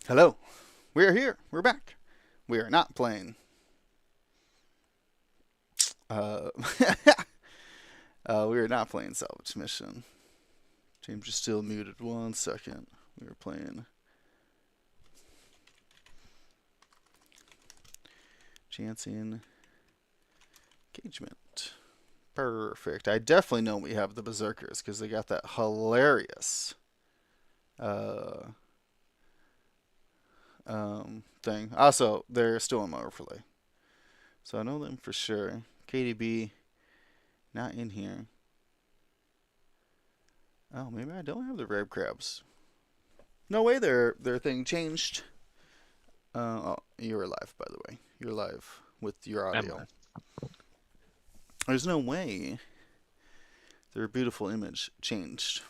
Hello. We are here. We're back. We are not playing. Uh, we are not playing Salvage Mission. James is still muted. 1 second. We are playing Chancing Engagement. Perfect. I definitely know we have the Berserkers because they got that hilarious uh, thing. Also, they're still in my overlay. So I know them for sure. KDB, not in here. Oh, maybe I don't have the Ravecrabs. No way their thing changed. Oh, you're live, by the way. You're live with your audio. There's no way their beautiful image changed.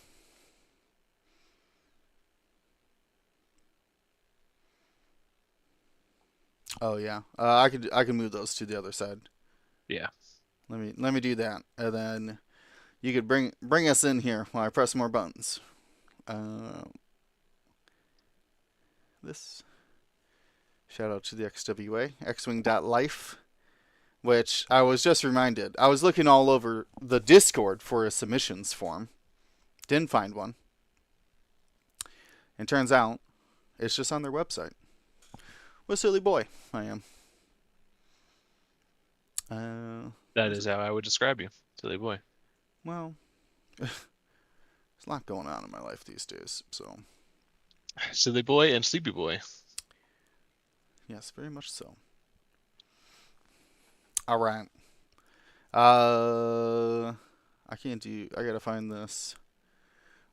Oh yeah, I can move those to the other side. Yeah. Let me do that, and then you could bring us in here while I press more buttons. Uh, this shout out to the XWA Xwing.life, which I was just reminded. I was looking all over the Discord for a submissions form, didn't find one, and turns out it's just on their website. What a silly boy I am. That is how I would describe you, silly boy. Well, there's a lot going on in my life these days, so Silly boy and sleepy boy. yes, very much so. All right. I can't do. I gotta find this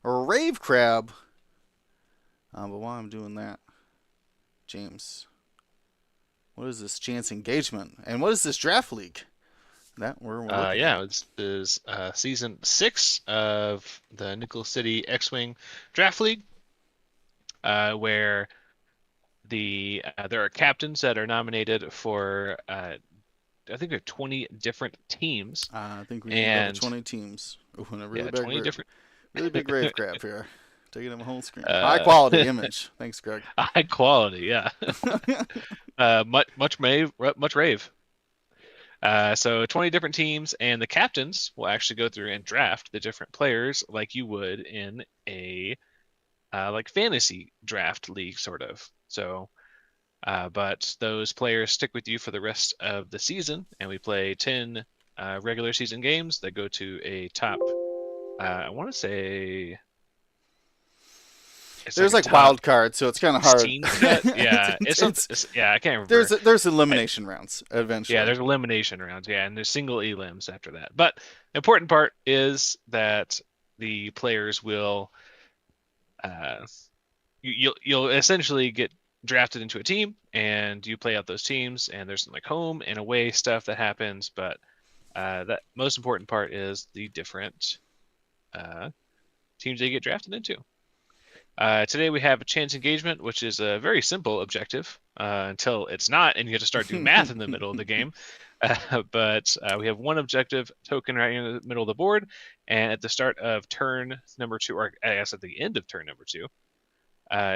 Ravecrab. But while I'm doing that, James, what is this chance engagement? And what is this draft league that we're looking Yeah, at? this is season 6 of the Nickel City X-Wing Draft League, where there are captains that are nominated for I think there are 20 different teams, I think we need to go to and 20 teams. Ooh, and a yeah, 20 different really big Ravecrab here. Taking him a whole screen. High uh, quality image. Thanks, Greg. high quality, yeah. Much rave. So 20 different teams, and the captains will actually go through and draft the different players like you would in a like fantasy draft league, sort of. So, but those players stick with you for the rest of the season, and we play 10 regular season games that go to a top. I want to say it's like There's a like top wild cards, so it's kind of hard. 16 cut. Yeah, it's something. Yeah, I can't remember. There's elimination rounds Yeah, eventually. there's elimination rounds. Yeah, and there's single elims after that. But the important part is that the players will uh, you'll essentially get drafted into a team, and you play out those teams, and there's some like home and away stuff that happens. But that most important part is the different uh, teams they get drafted into. Today we have a chance engagement, which is a very simple objective until it's not, and you have to start doing math in the middle of the game. But we have one objective token right in the middle of the board, and at the start of turn number 2, or I guess at the end of turn number 2,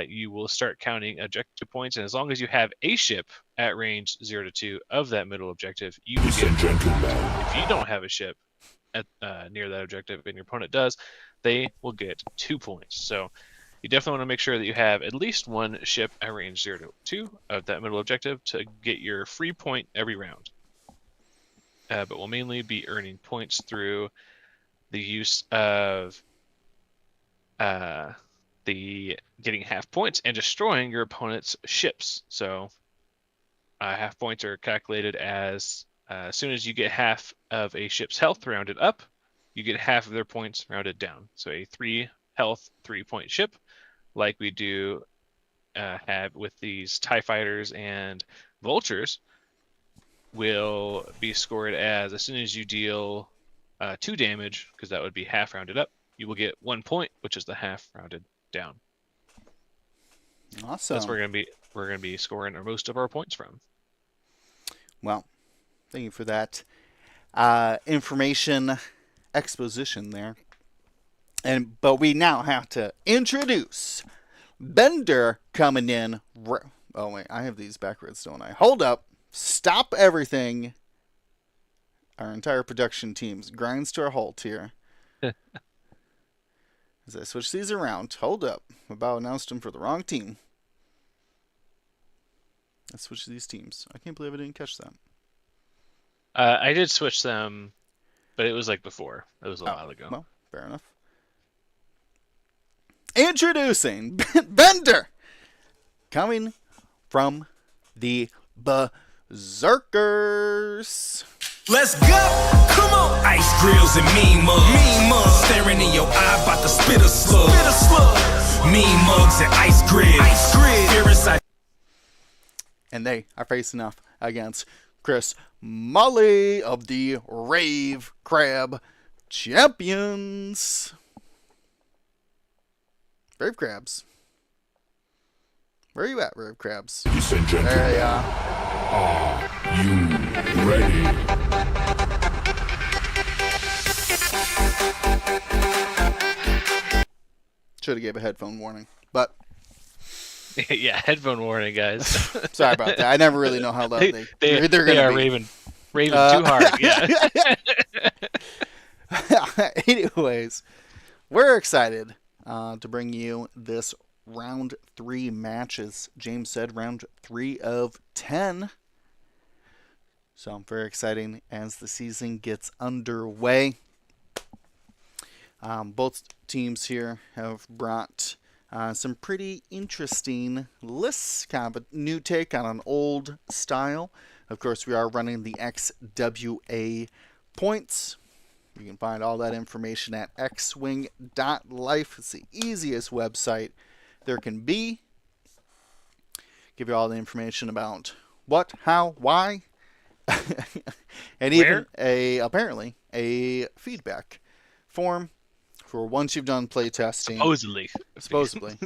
you will start counting objective points, and as long as you have a ship at range 0 to 2 of that middle objective, you will get 1 point. If you don't have a ship at near that objective, and your opponent does, they will get 2 points. So you definitely want to make sure that you have at least one ship at range 0 to 2 of that middle objective to get your free point every round. But we'll mainly be earning points through the use of the getting half points and destroying your opponent's ships. So half points are calculated as soon as you get half of a ship's health rounded up, you get half of their points rounded down. So a 3 health, 3-point ship, like we do have with these TIE fighters and vultures, will be scored as soon as you deal 2 damage, because that would be half rounded up, you will get 1 point, which is the half rounded down. That's Awesome. where we're gonna be scoring most of our points from. Well, thank you for that information exposition there. But we now have to introduce Bender coming in. Oh, wait. I have these backwards, don't I? Hold up. Stop everything. Our entire production team grinds to a halt here. As I switch these around. Hold up. About announced them for the wrong team. Let's switch these teams. I can't believe I didn't catch that. I did switch them, but it was like before. It was a while ago. Well, fair enough. Introducing Bender, coming from the Berserkers. Let's go! Come on! Ice grills and mean mugs. Mean mugs. Staring in your eye, about to spit a slug. Spit a slug. Mean mugs and ice grills. Ice grills. Here inside. And they are facing off against Chris Mully of the Ravecrab champions. Ravecrabs. Where are you at, Ravecrabs? Ladies and gentlemen, There they are. are you ready? Should have gave a headphone warning, but Yeah, headphone warning, guys. sorry about that. I never really know how loud they're they going are to be. raving too hard. Yeah. Anyways, we're excited to bring you this round 3 matches. James said round 3 of 10. So very exciting as the season gets underway. Both teams here have brought some pretty interesting lists, kind of a new take on an old style. Of course, we are running the XWA points. You can find all that information at xwing.life. It's the easiest website there can be. Give you all the information about what, how, why, and even apparently a feedback form for once you've done play testing. Supposedly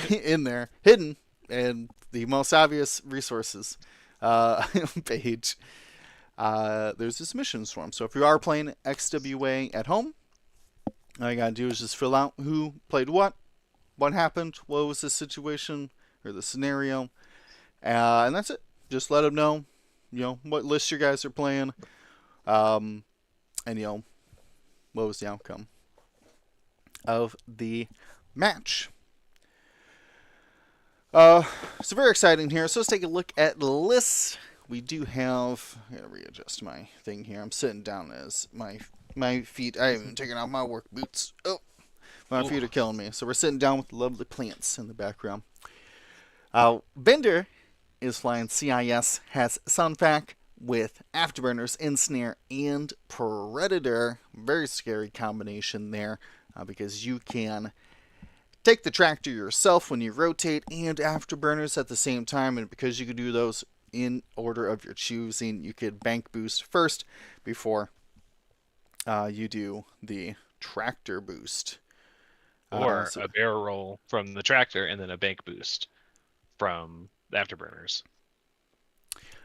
in there, hidden in the most obvious resources page. There's a submissions form. So if you are playing XWA at home, all you gotta do is just fill out who played what happened, what was the situation or the scenario, and that's it. Just let them know, what list you guys are playing, and what was the outcome of the match. So very exciting here. So let's take a look at the list. We do have. I gotta readjust my thing here. I'm sitting down as my feet. I haven't even taken off my work boots. Oh, my feet are killing me. So we're sitting down with lovely plants in the background. Bender is flying CIS, has Sunfac with Afterburners, Ensnare, and Predator. Very scary combination there because you can take the tractor yourself when you rotate and Afterburners at the same time, and because you can do those in order of your choosing, you could bank boost first before you do the tractor boost. Or a barrel roll from the tractor and then a bank boost from the Afterburners.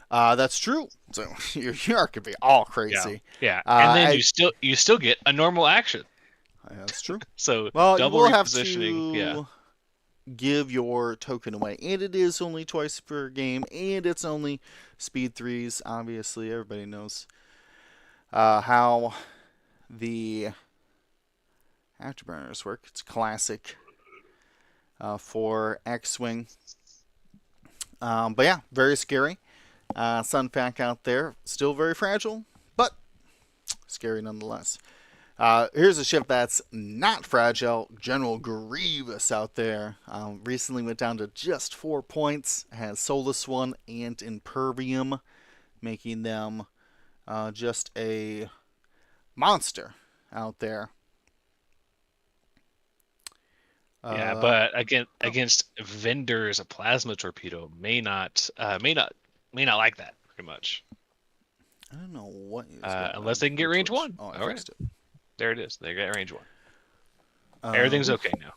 That's true. So your arc could be all crazy. Yeah. And then you still get a normal action. That's true. So you double will have repositioning. to give your token away, and it is only twice per game, and it's only speed 3s. Obviously, everybody knows how the Afterburners work. It's classic for X-Wing. But yeah, very scary. Sunfac out there, still very fragile, but scary nonetheless. Here's a ship that's not fragile. General Grievous out there. Recently went down to just 4 points. Has Solus 1 and Impervium, making them just a monster out there. Yeah, but against Vendors, a plasma torpedo may not like that very much. I don't know what is unless they can get range 1. Oh, I fixed it. There it is. They got range 1. Everything's okay now.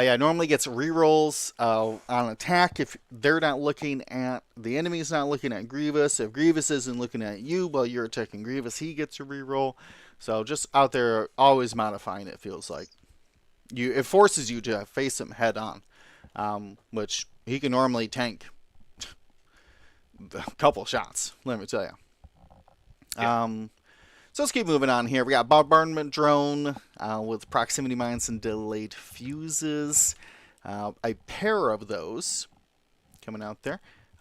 Yeah, normally gets rerolls on attack if they're not looking at the enemy's not looking at Grievous. If Grievous isn't looking at you while you're attacking Grievous, he gets a reroll. So just out there, always modifying it feels like. it forces you to face him head on, which he can normally tank a couple shots. Let me tell you. Yeah. So let's keep moving on here. We got bombardment drone with proximity mines and delayed fuses. A pair of those coming out there.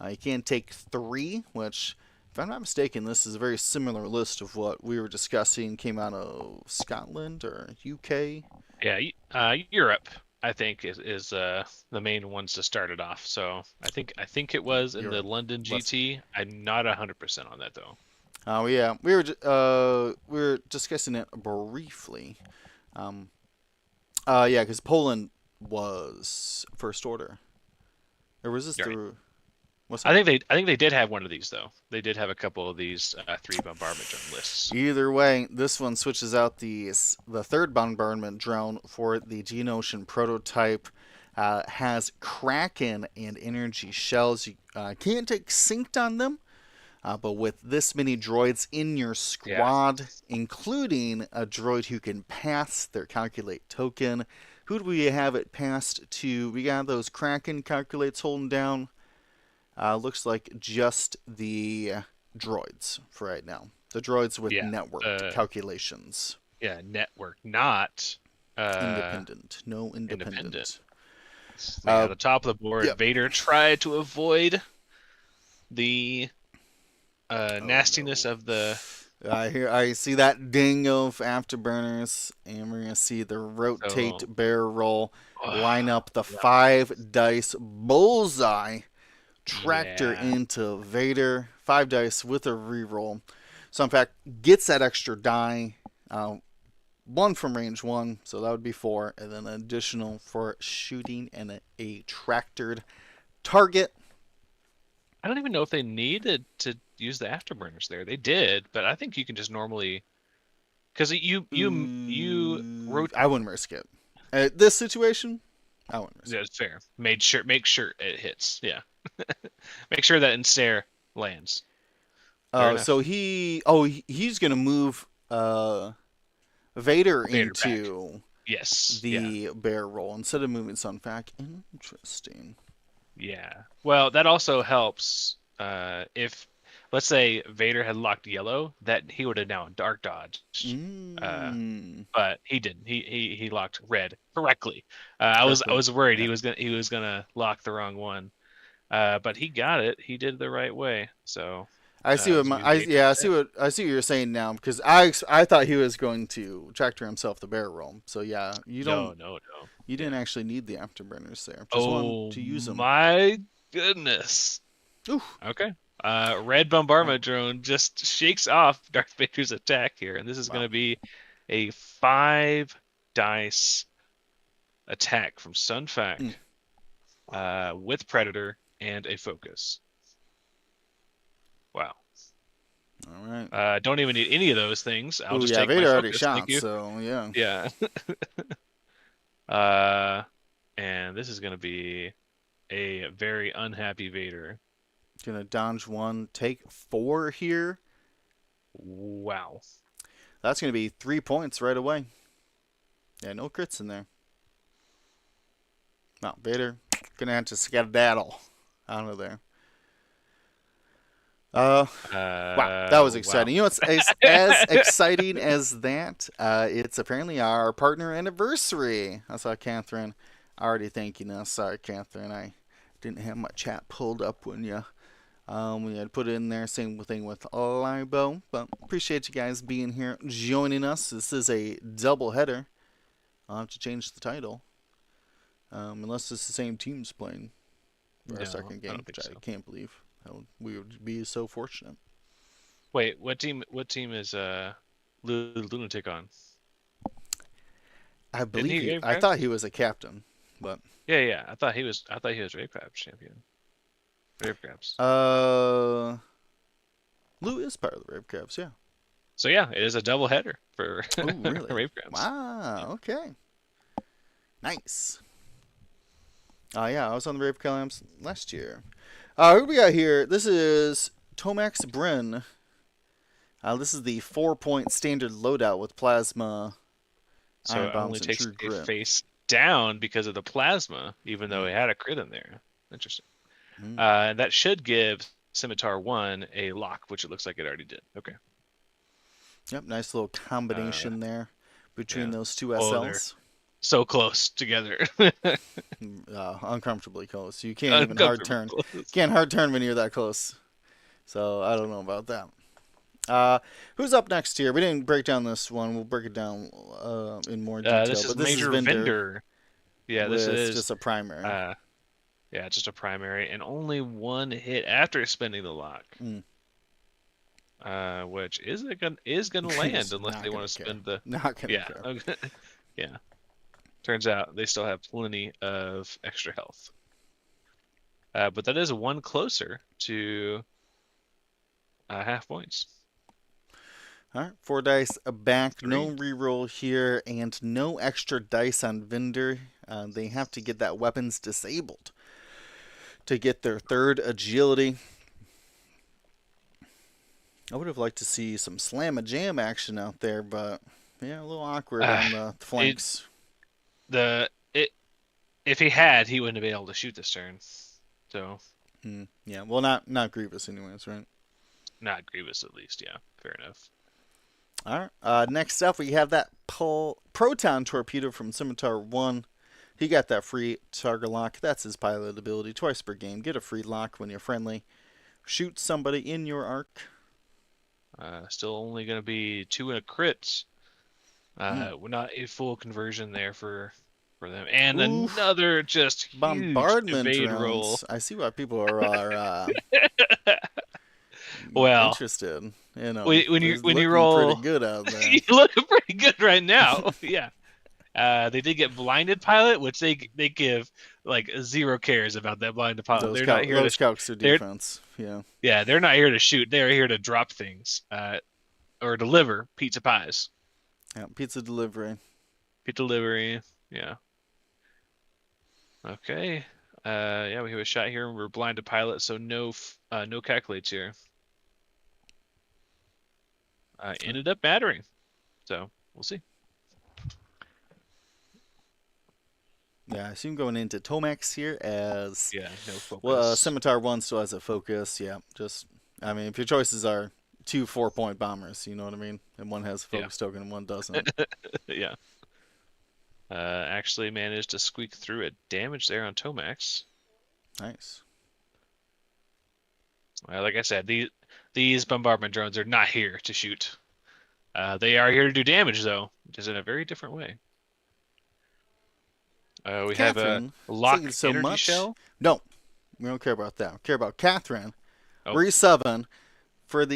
You can take 3, which, if I'm not mistaken, this is a very similar list of what we were discussing. Came out of Scotland or UK. Yeah, Europe, I think, is the main ones to start it off. So I think it was in the Europe. London GT. I'm not 100% on that though. Yeah, we were discussing it briefly. Yeah, because Poland was first order. Or was this Right. the? What's I think they did have one of these though. They did have a couple of these 3 bombardment drone lists. Either way, this one switches out the third bombardment drone for the Geonosian prototype. Has Kraken and energy shells. You can't take synced on them, but with this many droids in your squad, including a droid who can pass their calculate token, who do we have it passed to? We got those Kraken calculates holding down. Looks like just the droids for right now. The droids with network calculations. Yeah, network, not independent. No independent. At the top of the board, yep. Vader tried to avoid the nastiness of the. I see that ding of afterburners, and we're gonna see the rotate barrel roll, line up the 5 dice bullseye tractor into Vader, 5 dice with a reroll. So in fact, gets that extra die, 1 from range 1, so that would be 4, and then an additional for shooting and a tractored target. I don't even know if they needed to use the afterburners there. They did, but I think you can just normally, because you wrote. I wouldn't risk it. This situation, I wouldn't risk it. That's fair. Make sure it hits. Yeah. Make sure that ensnare lands. So he's gonna move Vader into the bear roll instead of moving Sunfac. Interesting. Yeah. Well, that also helps if, let's say, Vader had locked yellow, that he would have now dark dodged. But he didn't. He locked red correctly. I was worried he was gonna lock the wrong one. But he got it. He did it the right way. So I see I see what you're saying now, because I thought he was going to tractor himself the bear roll. So yeah, you don't. No. You didn't actually need the afterburners there. Just wanted to use them. My goodness. Oof. Okay. Red bombardment drone just shakes off Darth Vader's attack here, and this is going to be a 5 dice attack from Sunfac with Predator and a focus. Wow. All right. Don't even need any of those things. I'll just take Vader my already focus. shot, Thank you. so yeah. Yeah. And this is going to be a very unhappy Vader. Gonna dodge 1, take 4 here. Wow. That's gonna be 3 points right away. Yeah, no crits in there. No, Vader gonna have to skedaddle out of there. Wow, that was exciting. You know what's as exciting as that? It's apparently our partner anniversary. I saw Catherine already thanking us. Sorry, Catherine, I didn't have my chat pulled up when you had put it in there. Same thing with Libo, but appreciate you guys being here, joining us. This is a double header. I'll have to change the title, unless it's the same teams playing for our second game, which I can't believe. We would be so fortunate. Wait, what team is Lunatic on? I believe I thought he was a captain, but yeah. I thought he was Ravecrab champion. Ravecrabs. Lou is part of the Ravecrabs, yeah. So yeah, it is a double header for really? Ravecrabs. Wow. Okay. Nice. Yeah, I was on the Ravecrabs last year. Who do we got here? This is Tomax Bryn. This is the 4-point standard loadout with plasma, so iron bombs, it only takes and true a grip. face down because of the plasma, even though he had a crit in there. Interesting. That should give Scimitar 1 a lock, which it looks like it already did. Okay. Yep, nice little combination there between those two Oh, they're SLs. so close together. Uncomfortably close. You can't even hard turn. Can't hard turn when you're that close. So I don't know about that. Who's up next here? We didn't break down this one. We'll break it down in more detail. This is but this Major is Vendor. Yeah, this is just a primary. Just a primary, and only one hit after spending the lock. Which is gonna land unless they want to spend the. Not gonna care. Yeah. Turns out they still have plenty of extra health. But that is one closer to half points. All right, 4 dice back, no reroll here, and no extra dice on Vendor. They have to get that weapons disabled to get their 3rd agility. I would have liked to see some slam-a-jam action out there, but yeah, a little awkward on the flanks. If he had, he wouldn't have been able to shoot this turn. So. Yeah, well, not Grievous anyways, right? Not Grievous, at least. Yeah, fair enough. All right. Next up, we have that Proton Torpedo from Scimitar 1. He got that free target lock. That's his pilot ability. Twice per game. Get a free lock when you're friendly. Shoot somebody in your arc. Still only going to be 2 and a crit. We're not a full conversion there for them. And another just huge bombardment evade rounds. roll. I see why people are well interested. You know, when you roll pretty good out there. you look pretty good right now. Yeah. They did get blinded pilot, which they give like 0 cares about that blinded pilot. They're not here to calcs their defense. Yeah, they're not here to shoot. They're here to drop things, or deliver pizza pies. Yeah, pizza delivery. Pizza delivery. Yeah. Okay. Yeah, we have a shot here, and we're blinded pilot, so no calculates here. Ended up mattering, so we'll see. Yeah, I see him going into Tomax here as no focus. Well, Scimitar 1 still has a focus. Yeah, if your choices are 2 4-point bombers, you know what I mean, and one has a focus token and one doesn't. Yeah. Actually managed to squeak through a damage there on Tomax. Nice. Well, like I said, these bombardment drones are not here to shoot. They are here to do damage, though, just in a very different way. We Catherine, have a lock so energy much. shell. No, we don't care about that. We care about Catherine. Oh. Re7 for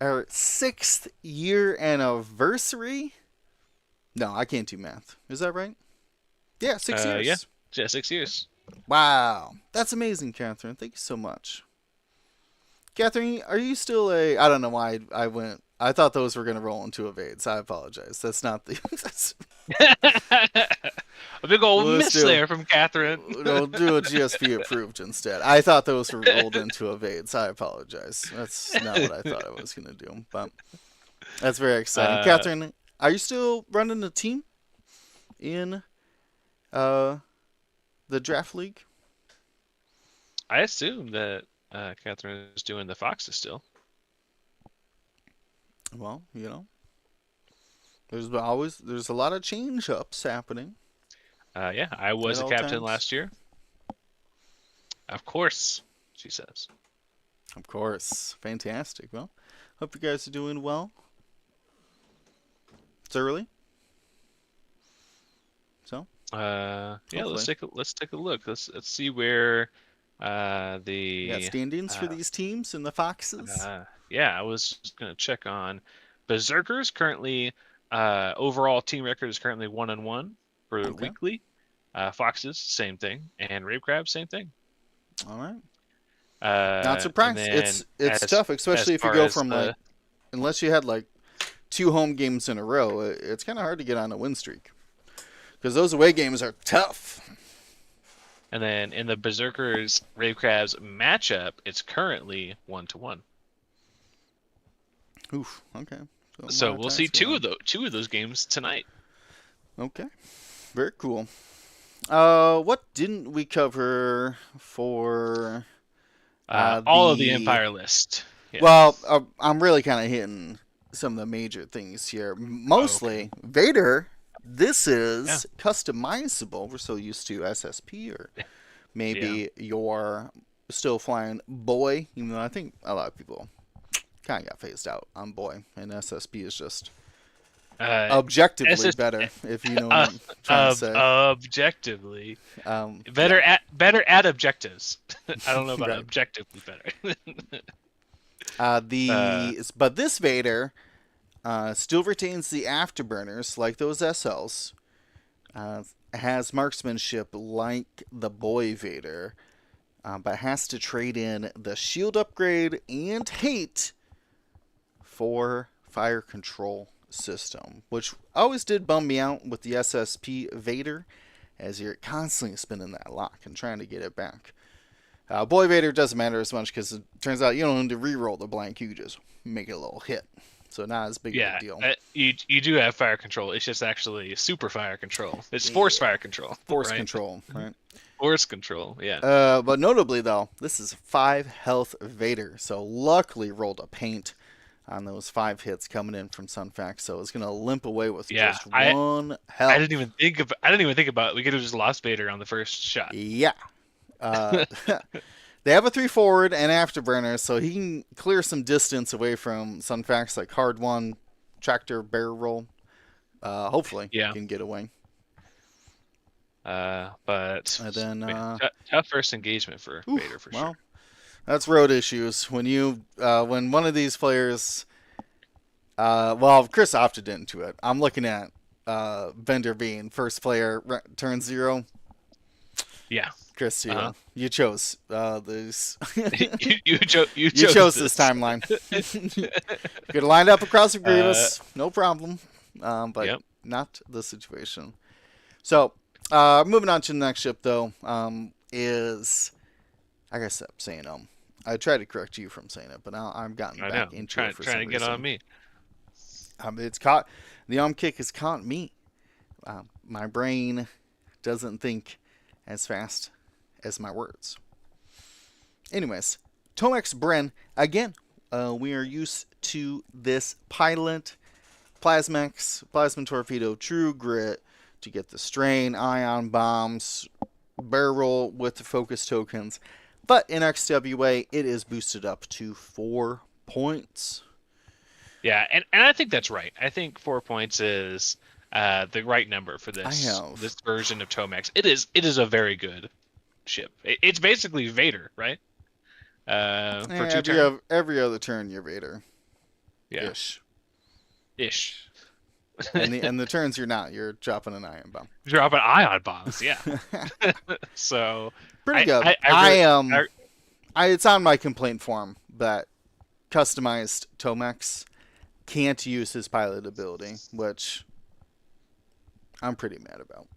our 6th year anniversary. No, I can't do math. Is that right? Yeah, 6 years. Yeah, 6 years. Wow. That's amazing, Catherine. Thank you so much. Catherine, are you still I don't know why I thought those were going to roll into evades. I apologize. That's not the... A big old miss there from Catherine. We'll do a GSP approved instead. I thought those were rolled into evades. I apologize. That's not what I thought I was going to do. But that's very exciting. Catherine, are you still running the team in the draft league? I assume that Catherine is doing the Foxes still. Well, there's a lot of change ups happening. Yeah, I was a captain last year. Of course, she says. Of course. Fantastic. Well, hope you guys are doing well. It's early. So, yeah, let's take a look. Let's see where the standings for these teams and the Foxes. Yeah, I was just gonna check on Berserkers. Currently, overall team record is currently 1-1 for weekly. Foxes, same thing, and Ravecrab, same thing. All right. Not surprised. It's tough, especially if you go from unless you had 2 home games in a row. It's kind of hard to get on a win streak because those away games are tough. And then in the Berserkers Ravecrabs matchup, it's currently 1-1. Oof. Okay. So we'll see two of those games tonight. Okay. Very cool. What didn't we cover for All of the Empire list. Yeah. Well, I'm really kind of hitting some of the major things here. Mostly, Vader, this is customizable. We're so used to SSP, or maybe you're still flying Boy, even though I think a lot of people kind of got phased out on Boy, and SSP is just objectively better, if you know what I'm trying to say. Objectively. Better at objectives. I don't know about objectively better. But this Vader still retains the afterburners like those SLs. Has marksmanship like the Boy Vader, but has to trade in the shield upgrade and hate for fire control system, which always did bum me out with the SSP Vader, as you're constantly spinning that lock and trying to get it back. Boy Vader doesn't matter as much because it turns out you don't need to re-roll the blank, you just make it a little hit. So not as big of a deal. You do have fire control. It's just actually super fire control. It's force fire control. Force control, right? Force control, yeah. But notably, though, this is 5 health Vader. So luckily rolled a paint on those 5 hits coming in from Sunfax. So it's going to limp away with just 1 health. I didn't even think about it. We could have just lost Vader on the first shot. Yeah. They have a 3 forward and afterburner, so he can clear some distance away from Sunfax, like hard 1, tractor, barrel roll. Hopefully, he can get away. But and then tough first engagement for Vader for sure. That's road issues. When when one of these players, Chris opted into it. I'm looking at Vendor being first player turn 0. Yeah. Chris, you chose this. you chose this timeline. Could have lined up across the Grievous, no problem. But not the situation. So, moving on to the next ship, though, is I guess I'm saying I tried to correct you from saying it, but now I've gotten back into it for some reason. Trying to get on me. It's caught. The kick has caught me. My brain doesn't think as fast as my words. Anyways, Tomex Bren, again, we are used to this pilot, Plasmax, Plasma Torpedo, True Grit, to get the strain, ion bombs, barrel with the focus tokens. But in XWA, it is boosted up to 4 points. Yeah, and I think that's right. I think 4 points is the right number for this version of Tomex. It is a very good ship. It's basically Vader, right? For 2 turns. Every other turn, you're Vader. Yeah. Ish. and the turns you're not. You're dropping an ion bomb. Dropping ion bombs, yeah. So pretty good. It's on my complaint form that customized Tomex can't use his pilot ability, which I'm pretty mad about.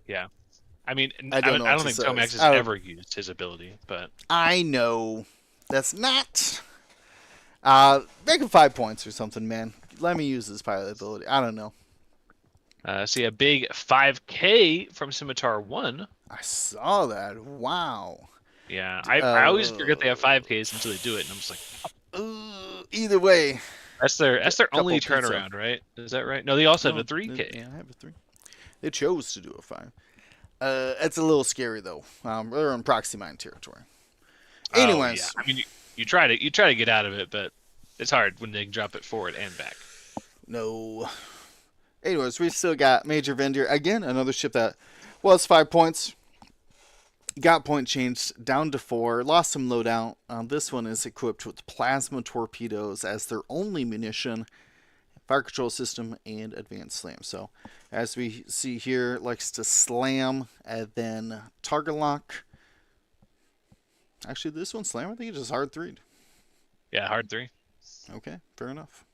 Yeah. I mean, I don't think Tomex has ever used his ability, but I know that's not. Make him 5 points or something, man. Let me use his pilot ability. I don't know. See a big 5K from Scimitar 1. I saw that. Wow. Yeah, I always forget they have 5Ks until they do it, and I'm just like, either way. That's their only turnaround, right? Is that right? No, they also have a 3K. Yeah, I have a 3. They chose to do a 5. It's a little scary though. They're in proxy mine territory. Anyways, yeah. I mean, you try to get out of it, but it's hard when they can drop it forward and back. No. Anyways, we still got Major Vendor again, another ship that was 5 points. Got point changed down to 4. Lost some loadout. This one is equipped with plasma torpedoes as their only munition, fire control system, and advanced slam. So, as we see here, likes to slam and then target lock. Actually, this one slam, I think it's just hard 3'd. Yeah, hard 3. Okay, fair enough.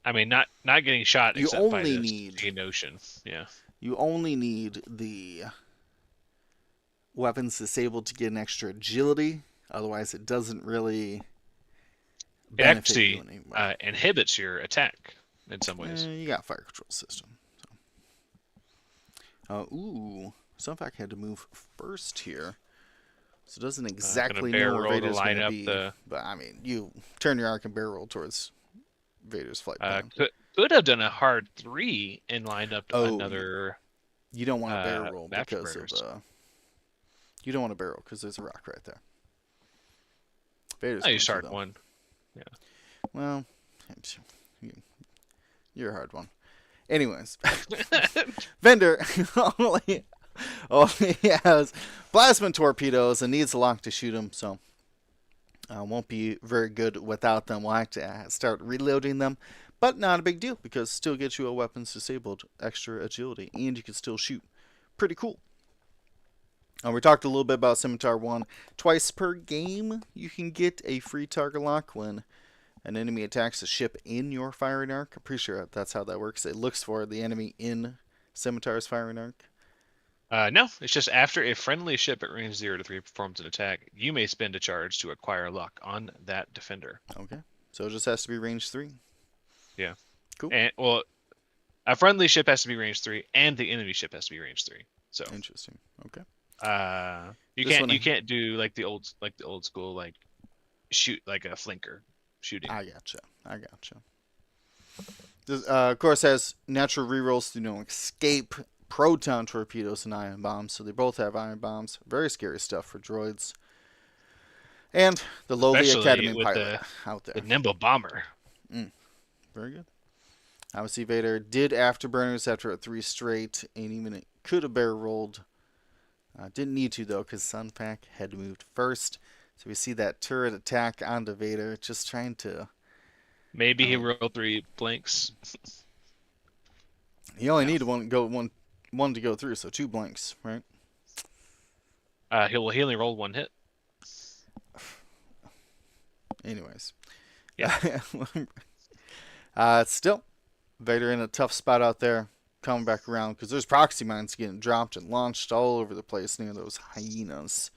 I mean, not getting shot. You except only by need the notion. Yeah. You only need the weapons disabled to get an extra agility. Otherwise, it doesn't really benefit you anymore. Inhibits your attack in some ways. You got fire control system. So. Ooh, Sunfac had to move first here. So it doesn't Gonna exactly know barrel where roll to Vader's line going to up be. the. But, I mean, you turn your arc and barrel roll towards Vader's flight plan. Could have done a hard 3 and lined up another. You don't want to barrel roll because afterburners. of you don't want to barrel because there's a rock right there. Vader's Oh, you going to, start though. one. Yeah. Well, you're a hard one. Anyways, Vendor only has plasma torpedoes and needs a lock to shoot them, so won't be very good without them. We'll have to start reloading them, but not a big deal because still gets you a weapons disabled, extra agility, and you can still shoot. Pretty cool. We talked a little bit about Scimitar 1. Twice per game, you can get a free target lock when an enemy attacks a ship in your firing arc. I'm pretty sure that's how that works. It looks for the enemy in Scimitar's firing arc. No, it's just after a friendly ship at range 0 to 3 performs an attack, you may spend a charge to acquire a lock on that defender. Okay. So it just has to be range 3. Yeah. Cool. And well, a friendly ship has to be range 3, and the enemy ship has to be range 3. So interesting. Okay. you can't do like the old school like shoot like a flanker shooting. I gotcha. This, of course, has natural rerolls through escape, proton torpedoes, and ion bombs. So they both have ion bombs. Very scary stuff for droids. And the lowly Especially Academy with pilot out there. The nimble bomber. Very good. Obviously, Vader did afterburners after a 3 straight, and even it could have barrel rolled. Didn't need to, though, because Sunfac had moved first. So we see that turret attack onto Vader, just trying to... Maybe he rolled 3 blanks. You only need one to go through, so 2 blanks, right? He only rolled 1 hit. Anyways. Yeah. Still, Vader in a tough spot out there, coming back around, because there's proxy mines getting dropped and launched all over the place near those hyenas.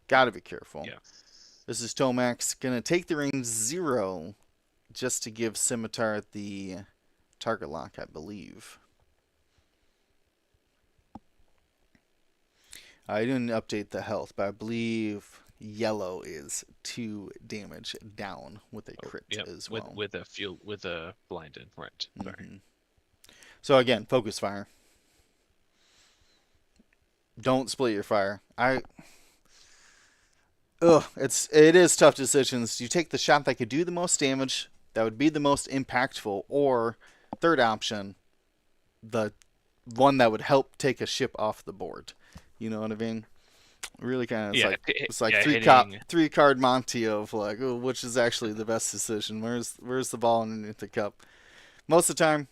Gotta be careful. Yeah. This is Tomax, gonna take the range 0 just to give Scimitar the target lock, I believe. I didn't update the health, but I believe yellow is 2 damage down with a crit as well. With a blinded, right? Sorry. So again, focus fire. Don't split your fire. It is tough decisions. You take the shot that could do the most damage, that would be the most impactful, or third option, the one that would help take a ship off the board. You know what I mean? Really kind of it's like three card Monty of like, oh, which is actually the best decision? Where's the ball underneath the cup? Most of the time,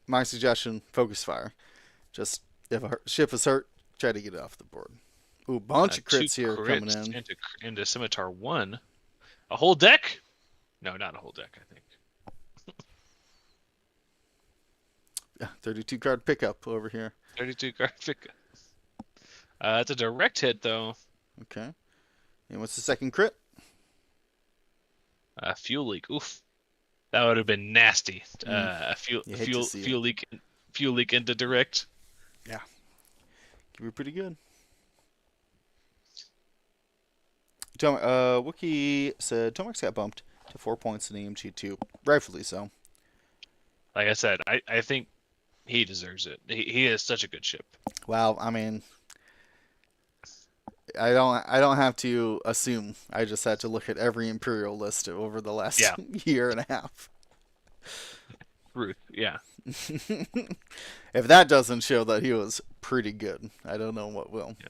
my suggestion: focus fire. Just if a ship is hurt, try to get it off the board. Ooh, bunch of crits here coming in. Into Scimitar 1. A whole deck? No, not a whole deck, I think. 32 card pickup over here. 32 card pickup. It's a direct hit, though. Okay. And what's the second crit? Fuel leak. Oof. That would have been nasty. Fuel leak into direct. Yeah. Could be pretty good. Wookie said Tomax got bumped to 4 points in AMG2. Rightfully so. Like I said, I think he deserves it. He is such a good ship. Well, I mean, I don't have to assume. I just had to look at every Imperial list over the last year and a half. Ruth, yeah. If that doesn't show that he was pretty good, I don't know what will. Yeah.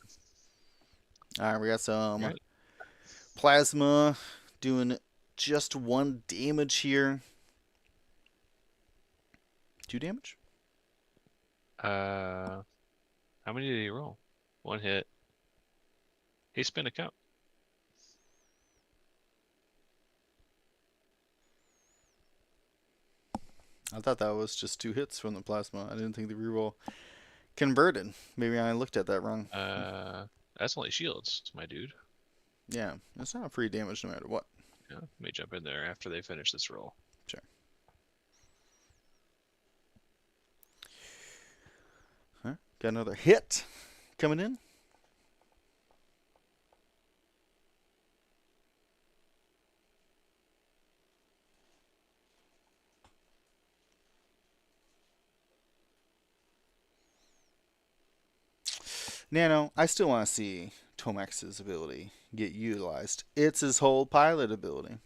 All right, we got some plasma doing just 1 damage here. 2 damage? How many did he roll? 1 hit. He spent a count. I thought that was just 2 hits from the plasma. I didn't think the reroll converted. Maybe I looked at that wrong. That's only shields, my dude. Yeah, it's not free damage no matter what. Yeah, may jump in there after they finish this roll. Sure. Huh? Got another hit coming in. Nano, I still want to see Tomex's ability get utilized. It's his whole pilot ability.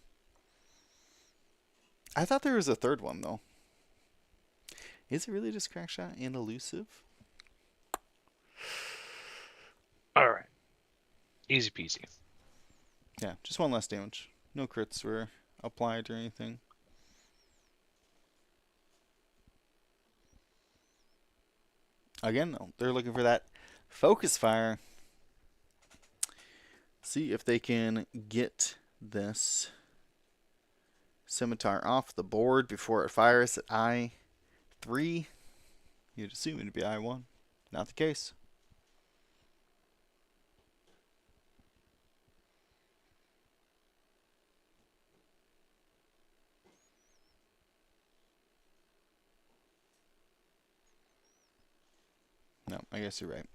I thought there was a third one, though. Is it really just Crackshot and Elusive? All right. Easy peasy. Yeah, just one less damage. No crits were applied or anything. Again, though, they're looking for that focus fire. See if they can get this scimitar off the board before it fires at I3. You'd assume it'd be I1. Not the case. No, I guess you're right.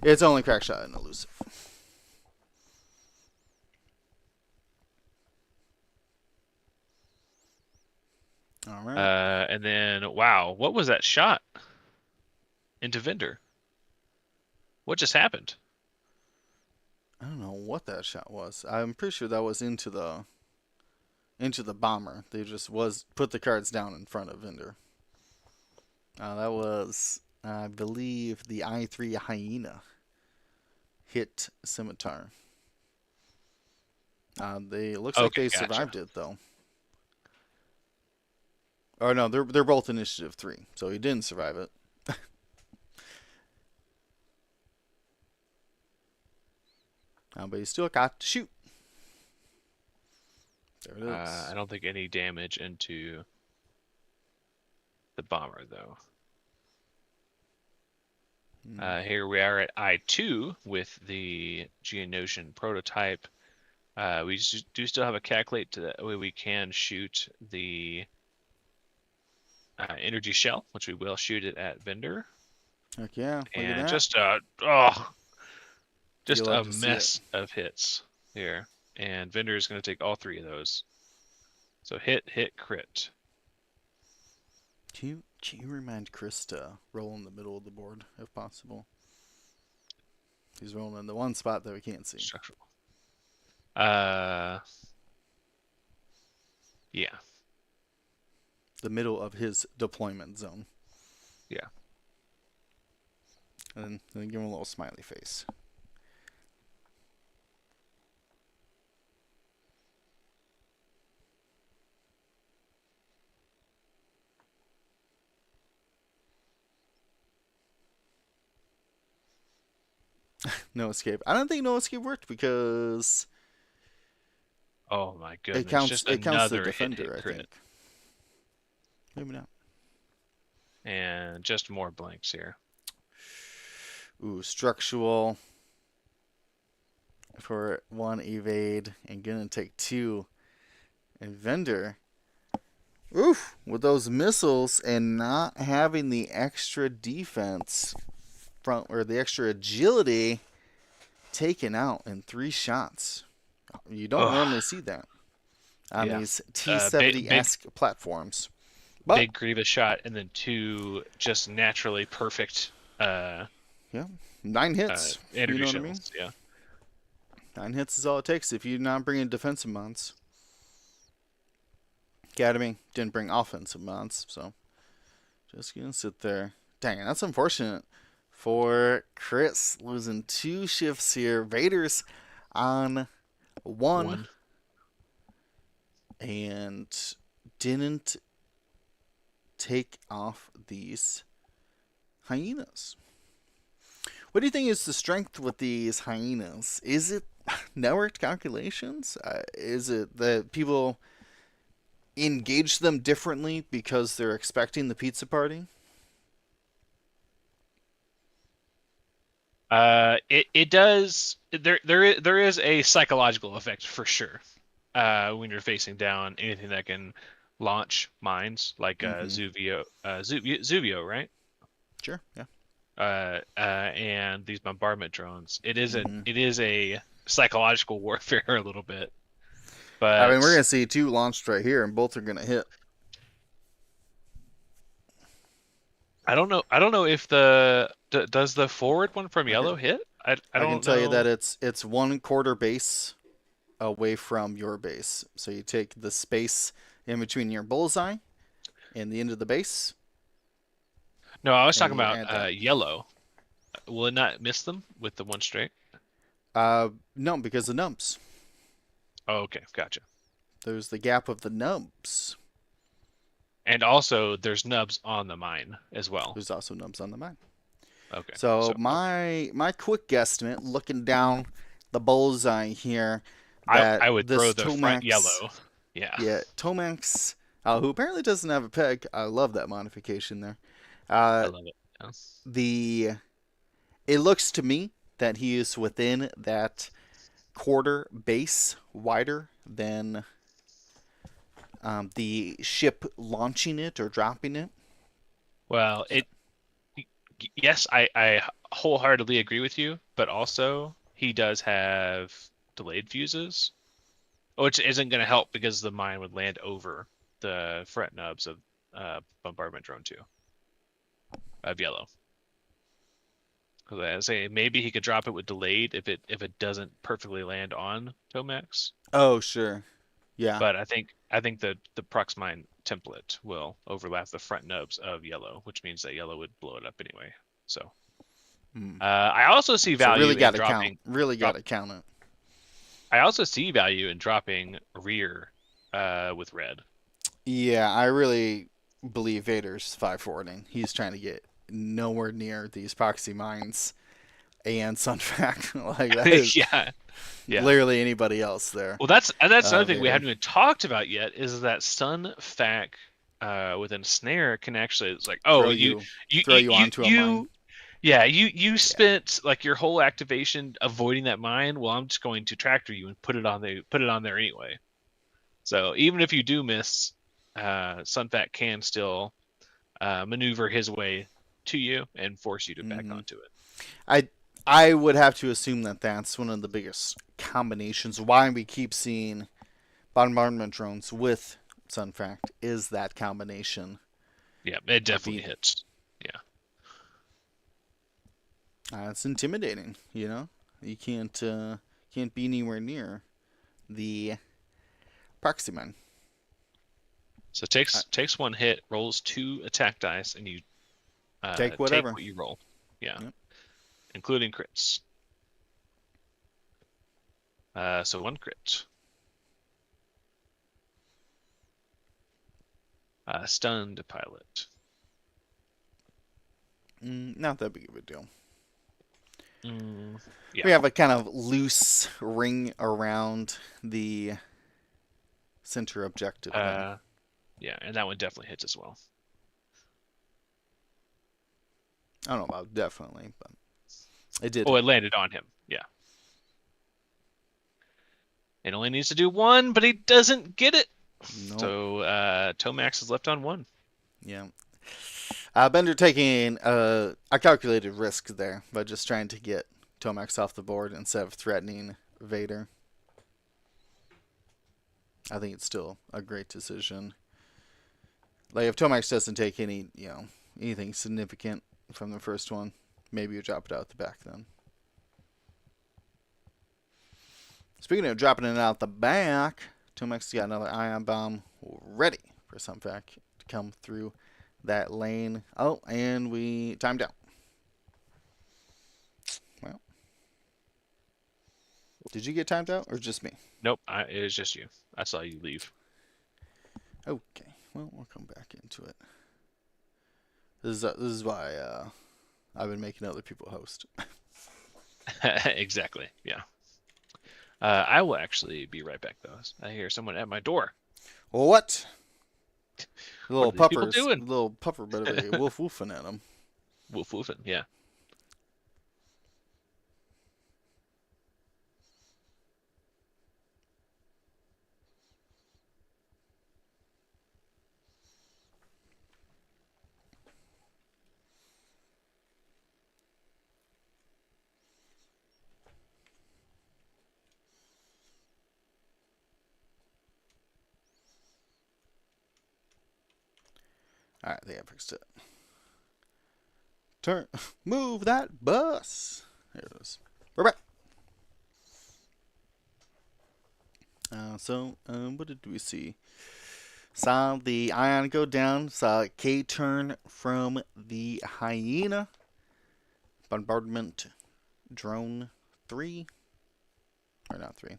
It's only Crackshot and Elusive. All right. And then, wow, what was that shot into Vendor? What just happened? I don't know what that shot was. I'm pretty sure that was into the bomber. They just put the cards down in front of Vendor. That was, I believe, the I3 Hyena hit Scimitar. It looks like they survived it, though. Or no, they're both initiative 3, so he didn't survive it. But he still got to shoot. There it is. I don't think any damage into the bomber, though. Here we are at I2 with the Geonosian prototype. We do still have a calculate to that way we can shoot the energy shell, which we will shoot it at Vendor. Heck yeah. Look And at that. just a mess of hits here. And Vendor is going to take all 3 of those. So hit, crit. Can you remind Chris to roll in the middle of the board, if possible? He's rolling in the one spot that we can't see. Structural. Yeah. The middle of his deployment zone. Yeah. And then give him a little smiley face. No escape. I don't think no escape worked because Oh my goodness! it counts Just the another defender, hit I think. Maybe not. And just more blanks here. Ooh, structural for 1 evade and gonna take 2. And Vendor, oof, with those missiles and not having the extra defense front or the extra agility, taken out in 3 shots. You don't normally see that on these T-70-esque platforms. But, big Grievous shot and then 2 just naturally perfect. 9 hits. Energy you know shells. what I mean? Yeah. 9 hits is all it takes if you're not bringing defensive mods. Academy didn't bring offensive mods, so just gonna sit there. Dang it, that's unfortunate for Chris, losing 2 shifts here. Vader's on 1 and didn't take off these hyenas. What do you think is the strength with these hyenas? Is it networked calculations? Is it that people engage them differently because they're expecting the pizza party? It does. There is a psychological effect for sure. When you're facing down anything that can launch mines, like Zuvio, right? Sure, yeah. and these bombardment drones. It is Mhm. a psychological warfare a little bit, I mean, we're but gonna see 2 launched right here, and both are gonna hit. I don't know if does the forward one from Okay. yellow hit? I I can don't tell you that know. it's 1/4 base away from your base. So you take the space in between your bullseye and the end of the base, No, I was and talking you about add that. yellow. Will it not miss them with the one straight? No, because the nubs. Oh, okay, gotcha. There's the gap of the nubs. And also, there's nubs on the mine as well. There's also nubs on the map. Okay, So so my quick guesstimate, looking down the bullseye here, that I would throw this the front Tomax, yellow. Yeah, yeah, Tomax, who apparently doesn't have a peg. I love that modification there. I Uh, love it. Yeah. the it looks to me that he is within that quarter base wider than the ship launching it or dropping it. Well, yes, I wholeheartedly agree with you, but also he does have delayed fuses, which isn't going to help because the mine would land over the front nubs of bombardment drone 2 of yellow. Because I say maybe he could drop it with delayed if it doesn't perfectly land on Tomax. Oh, sure. Yeah. But I think the Prox mine template will overlap the front nubs of yellow, which means that yellow would blow it up anyway. So Hmm. I also see So value really got in to count. dropping Really got drop. to count it. I also see value in dropping rear with red. Yeah, I really believe Vader's 5 forwarding. He's trying to get nowhere near these proxy mines and Sun Fact. Like that is Yeah, yeah. literally anybody else there. Well, that's another thing we Vader. haven't even talked about yet is that Sun Fac within Snare can actually it's like Throw oh you, you throw you onto a mine. yeah you Yeah. spent like your whole activation avoiding that mine. Well, I'm just going to tractor you and put it on there anyway. So even if you do miss, Sunfat can still maneuver his way to you and force you to back Hmm. onto it. I I would have to assume that that's one of the biggest combinations why we keep seeing bombardment drones with Sun Fact is that combination Yeah, it of definitely being. hits. Yeah. It's intimidating. You can't be anywhere near the proxy mine. So Uh, takes one hit, rolls 2 attack dice, and you take take whatever. what you roll. Yeah, Yep. including crits. So 1 crit. Stunned pilot. Not that big of a deal. Yeah. We have a kind of loose ring around the center objective there. Yeah, and that one definitely hits as well. I don't know about definitely, but it did. Oh, it landed on him. Yeah. It only needs to do 1, but he doesn't get it. Nope. So Tomax is left on 1. Yeah. Bender taking a calculated risk there by just trying to get Tomax off the board instead of threatening Vader. I think it's still a great decision. Like if Tomax doesn't take anything significant from the first one, maybe you drop it out the back then. Speaking of dropping it out the back, Tomax got another ion bomb ready for some fact to come through that lane. Oh, and we timed out. Well, did you get timed out or just me? Nope, it was just you. I saw you leave. Okay, well we'll come back into it. This is why I've been making other people host. Exactly. Yeah. I will actually be right back though. I hear someone at my door. What? The What little are these people puppers, doing? little pupper better be woofing at them. Woof woofing. Yeah. Alright, they have fixed it. Turn. Move that bus. There it is. We're back. What did we see? Saw the Ion go down. Saw a K turn from the Hyena. Bombardment drone 3. Or not 3.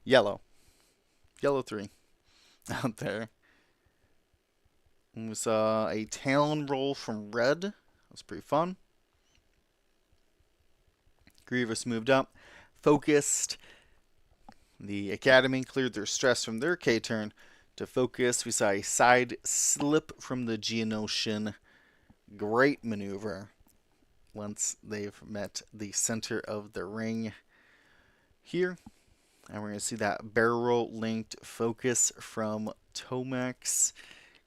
Yellow. Yellow 3. Out there. And we saw a Talon roll from Red. That was pretty fun. Grievous moved up. Focused. The Academy cleared their stress from their K turn to focus. We saw a side slip from the Geonosian. Great maneuver once they've met the center of the ring here. And we're going to see that barrel linked focus from Tomax.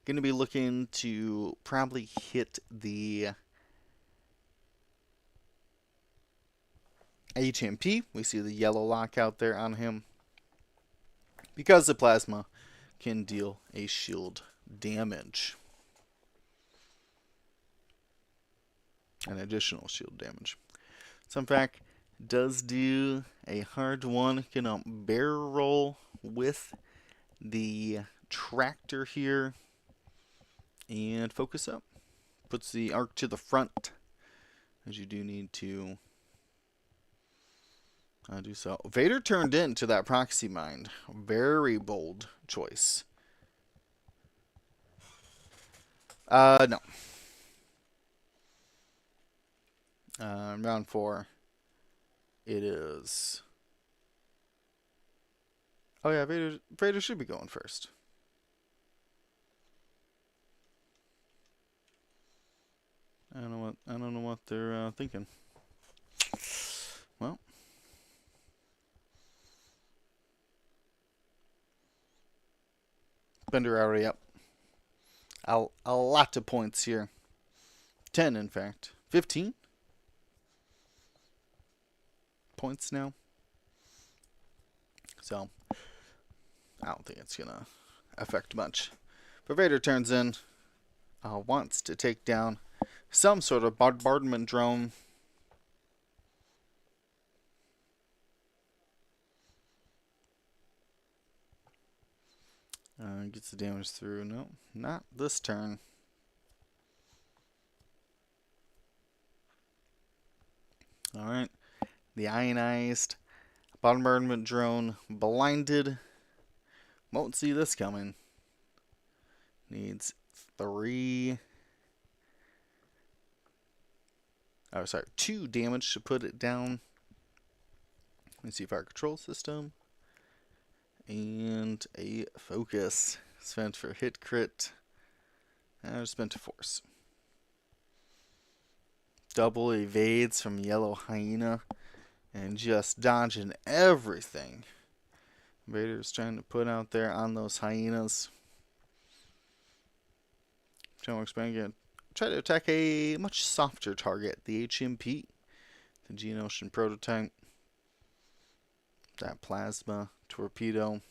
Going to be looking to probably hit the HMP. We see the yellow lockout there on him, because the plasma can deal a shield damage. An additional shield damage. So in fact, does do a hard one. Gonna barrel with the tractor here and focus up. Puts the arc to the front, as you do need to do so. Vader turned into that proxy mine. Very bold choice. No. Round 4. It is. Oh yeah, Vader should be going first. I don't know what they're thinking. Well. Bender already up. A lot of points here. 10, in fact. 15 points now. So, I don't think it's going to affect much. But Vader turns in. Wants to take down some sort of bombardment drone. Gets the damage through. No, not this turn. Alright. The ionized bombardment drone blinded. Won't see this coming. Needs 3. Oh, sorry. 2 damage to put it down. Let's see fire control system. And a focus. Spent for hit crit. And spent to force. Double evades from Yellow Hyena. And just dodging everything Vader's trying to put out there on those hyenas. Trying to expand again. Try to attack a much softer target. The HMP. The Geonosian prototype. That plasma torpedo.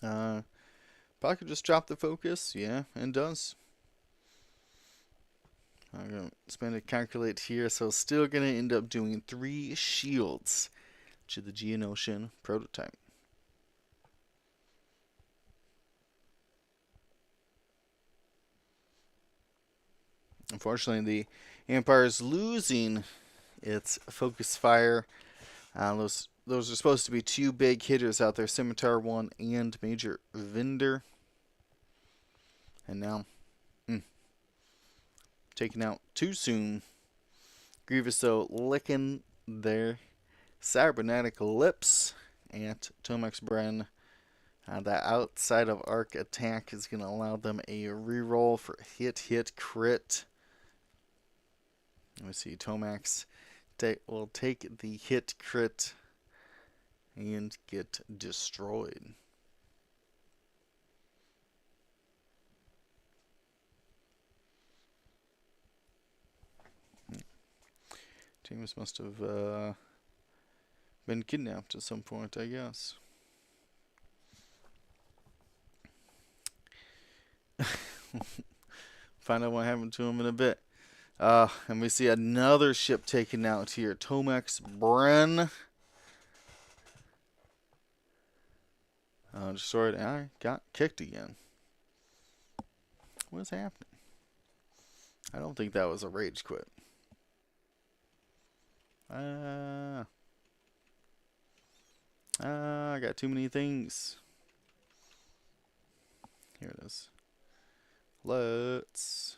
Probably could just drop the focus. Yeah, and does. I'm going to spend a calculate here. So still going to end up doing 3 shields to the Geonosian prototype. Unfortunately, the Empire is losing its focus fire. Those are supposed to be 2 big hitters out there, Scimitar 1 and Major Vinder. And now, taken out too soon. Grievous, though, licking their cybernetic lips at Tomax Bren. That outside of arc attack is going to allow them a reroll for hit, crit. We see Tomax will take the hit, crit, and get destroyed. James must have been kidnapped at some point, I guess. Find out what happened to him in a bit. And we see another ship taken out here. Tomex Bren. Destroyed. And I got kicked again. What's happening? I don't think that was a rage quit. I got too many things. Here it is. Let's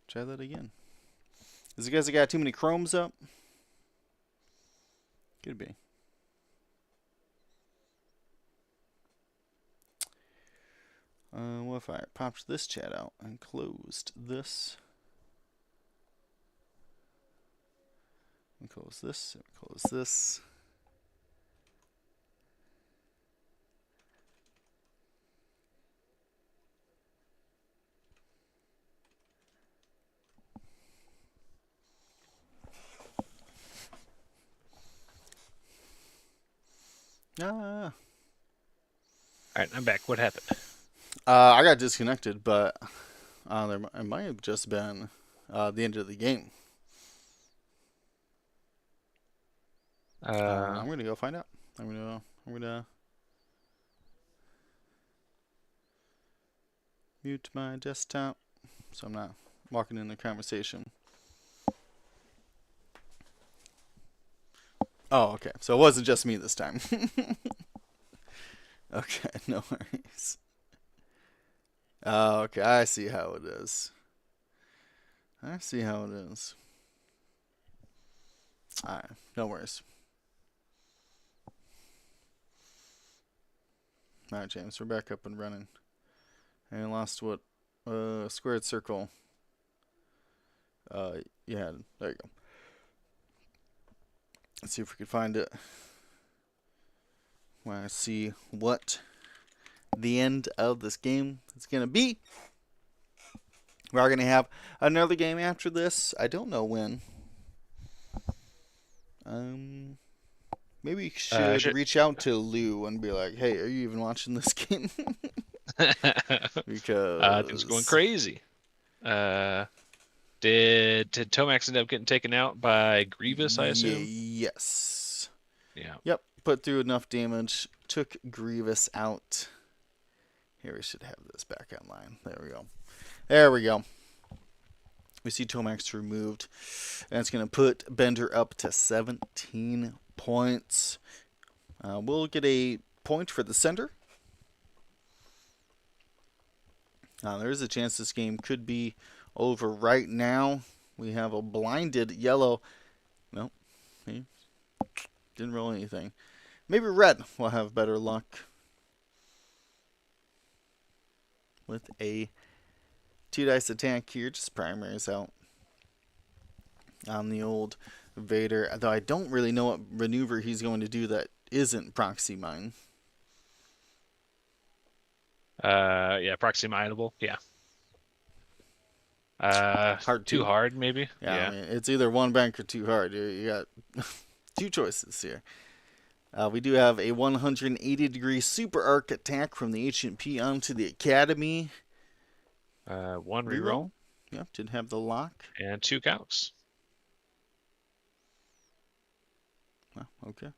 try that again. Is it because I got too many chromes up? Could be. What if I popped this chat out and closed this? And close this, and close this. All right, I'm back. What happened? I got disconnected, but it might have just been the end of the game. I'm gonna go find out. I'm gonna mute my desktop so I'm not walking in the conversation. Oh, okay. So it wasn't just me this time. Okay, no worries. Okay, I see how it is. Alright, no worries. Alright, James, we're back up and running. And lost what? Squared circle. You had. There you go. Let's see if we can find it. Want to see what the end of this game is going to be. We are going to have another game after this. I don't know when. Maybe we should reach out to Lou and be like, "Hey, are you even watching this game?" Because things going crazy. Did Tomax end up getting taken out by Grievous? I assume. Yes. Yeah. Yep. Put through enough damage. Took Grievous out. Here, we should have this back online. There we go. We see Tomax removed. And it's going to put Bender up to 17 points. We'll get a point for the sender. There is a chance this game could be over right now. We have a blinded yellow. Nope. He didn't roll anything. Maybe red will have better luck with a 2-dice attack here. Just primaries out on the old Vader. Though I don't really know what maneuver he's going to do that isn't proxy mine. Yeah, proxy mineable. Yeah. Too hard, maybe. Yeah. I mean, it's either one bank or too hard. You got two choices here. We do have a 180-degree super arc attack from the Ancient P onto the Academy. One reroll. Yep, didn't have the lock. And 2 counts. Oh, okay.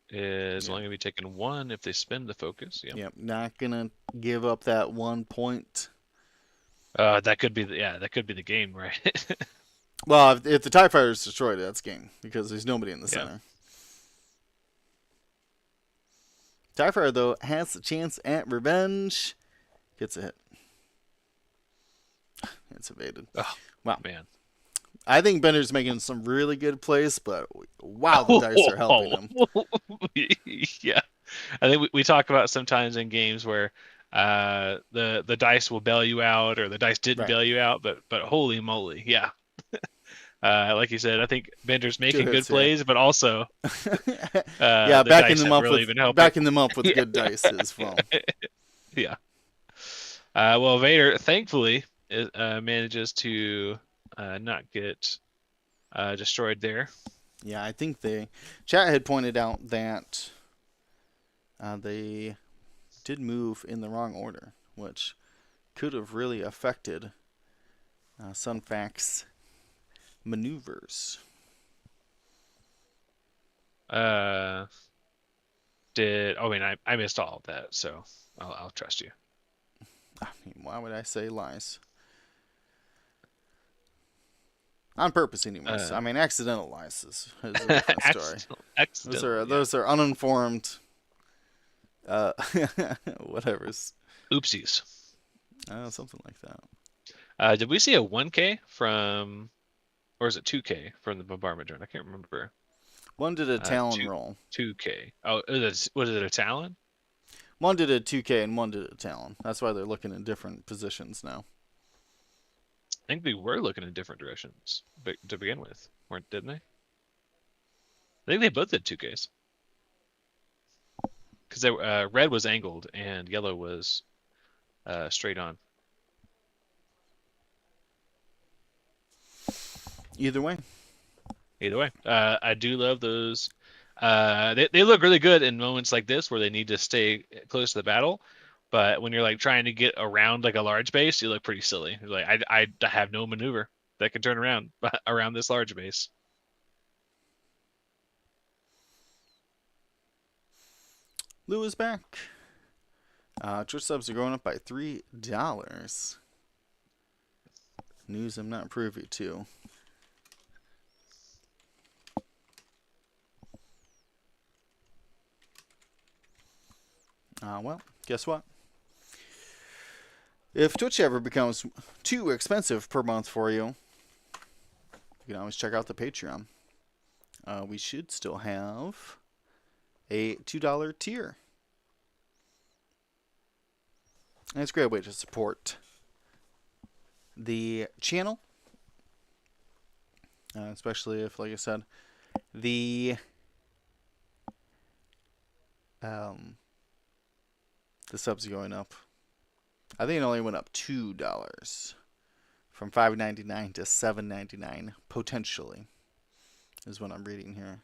Is only going to be taking 1 if they spend the focus. Yep, not going to give up that 1 point. That could be the game, right? Well, if the TIE Fighter is destroyed, that's game. Because there's nobody in the center. TIE Fighter, though, has a chance at revenge. Gets a hit. It's evaded. Oh, wow. Man. I think Bender's making some really good plays, but wow, the dice are helping him. Yeah. I think we talk about sometimes in games where the dice will bail you out or the dice didn't bail you out, but holy moly, yeah. Like you said, I think Bender's making good plays, but also backing them up with yeah. good dice as well. Yeah. Well, Vader thankfully manages to not get destroyed there. Yeah, I think chat had pointed out that they did move in the wrong order, which could have really affected Sunfac's maneuvers. I missed all of that, so I'll trust you. I mean, why would I say lies? On purpose, anyways. I mean, accidental lies is a different story. Those are uninformed. Whatever's. Oopsies. Something like that. Did we see a 1K from, or is it 2K from the bombardment drone? I can't remember. One did a Talon roll. 2K. Oh, was it a Talon? One did a 2K and one did a Talon. That's why they're looking in different positions now. I think they were looking in different directions to begin with, didn't they? I think they both did 2Ks. Because red was angled and yellow was straight on. Either way. I do love those. They look really good in moments like this where they need to stay close to the battle. But when you're like trying to get around like a large base, you look pretty silly. You're like, I have no maneuver that can turn around this large base. Lou is back. Twitch subs are going up by $3. News I'm not privy to. Well, guess what? If Twitch ever becomes too expensive per month for you, you can always check out the Patreon. We should still have a $2 tier. And it's a great way to support the channel. Especially if, like I said, the subs are going up. I think it only went up $2 from $5.99 to $7.99 potentially, is what I'm reading here.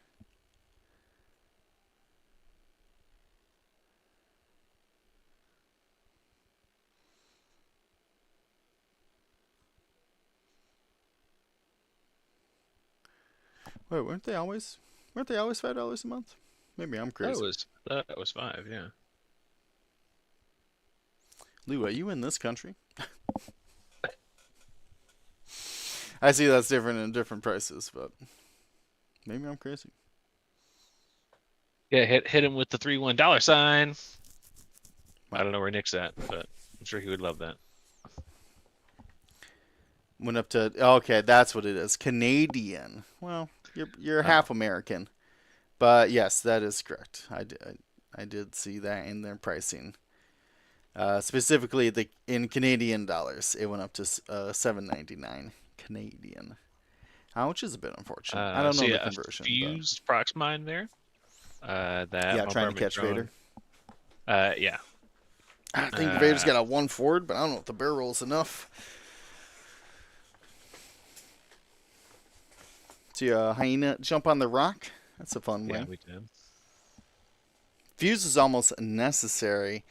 Wait, weren't they always $5 a month? Maybe I'm crazy. That was $5, yeah. Lou, are you in this country? I see that's different in different prices, but maybe I'm crazy. Yeah, hit him with the $3 sign. I don't know where Nick's at, but I'm sure he would love that. Went up to, okay, that's what it is. Canadian. Well, you're half American, but yes, that is correct. I did see that in their pricing. Specifically, in Canadian dollars, it went up to $7.99 Canadian, which is a bit unfortunate. I don't know the conversion. Fused prox mine there. Trying to catch Vader. Yeah. I think Vader's got a 1 forward, but I don't know if the barrel roll is enough. See a hyena jump on the rock. That's a fun way. Yeah, we did. Fuse is almost necessary.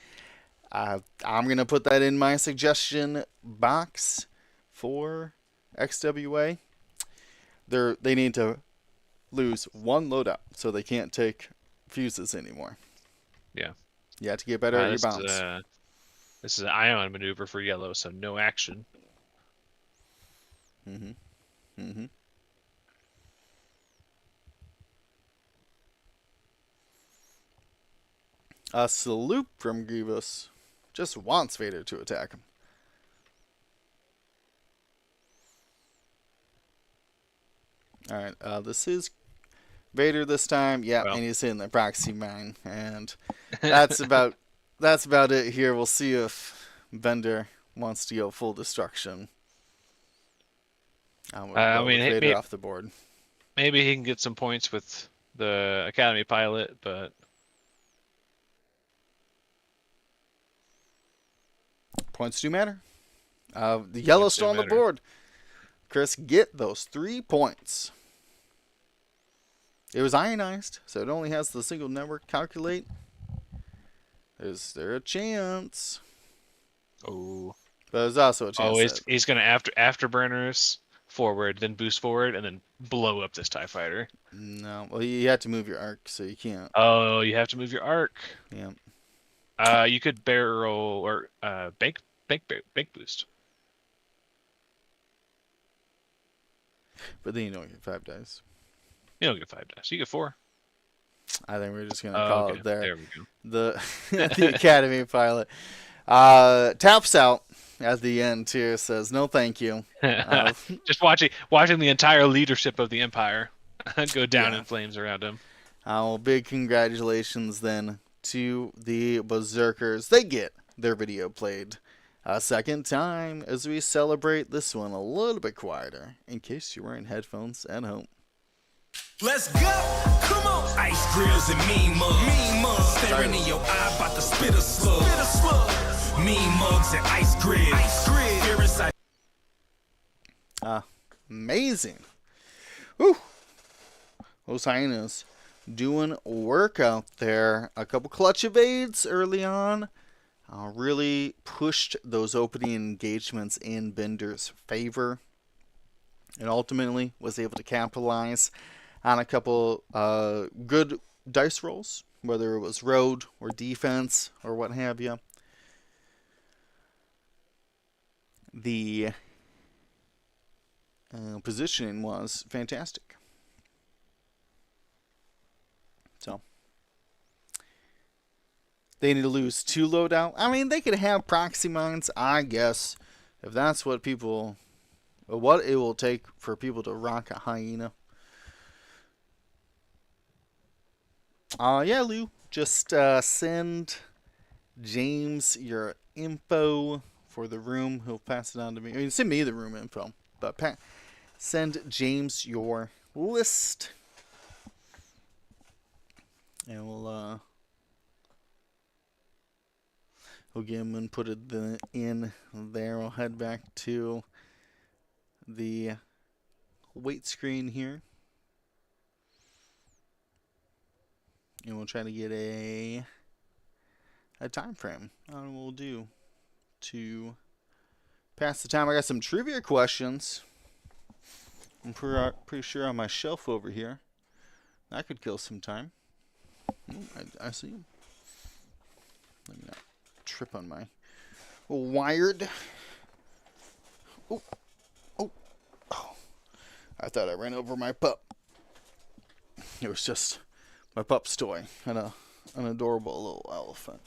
I'm going to put that in my suggestion box for XWA. They need to lose 1 loadout so they can't take fuses anymore. Yeah. You have to get better at your bounce. This is an ion maneuver for yellow, so no action. A salute from Grievous. Just wants Vader to attack him. Alright, this is Vader this time. Yeah, and he's in the proxy mine. And that's about it here. We'll see if Bender wants to go full destruction. Vader off the board. Maybe he can get some points with the Academy pilot, but points do matter. The yellow's still on the board. Chris, get those 3 points. It was ionized, so it only has the single network calculate. Is there a chance? Oh. But there's also a chance that He's gonna afterburners forward, then boost forward, and then blow up this TIE fighter. no. Well, you have to move your arc, so you can't. Oh, you have to move your arc. Yeah. You could barrel or bank boost. But then you don't get 5 dice. You don't get 5 dice. You get 4. I think we're just gonna call Okay. it there. There we go. The Academy pilot taps out at the end too. Says no, thank you. Just watching the entire leadership of the Empire go down Yeah. in flames around him. Well, big congratulations then to the Berserkers. They get their video played a second time as we celebrate this one a little bit quieter, in case you're wearing headphones at home. Let's go! Come on! Ice grills and mean mugs. Staring in your eye, about to spit a slug. Mean mugs and ice grills. Here inside. Amazing. Whew. Those hyenas doing work out there. A couple clutch evades early on. Really pushed those opening engagements in Bender's favor. And ultimately was able to capitalize on a couple good dice rolls, whether it was road or defense or what have you. The positioning was fantastic. So they need to lose 2 loadout. I mean, they could have proxy mines, I guess, if that's what it will take for people to rock a hyena. Yeah, Lou, just send James your info for the room. He'll pass it on to me. I mean, send me the room info, but send James your list, and we'll get him and put it in there. We'll head back to the wait screen here, and we'll try to get a time frame on what we'll do to pass the time. I got some trivia questions. I'm pretty sure on my shelf over here. That could kill some time. I see him. Let me not trip on my wired. Oh. I thought I ran over my pup. It was just my pup's toy and an adorable little elephant.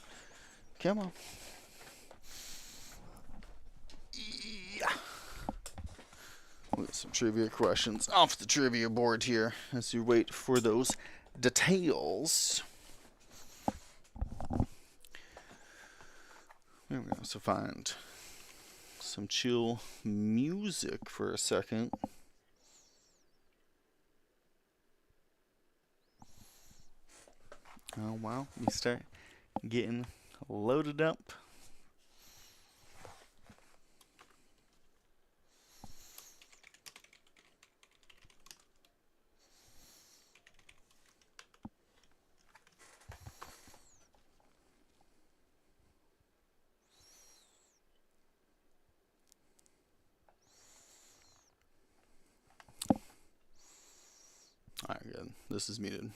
Come on. Yeah. We got some trivia questions off the trivia board here as we wait for those details. There we go. So find some chill music for a second. Oh wow, we start getting loaded up. Alright, good. This is muted.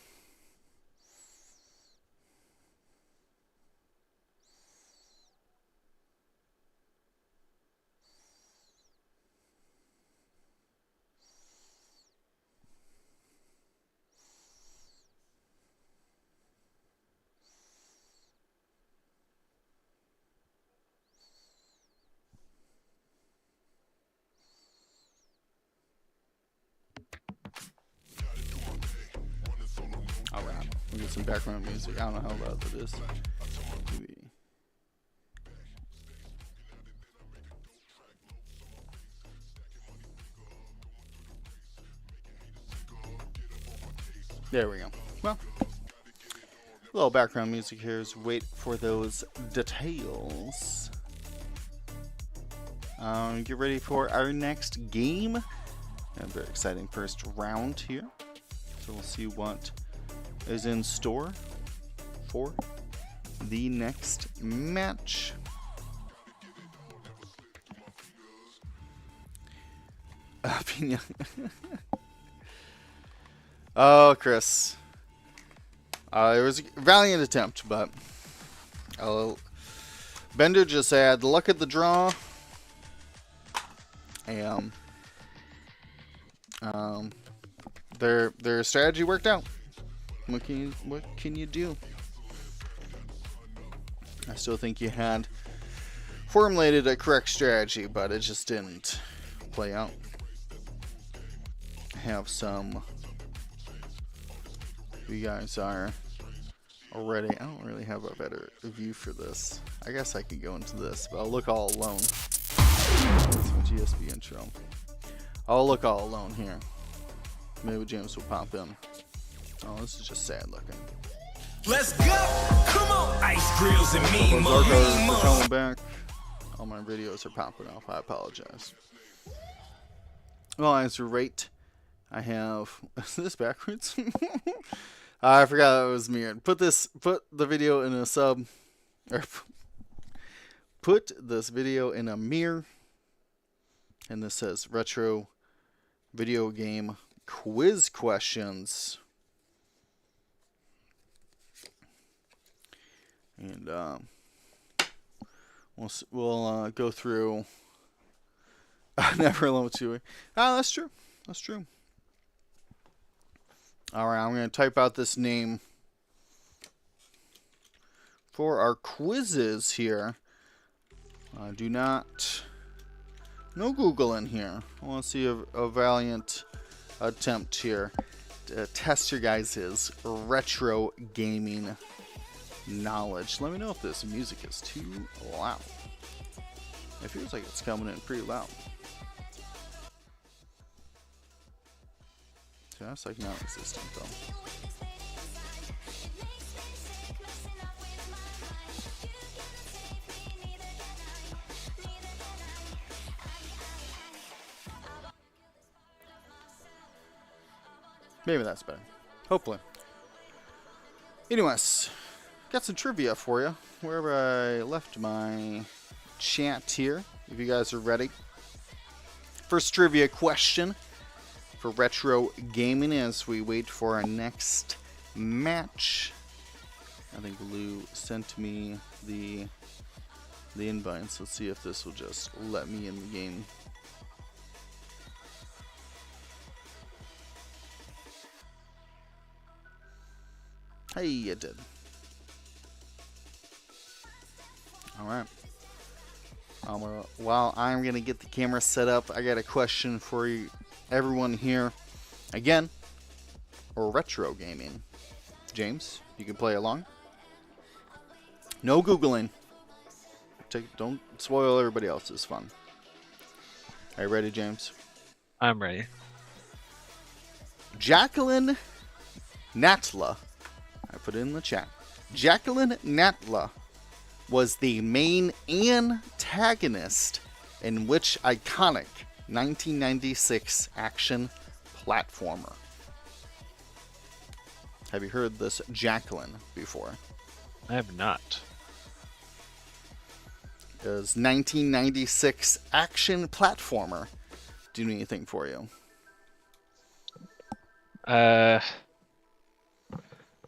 Alright, we'll get some background music. I don't know how loud that is. Maybe. There we go. Well, a little background music here is wait for those details. Get ready for our next game. A very exciting first round here. So we'll see what is in store for the next match. Pina. Oh, Chris. It was a valiant attempt, but Bender just had luck at the draw. And their strategy worked out. What can you do? I still think you had formulated a correct strategy, but it just didn't play out. Have some. You guys are already. I don't really have a better view for this. I guess I could go into this, but I'll look all alone. That's my GSP intro. I'll look all alone here. Maybe James will pop in. Oh, this is just sad looking. Let's go! Come on! Ice grills and mean Berserkers are coming back. All my videos are popping off. I apologize. Well, as a rate, I have. Is this backwards? I forgot it was mirrored. Put the video in a sub. Or put this video in a mirror. And this says retro video game quiz questions. And we'll go through. Never alone with you. Ah, that's true. That's true. All right, I'm going to type out this name for our quizzes here. Do not. No Google in here. I want to see a valiant attempt here to test your guys' retro gaming knowledge. Let me know if this music is too loud. It feels like it's coming in pretty loud. So that's like non-existent though. Maybe that's better. Hopefully. Anyways, got some trivia for you. Wherever I left my chat here, if you guys are ready. First trivia question for retro gaming as we wait for our next match. I think Lou sent me the invites. Let's see if this will just let me in the game. Hey, you did. Alright. While I'm going to get the camera set up, I got a question for you, everyone here. Again, or retro gaming. James, you can play along. No Googling. Don't spoil everybody else's fun. Are you ready, James? I'm ready. Jacqueline Natla. I put it in the chat. Jacqueline Natla was the main antagonist in which iconic 1996 action platformer? Have you heard this Jacqueline before? I have not. Does 1996 action platformer do anything for you?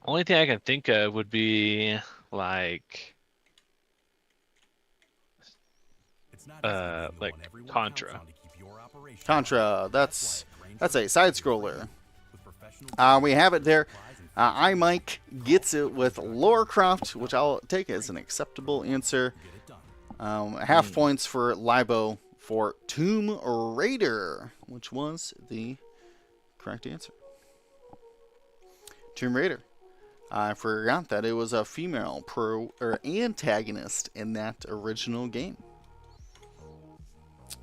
Only thing I can think of would be like Contra. Contra, that's a side scroller. We have it there. iMike gets it with Lara Croft, which I'll take as an acceptable answer. Half points for Libo for Tomb Raider, which was the correct answer. Tomb Raider. I forgot that it was a female antagonist in that original game.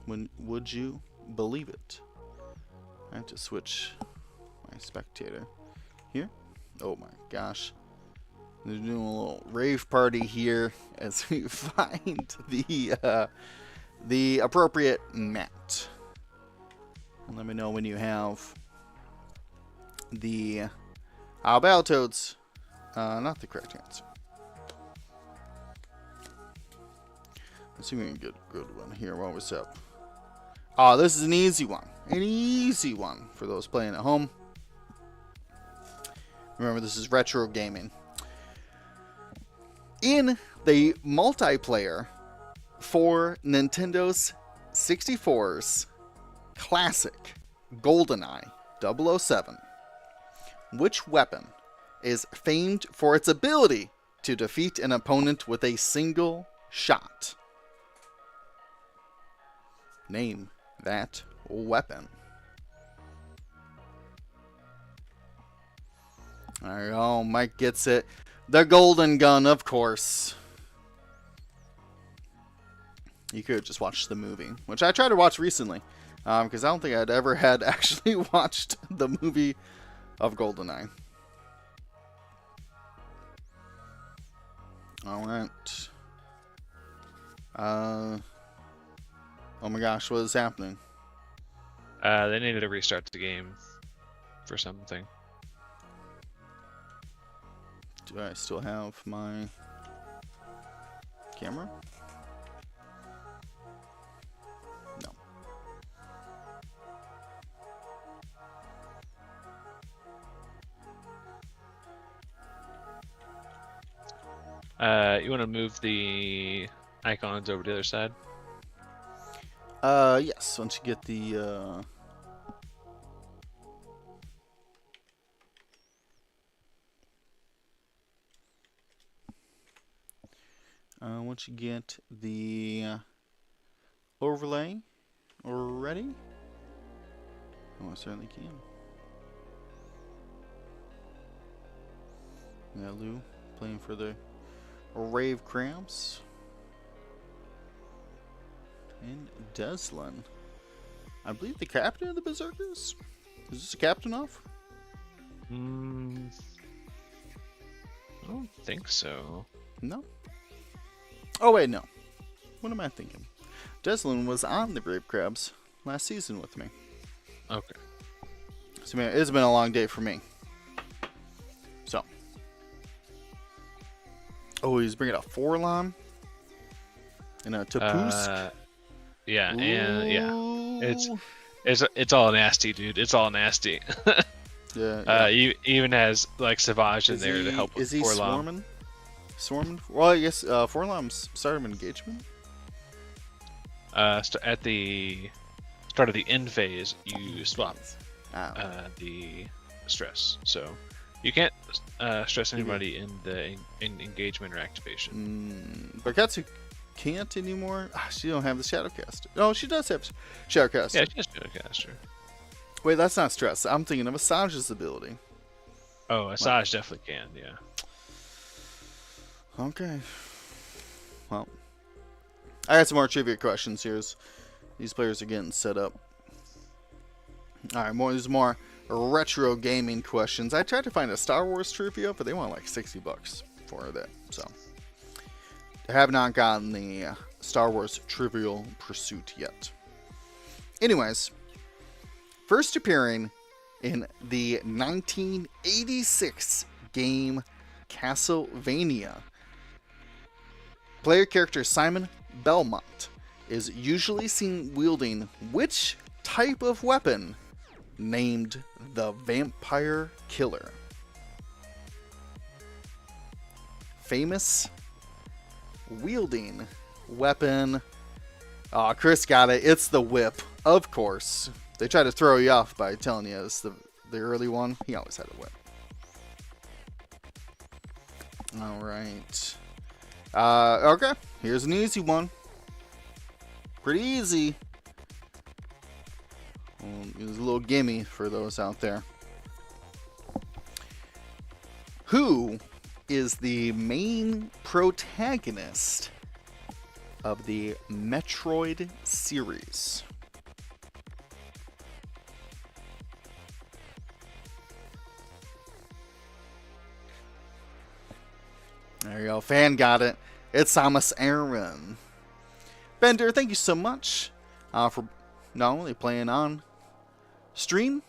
Would you believe it? I have to switch my spectator here. Oh my gosh. They're doing a little rave party here as we find the appropriate mat. And let me know when you have the Battletoads. Not the correct answer. Let's see if we can get a good one here. What was up? Oh, this is an easy one. An easy one for those playing at home. Remember, this is retro gaming. In the multiplayer for Nintendo's 64's classic GoldenEye 007, which weapon is famed for its ability to defeat an opponent with a single shot? Name that weapon. There you go. Mike gets it. The golden gun, of course. You could just watch the movie, which I tried to watch recently, because I don't think I'd ever had actually watched the movie of GoldenEye. All right. Oh my gosh, what is happening? They needed to restart the game for something. Do I still have my camera? No. You want to move the icons over to the other side? Yes, once you get the, once you get the overlay ready, oh, I certainly can. Yeah, Lou playing for the Ravecrabs. And Deslin. I believe the captain of the Berserkers? Is this a captain off? I don't think so. No. Oh, wait, no. What am I thinking? Deslin was on the Ravecrabs last season with me. Okay. So, man, it's been a long day for me. So. Oh, he's bringing a Forlom. And a Tapusk. Yeah, and yeah. Ooh. It's all nasty, dude. It's all nasty. Yeah. Even has like Savage in there to help with Is he Forlom. Swarming? Well, I guess Forlom's start of engagement. At the start of the end phase, you swap the stress. So you can't stress anybody in the engagement or activation. But Katsu can't anymore. She don't have the Shadowcaster. No, she does have Shadowcaster. Yeah, she has Shadowcaster. Wait, that's not stress. I'm thinking of Asage's ability. Oh, Asajj definitely can, yeah. Okay. Well, I got some more trivia questions here as these players are getting set up. Alright, there's more retro gaming questions. I tried to find a Star Wars trivia, but they want like $60 for that. So, I have not gotten the Star Wars Trivial Pursuit yet. Anyways, first appearing in the 1986 game Castlevania, player character Simon Belmont is usually seen wielding which type of weapon named the Vampire Killer? Famous wielding weapon. Oh, Chris got it. It's the whip, of course. They try to throw you off by telling you it's the early one. He always had a whip. All right. Okay. Here's an easy one. Pretty easy. It's a little gimme for those out there. Who is the main protagonist of the Metroid series? There you go. Fan got it. It's Samus Aran. Bender, thank you so much for not only playing on stream,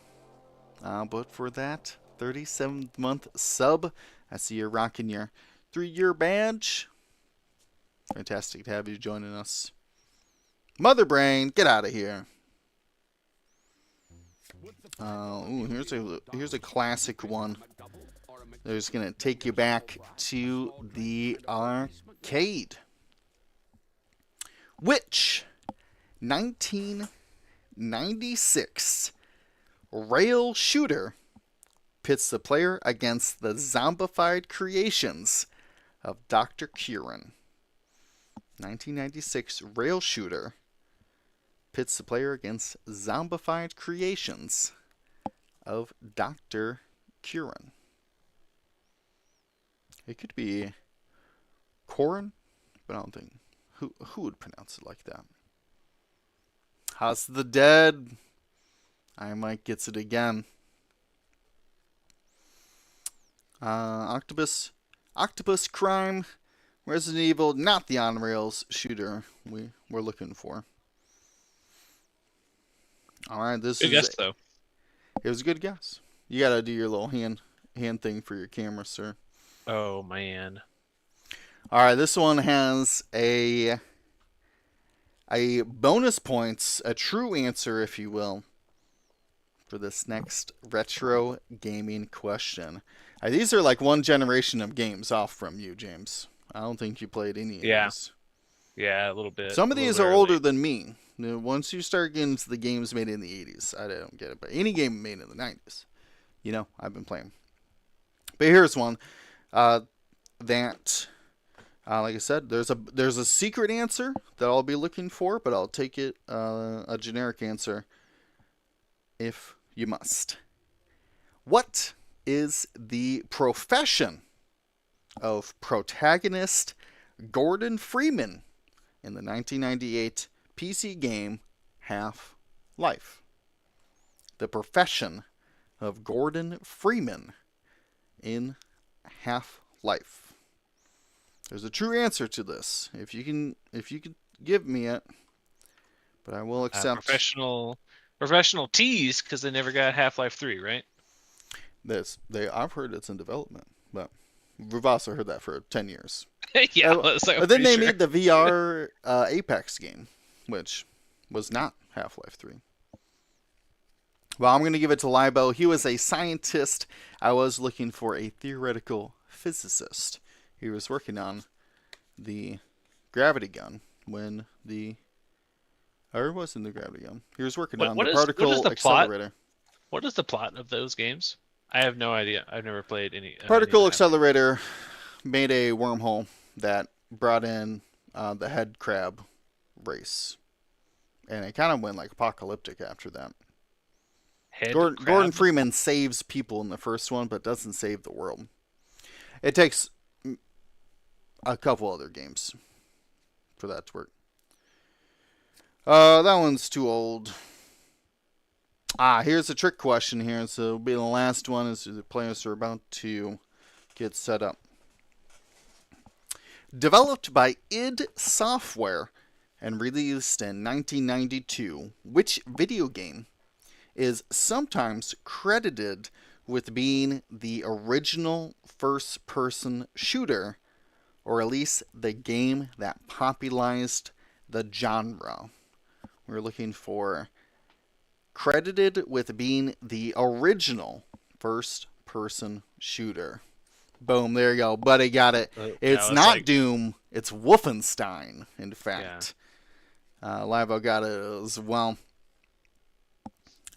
but for that 37th month sub. I see you're rocking your 3-year badge. Fantastic to have you joining us. Mother Brain, get out of here. Here's a classic one. There's gonna take you back to the arcade. Which 1996 rail shooter pits the player against the zombified creations of Dr. Curran? 1996 rail shooter pits the player against zombified creations of Dr. Curran. It could be Corin, but I don't think who would pronounce it like that. House of the Dead. I might gets it again. Octopus Crime, Resident Evil, not the on rails shooter we're looking for. All right, this Good is guess, though. It was a good guess. You gotta do your little hand thing for your camera, sir. Oh man. All right, this one has a bonus points, a true answer, if you will, for this next retro gaming question. These are like one generation of games off from you, James. I don't think you played any of these. Yeah, a little bit. Some of these are older than me. Once you start getting into the games made in the 80s, I don't get it. But any game made in the 90s, I've been playing. But here's one that, like I said, there's a secret answer that I'll be looking for, but I'll take it a generic answer if you must. What is the profession of protagonist Gordon Freeman in the 1998 PC game Half-Life? The profession of Gordon Freeman in Half-Life. There's a true answer to this. If you can give me it, but I will accept professional tease because they never got Half-Life 3, right? I've heard it's in development, but we've also heard that for 10 years. Yeah, but then they made the VR Apex game, which was not Half-Life 3. Well, I'm going to give it to Libo. He was a scientist. I was looking for a theoretical physicist. He was working on the gravity gun or it wasn't the gravity gun. He was working on the particle accelerator. What is the plot of those games? I have no idea. I've never played any. Particle accelerator made a wormhole that brought in the head crab race, and it kind of went like apocalyptic after that. Gordon Freeman saves people in the first one, but doesn't save the world. It takes a couple other games for that to work. That one's too old. Here's a trick question here. So it'll be the last one as the players are about to get set up. Developed by id Software and released in 1992, which video game is sometimes credited with being the original first-person shooter, or at least the game that popularized the genre? We're looking for credited with being the original first-person shooter. Boom, there you go. Buddy got it. It's not Doom. It's Wolfenstein, in fact. Yeah. Livo got it as well.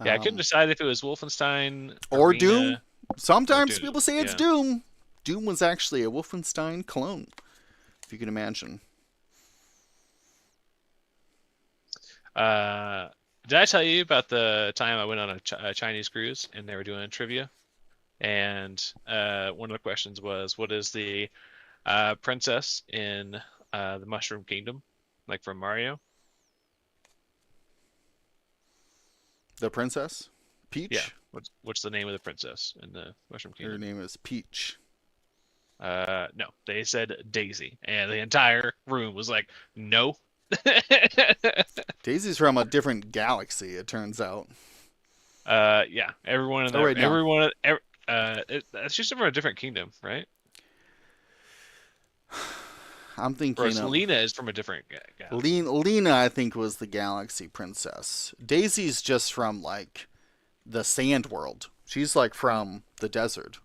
Yeah, I couldn't decide if it was Wolfenstein or Doom. Sometimes people say it's Doom. Doom was actually a Wolfenstein clone, if you can imagine. Did I tell you about the time I went on a Chinese cruise and they were doing trivia? And one of the questions was, what is the princess in the Mushroom Kingdom, like from Mario? The princess? Peach? Yeah. What's the name of the princess in the Mushroom Kingdom? Her name is Peach. No, they said Daisy, and the entire room was like, no. Daisy's from a different galaxy, it turns out. Yeah, everyone in there, she's from a different kingdom, right? I'm thinking of Rosalina is from a different galaxy. Lena. I think was the Galaxy Princess. Daisy's just from like the Sand World. She's like from the desert.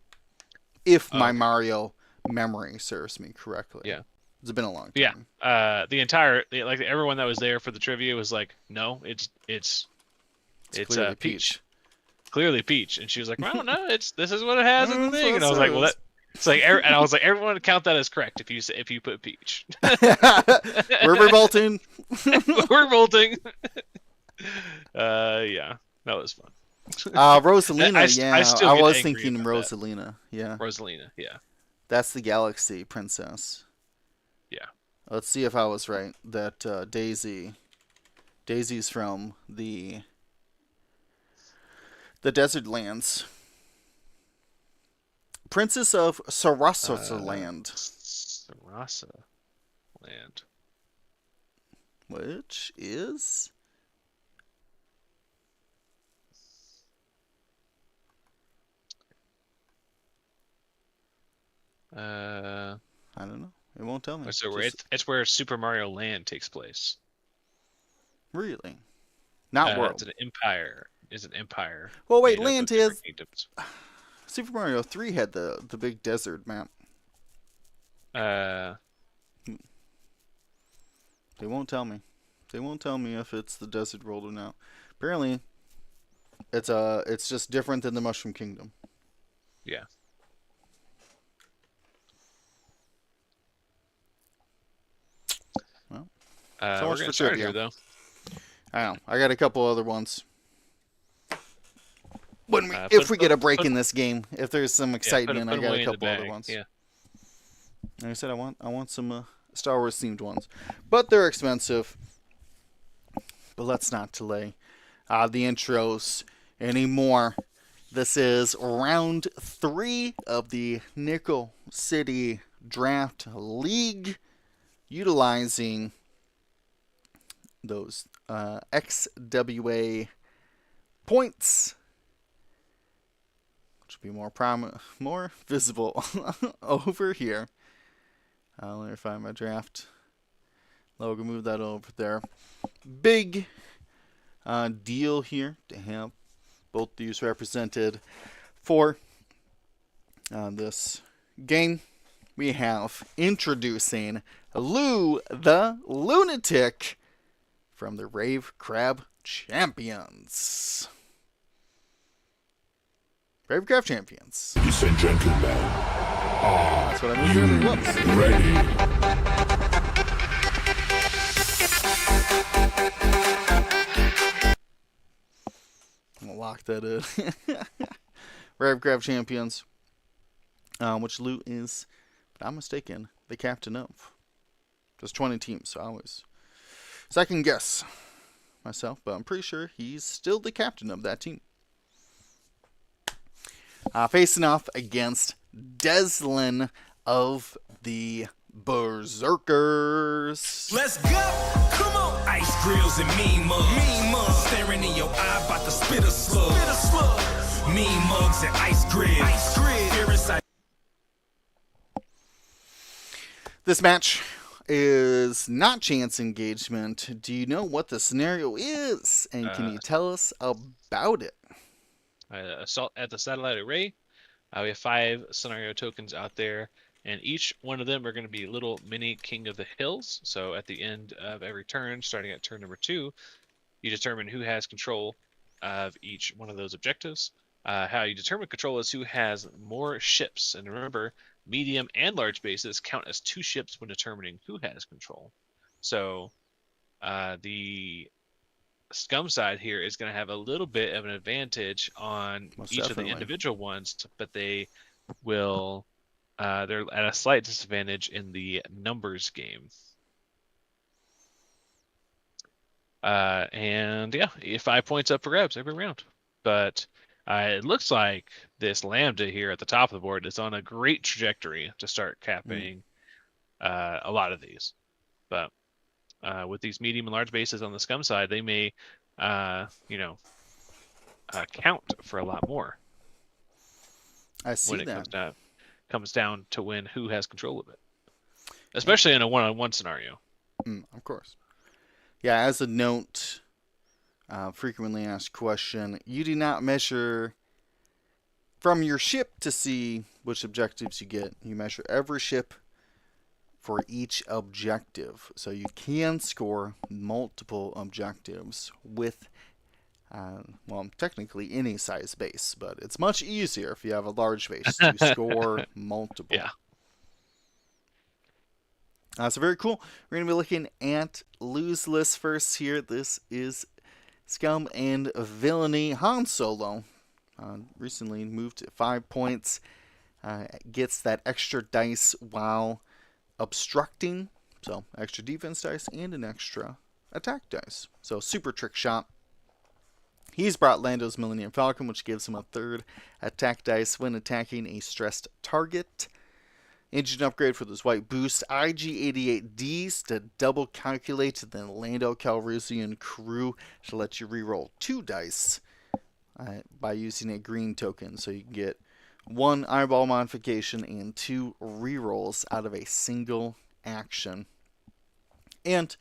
If my Okay. Mario memory serves me correctly. Yeah. It's been a long But time. yeah. The entire like everyone that was there for the trivia was like, no, it's clearly Peach. Clearly Peach, and she was like, well, no, this is what it has in the That's thing, what and it I was like, well, says. it's like, and I was like, everyone would count that as correct if you put Peach. River Bolton. We're bolting. Yeah, that was fun. Rosalina, I still get was angry thinking about that. Rosalina. Yeah, Rosalina, yeah. that's the Galaxy Princess. Yeah. Let's see if I was right. That Daisy's from the desert lands. Princess of Sarasa land, Sarasa land. which is I don't know. It won't tell me. So Just- it's where Super Mario Land takes place. really, not world. It's an empire. Is an empire. Well, wait, made up of land different is kingdoms. Super Mario 3 had the big desert map. Uh, They won't tell me. They won't tell me if it's the desert world or not. Apparently, it's just different than the Mushroom Kingdom. yeah. Well, so we're much gonna for start trivia. here though. I don't know. I got a couple other ones. Put- If we get a put- break put- in this game, if there's some Yeah, excitement, put I 'em got way a in the couple other bag. ones. Yeah. Like I said, I want some Star Wars themed ones, but they're expensive. But let's not delay the intros anymore. This is round 3 of the Nickel City Draft League, utilizing those XWA points, which will be more visible over here. Let me find my draft logo. Move that over there. Big deal here to have both these represented for this game. We have introducing Lou the Lunatic from the Ravecrab Champions. Ravecrab Champions. Ladies and gentlemen, That's what I moved you earlier. Whoops. ready? I'm gonna lock that in. Ravecrab Champions, which Lou is, if I'm mistaken, the captain of. There's 20 teams, so I always second guess myself, but I'm pretty sure he's still the captain of that team. Facing off against Deslin of the Berserkers. Let's go! Come on! Ice grills and mean mugs. Mean mugs. Staring in your eye, about to spit a slug. Spit a slug. Mean mugs and ice grills. Ice grills. Fear inside. This match is not chance engagement. Do you know what the scenario is? And can you tell us about it? Assault at the satellite array. We have 5 scenario tokens out there, and each one of them are going to be little mini King of the Hills. So at the end of every turn, starting at turn number 2, you determine who has control of each one of those objectives. How you determine control is who has more ships. And remember, medium and large bases count as 2 ships when determining who has control. So the Scum side here is going to have a little bit of an advantage on Most each definitely. of the individual ones, but they will they're at a slight disadvantage in the numbers game. And yeah, 5 points up for grabs every round. But it looks like this Lambda here at the top of the board is on a great trajectory to start capping a lot of these. But with these medium and large bases on the Scum side, they may, count for a lot more I see when it that. comes down to win who has control of it. especially in a one-on-one scenario. Of course. Yeah, as a note, frequently asked question, you do not measure from your ship to see which objectives you get. You measure every ship for each objective. So you can score multiple objectives with, well, technically any size base, but it's much easier if you have a large base to score multiple. Yeah. So very cool. We're going to be looking at Lose List first here. This is Scum and Villainy. Han Solo recently moved to 5 points. Gets that extra dice while obstructing. So extra defense dice and an extra attack dice. So super trick shot. He's brought Lando's Millennium Falcon, which gives him a third attack dice when attacking a stressed target. Engine upgrade for those white boost. IG-88Ds to double calculate. Then Lando Calrissian crew to let you reroll 2 dice by using a green token. So you can get 1 eyeball modification and 2 rerolls out of a single action. And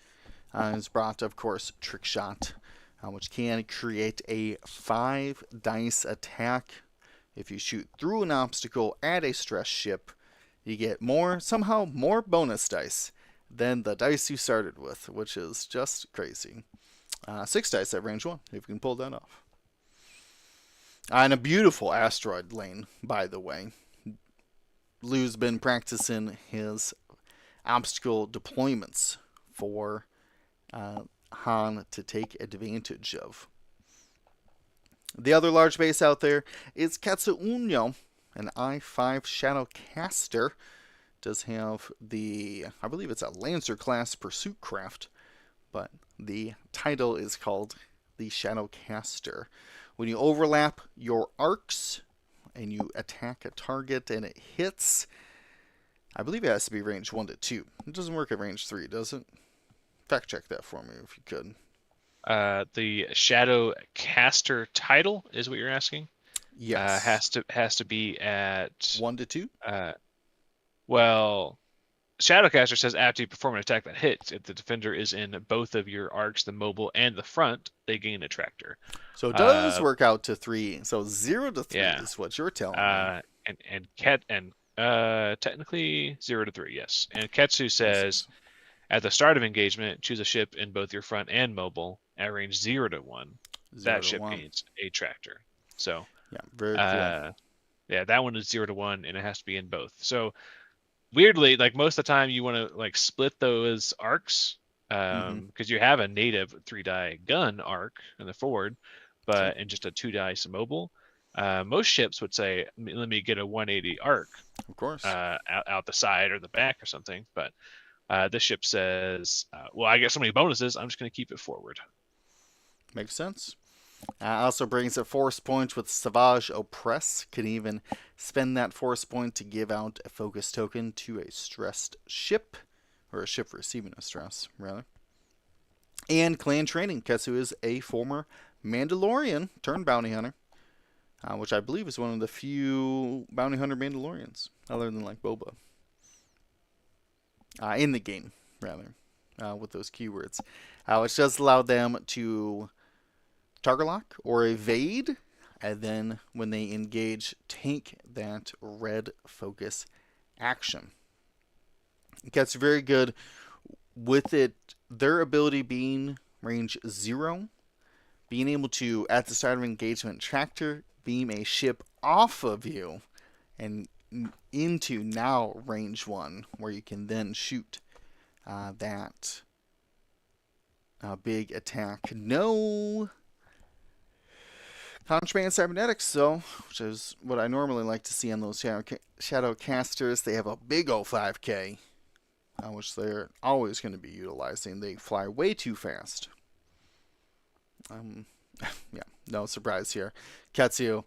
is brought, of course, Trick Shot, which can create a 5 dice attack. If you shoot through an obstacle at a stressed ship, you get somehow more bonus dice than the dice you started with, which is just crazy. 6 dice at range 1, if you can pull that off. And a beautiful asteroid lane, by the way. Lou's been practicing his obstacle deployments for Han to take advantage of. The other large base out there is Katsuunyo, an I-5 Shadowcaster. Does have I believe it's a Lancer class pursuit craft, but the title is called the Shadowcaster. When you overlap your arcs and you attack a target and it hits, I believe it has to be range 1 to 2. It doesn't work at range 3, does it? Fact check that for me if you could. The Shadowcaster title is what you're asking? Yes. Has to be at 1 to 2? Well, Shadowcaster says after you perform an attack that hits, if the defender is in both of your arcs, the mobile and the front, they gain a tractor. So it does work out to 3. So 0 to 3 is what you're telling me. And technically 0 to 3, yes. And Ketsu says at the start of engagement, choose a ship in both your front and mobile at range 0 to 1. That ship gains a tractor. So yeah, very cool. Yeah, that one is 0 to 1, and it has to be in both. So weirdly, like most of the time, you want to like split those arcs because you have a native 3-die gun arc in the forward, but and just a 2-dice mobile. Most ships would say, "Let me get a 180 arc, of course, out the side or the back or something." But this ship says, "Well, I get so many bonuses, I'm just going to keep it forward." Makes sense. Also brings a force point with Savage Oppress. Can even spend that force point to give out a focus token to a stressed ship, or a ship receiving a stress, rather. And clan training. Ketsu is a former Mandalorian turned bounty hunter, which I believe is one of the few bounty hunter Mandalorians, other than like Boba. In the game, rather, with those keywords, which does allow them to target lock or evade, and then when they engage, take that red focus action. It gets very good with it. Their ability being range 0, being able to, at the start of engagement, tractor beam a ship off of you and into now range 1, where you can then shoot that big attack. No contraband cybernetics, though, which is what I normally like to see on those shadow casters. They have a big old 5K, which they're always going to be utilizing. They fly way too fast. Yeah, no surprise here. Ketsu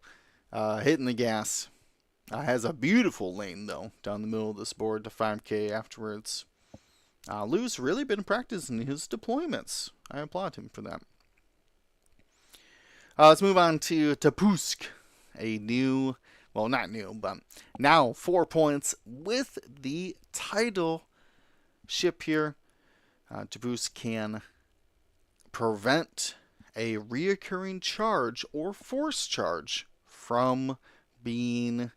hitting the gas. Has a beautiful lane, though, down the middle of this board to 5K afterwards. Lou's really been practicing his deployments. I applaud him for that. Let's move on to Tapusk, a new, well, not new, but now 4 points with the title ship here. Topusk can prevent a reoccurring charge or force charge from being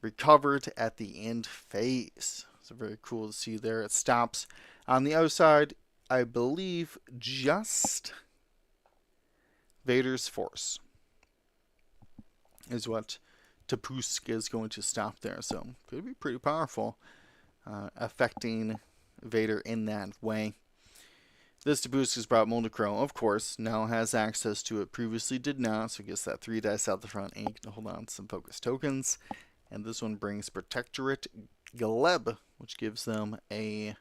recovered at the end phase. So very cool to see there. It stops on the other side, I believe, just Vader's force is what Topusk is going to stop there. So could be pretty powerful, affecting Vader in that way. This Topusk has brought Moldacro, of course, now has access to it. Previously did not, so gets that 3 dice out the front and you can hold on to some focus tokens. And this one brings Protectorate Gleb, which gives them a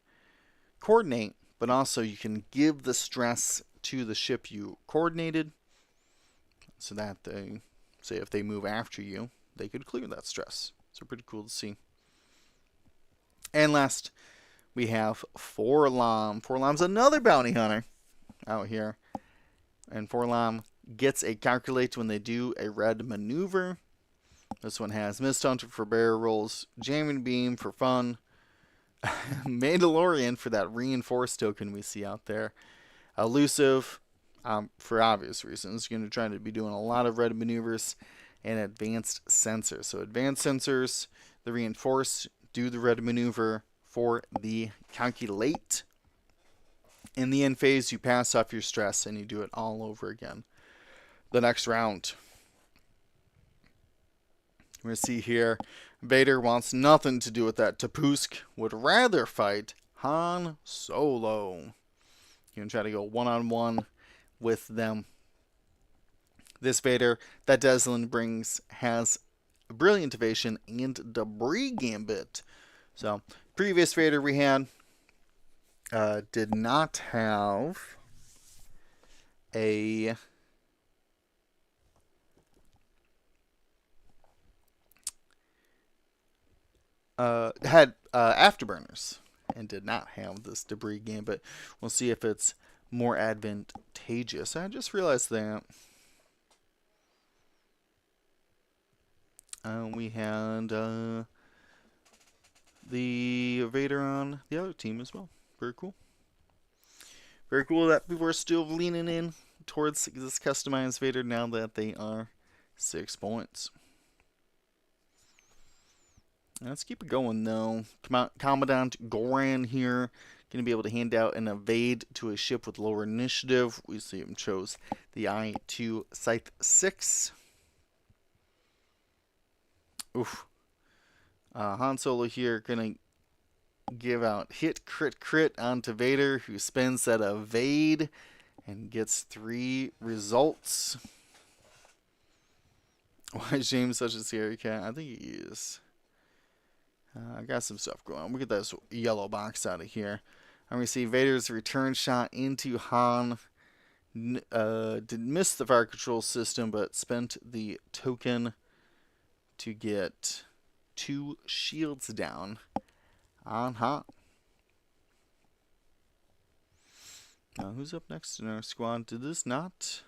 coordinate, but also you can give the stress to the ship you coordinated, so that they, say if they move after you, they could clear that stress. So pretty cool to see. And last, we have Forlom. Forlom's another bounty hunter out here. And Forlom gets a calculate when they do a red maneuver. This one has Mist Hunter for barrel rolls, Jamming Beam for fun, Mandalorian for that reinforced token we see out there, Elusive, for obvious reasons, going to try to be doing a lot of red maneuvers, and Advanced Sensors. So Advanced Sensors, the reinforce, do the red maneuver for the calculate. In the end phase, you pass off your stress and you do it all over again the next round. We're going to see here, Vader wants nothing to do with that. Topusk would rather fight Han Solo. You can try to go one-on-one with them. This Vader that Deslin has Brilliant Evasion and Debris Gambit. So, previous Vader we had did not have a had afterburners and did not have this Debris Gambit. We'll see if it's more advantageous. I just realized that we had the Vader on the other team as well. Very cool. Very cool that people are still leaning in towards this customized Vader now that they are 6 points. Let's keep it going though. Commandant Goran here. Going to be able to hand out an evade to a ship with lower initiative. We see him chose the I-2 Scythe 6. Oof. Han Solo here going to give out hit, crit, crit onto Vader, who spends that evade and gets 3 results. Why is James such a scary cat? I think he is. I got some stuff going on. We'll get this yellow box out of here. I'm going to see Vader's return shot into Han. Did miss the fire control system, but spent the token to get 2 shields down on Han. Now, who's up next in our squad? Did this not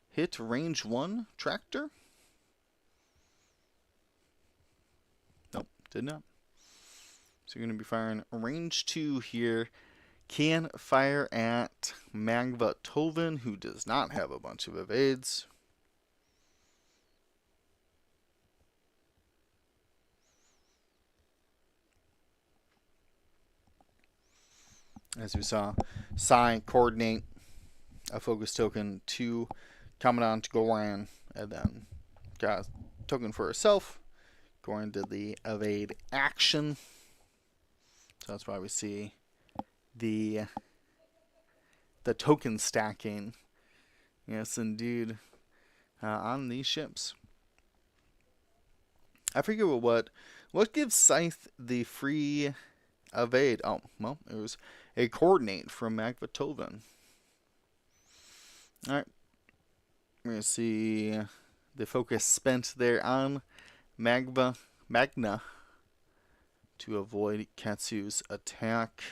hit range 1 tractor? Nope, did not. So you're going to be firing range 2 here. Can fire at Magva Tovin, who does not have a bunch of evades. As we saw, Sai coordinate a focus token to Commandant Goran, and then got a token for herself. Goran did the evade action. So that's why we see the token stacking. Yes, indeed, on these ships. I forget what gives Scythe the free evade. Oh, well, it was a coordinate from Magva Tovin. Alright. We're going to see the focus spent there on Magna to avoid Katsu's attack.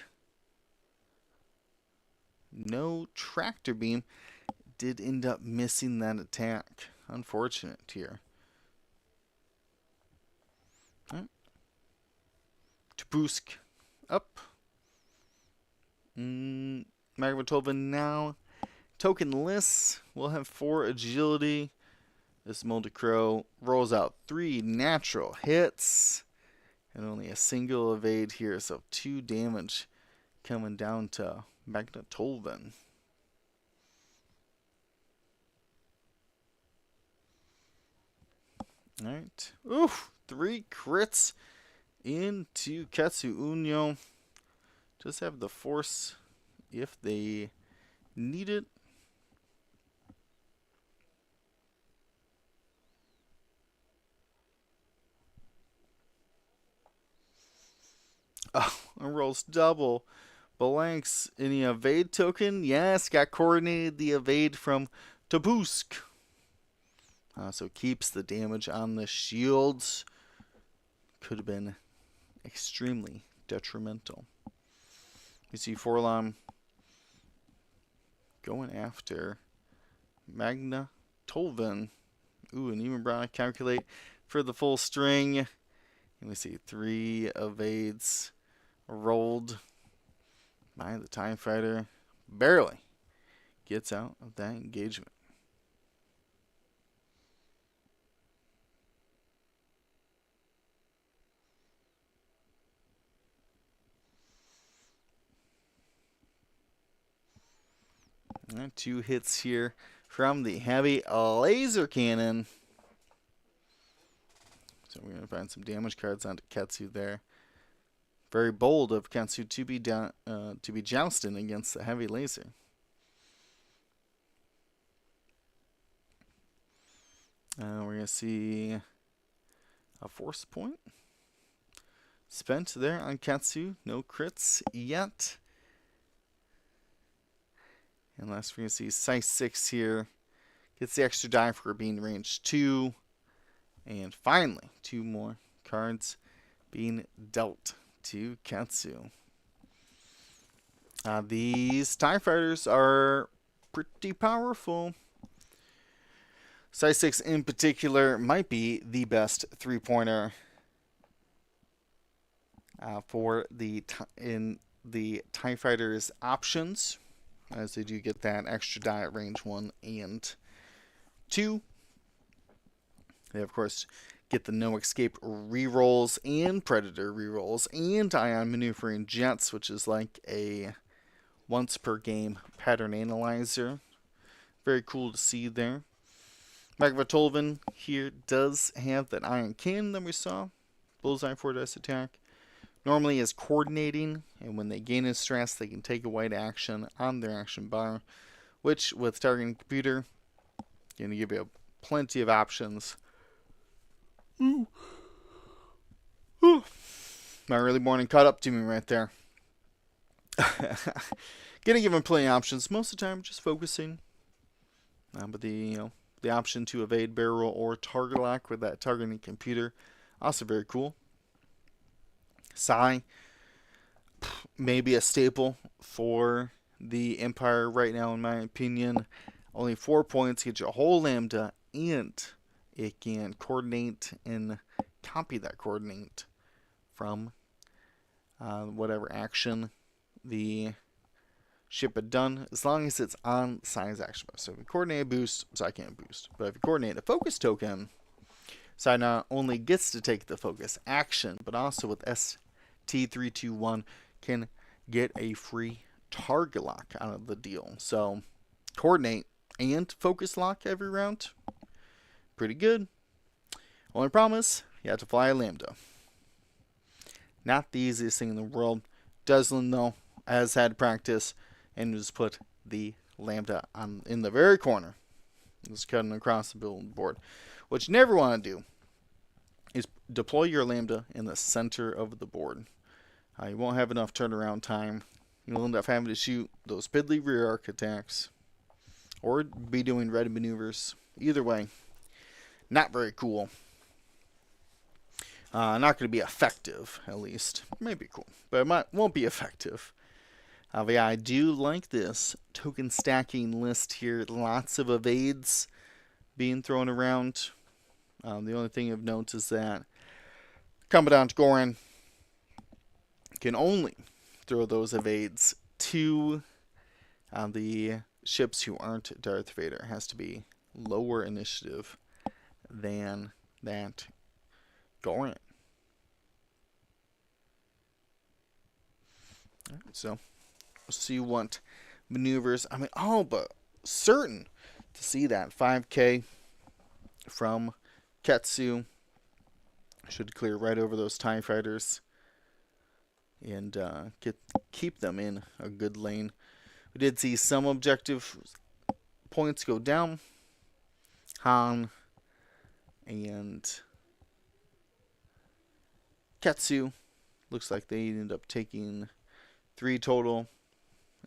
No tractor beam. Did end up missing that attack. Unfortunate here. Right. Topusk up. Magvatova now. Token lists. We'll have 4 agility. This Moldicrow rolls out 3 natural hits. And only a single evade here. So 2 damage coming down to Magvatolvin. Alright. Oof! 3 crits into Ketsu Unyo. Just have the force if they need it. Oh, it rolls double. Blanks any evade token? Yes, got coordinated the evade from Tobusk. So keeps the damage on the shields. Could have been extremely detrimental. You see Forlom going after Magna Tolvin. Ooh, and even Brown calculate for the full string. And we see 3 evades rolled by the TIE Fighter. Barely gets out of that engagement. And 2 hits here from the heavy laser cannon. So we're going to find some damage cards onto Ketsu there. Very bold of Ketsu to be jousting against the heavy laser. We're going to see a force point spent there on Ketsu. No crits yet. And last we're going to see Size 6 here. Gets the extra die for being range 2. And finally, 2 more cards being dealt to Ketsu. These TIE Fighters are pretty powerful. Size 6 in particular might be the best 3-pointer for the TIE Fighters options, as they do get that extra die at range 1 and 2. They, of course, get the no escape rerolls and predator rerolls and ion maneuvering jets, which is like a once per game pattern analyzer. Very cool to see there. Magvatolvin here does have that ion cannon that we saw. Bullseye 4 dice attack. Normally is coordinating, and when they gain a stress, they can take a white action on their action bar, which with targeting computer, going to give you plenty of options. Ooh. Ooh. My early morning caught up to me right there. Gonna give him plenty of options. Most of the time, just focusing. But the option to evade barrel or target lock with that targeting computer, also very cool. Psy, maybe a staple for the Empire right now, in my opinion. Only 4 points, get you a whole lambda, and it can coordinate and copy that coordinate from whatever action the ship had done, as long as it's on Psy's action bar. So if you coordinate a boost, Psy can't boost. But if you coordinate a focus token, Psy not only gets to take the focus action, but also with ST321 can get a free target lock out of the deal. So coordinate and focus lock every round. Pretty good. Only problem is you have to fly a lambda. Not the easiest thing in the world. Deslin, though, has had practice and just put the lambda in the very corner. Just cutting across the board. What you never want to do is deploy your lambda in the center of the board. You won't have enough turnaround time. You'll end up having to shoot those piddly rear arc attacks, or be doing red maneuvers. Either way, not very cool. Not going to be effective, at least. Maybe cool, but it won't be effective. But yeah, I do like this token stacking list here. Lots of evades being thrown around. The only thing of note is that Commandant Goran can only throw those evades 2 on the ships who aren't Darth Vader. It has to be lower initiative than that Goran. Right, so we'll see what maneuvers. I mean, all but certain to see that 5K from Ketsu. Should clear right over those TIE fighters and keep them in a good lane. We did see some objective points go down. Han and Ketsu looks like they ended up taking 3 total,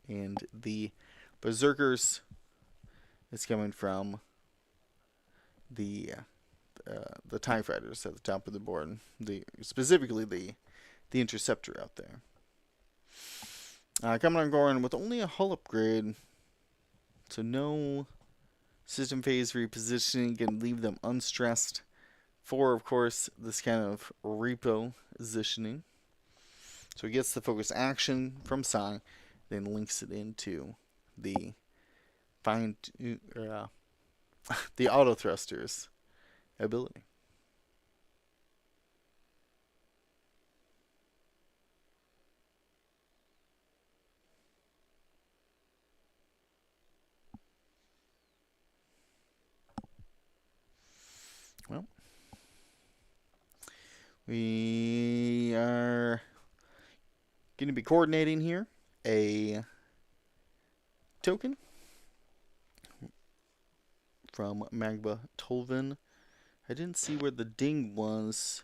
and the Berserkers is coming from the TIE fighters at the top of the board, specifically the interceptor out there. Coming on Goran with only a hull upgrade, so no system phase repositioning, can leave them unstressed for, of course, this kind of repositioning. So he gets the focus action from Sai, then links it into the the auto thrusters ability. Well, we are going to be coordinating here a token from Magba Tolvin. I didn't see where the ding was.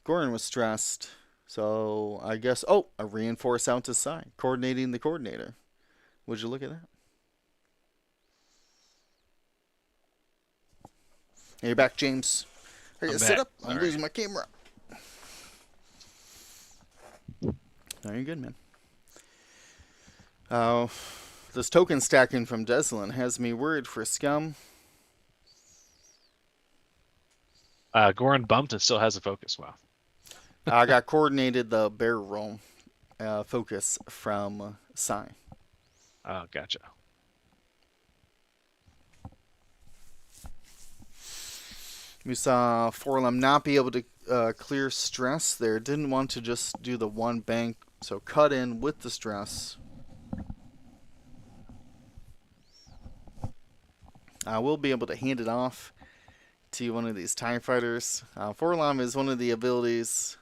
Goran was stressed, so I guess, a reinforce out to side, coordinating the coordinator. Would you look at that? Hey, you're back, James. Hey, sit back. up. I'm losing my camera. No, you're good, man. This token stacking from Deslin has me worried for Scum. Goran bumped and still has a focus. Wow. I got coordinated the bear roll focus from Sai. Oh, gotcha. We saw Forlem not be able to clear stress there. Didn't want to just do the one bank, so cut in with the stress. We'll be able to hand it off to one of these TIE fighters. Forlem is one of the abilities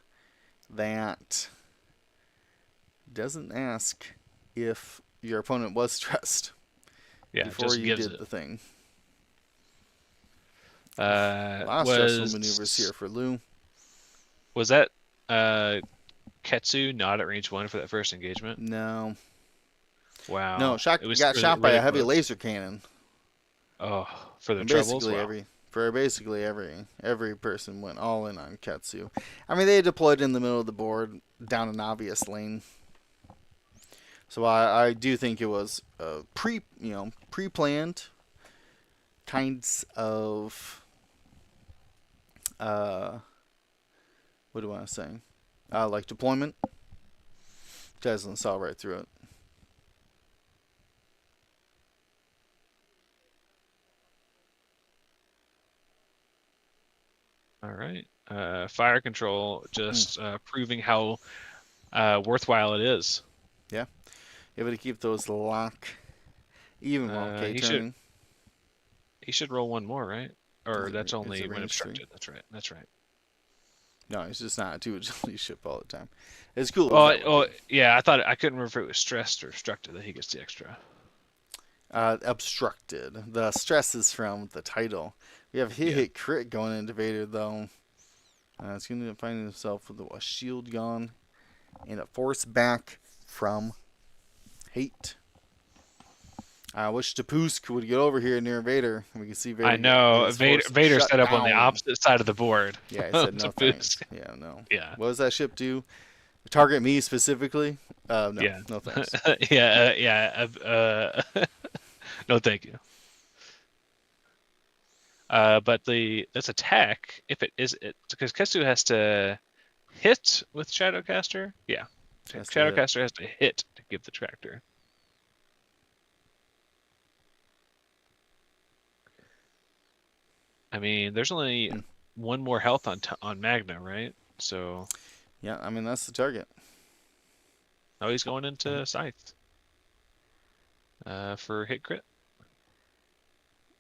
that doesn't ask if your opponent was stressed before you did the thing. A lot of stressful maneuvers here for Lu. Was that Ketsu not at range 1 for that first engagement? No. Wow. No, got shot by a heavy laser cannon. Oh, for the troubles? Basically every person went all in on Ketsu. I mean, they deployed in the middle of the board down an obvious lane. So I do think it was pre-planned kinds of what do I want to say? Like deployment. Deslin saw right through it. All right. Fire control, just proving how worthwhile it is. Yeah. Able to keep those lock even while K turning. He should roll one more, right? Or that's only when obstructed. That's right. No, it's just not a 2 agility ship all the time. It's cool. Yeah, I couldn't remember if it was stressed or obstructed that he gets the extra. Obstructed. The stress is from the title. We have hit crit going into Vader though. It's going to find himself with a shield gone and a force back from Hate. I wish Tapusk would get over here near Vader, and we can see Vader. I know Vader set up on the opposite side of the board. Yeah, he said no thanks. Yeah, no. Yeah. What does that ship do? Target me specifically? No, yeah. No thanks. No, thank you. But this attack, if it is it, because Ketsu has to hit with Shadowcaster. Yeah. Has to hit. Shadowcaster has to hit to give the tractor. I mean, there's only one more health on Magna, right? So. Yeah, I mean that's the target. Oh, he's going into Scythe. For hit crit.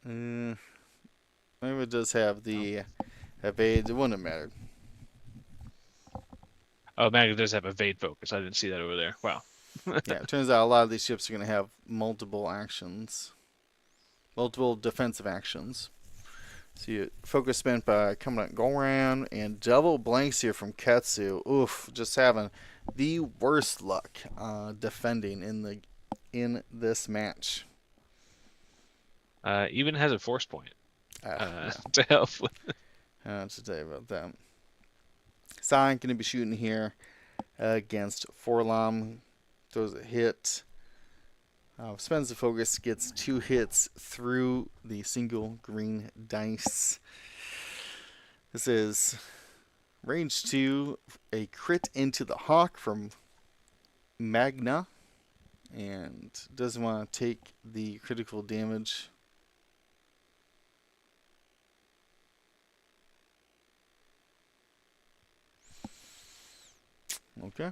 Maybe it does have the evade. It wouldn't have mattered. Oh, Magna does have evade focus. I didn't see that over there. Wow. Yeah, it turns out a lot of these ships are going to have multiple actions, multiple defensive actions. So you focus spent by Commandant Goran and double blanks here from Ketsu. Oof, just having the worst luck defending in this match. Even has a force point Yeah. to help with. To tell you about that. Sign going to be shooting here against Forlom. Throws a hit. Spends the focus, gets 2 hits through the single green dice. This is range 2, a crit into the Hawk from Magna. And doesn't want to take the critical damage. Okay. I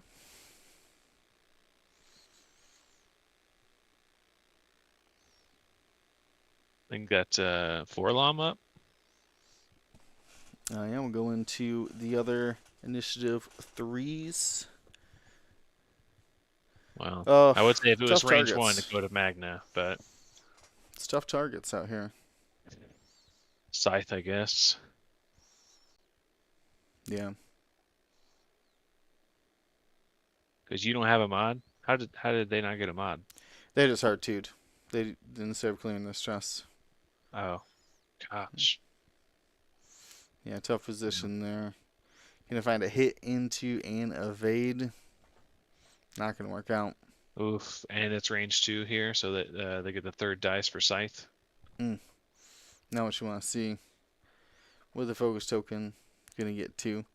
think got Forlom up. Yeah, we'll go into the other initiative 3s. Well, I would say if it was tough range targets. 1 to go to Magna, but It's tough targets out here. Scythe, I guess. Yeah. Because you don't have a mod. How did they not get a mod? They just hard two'd. They instead of clearing the stress. Oh, gosh. Yeah, tough position there. Gonna find a hit into an evade. Not gonna work out. Oof, and it's range 2 here, so that they get the 3rd dice for Scythe. Not what you want to see. With a focus token, gonna get 2. Do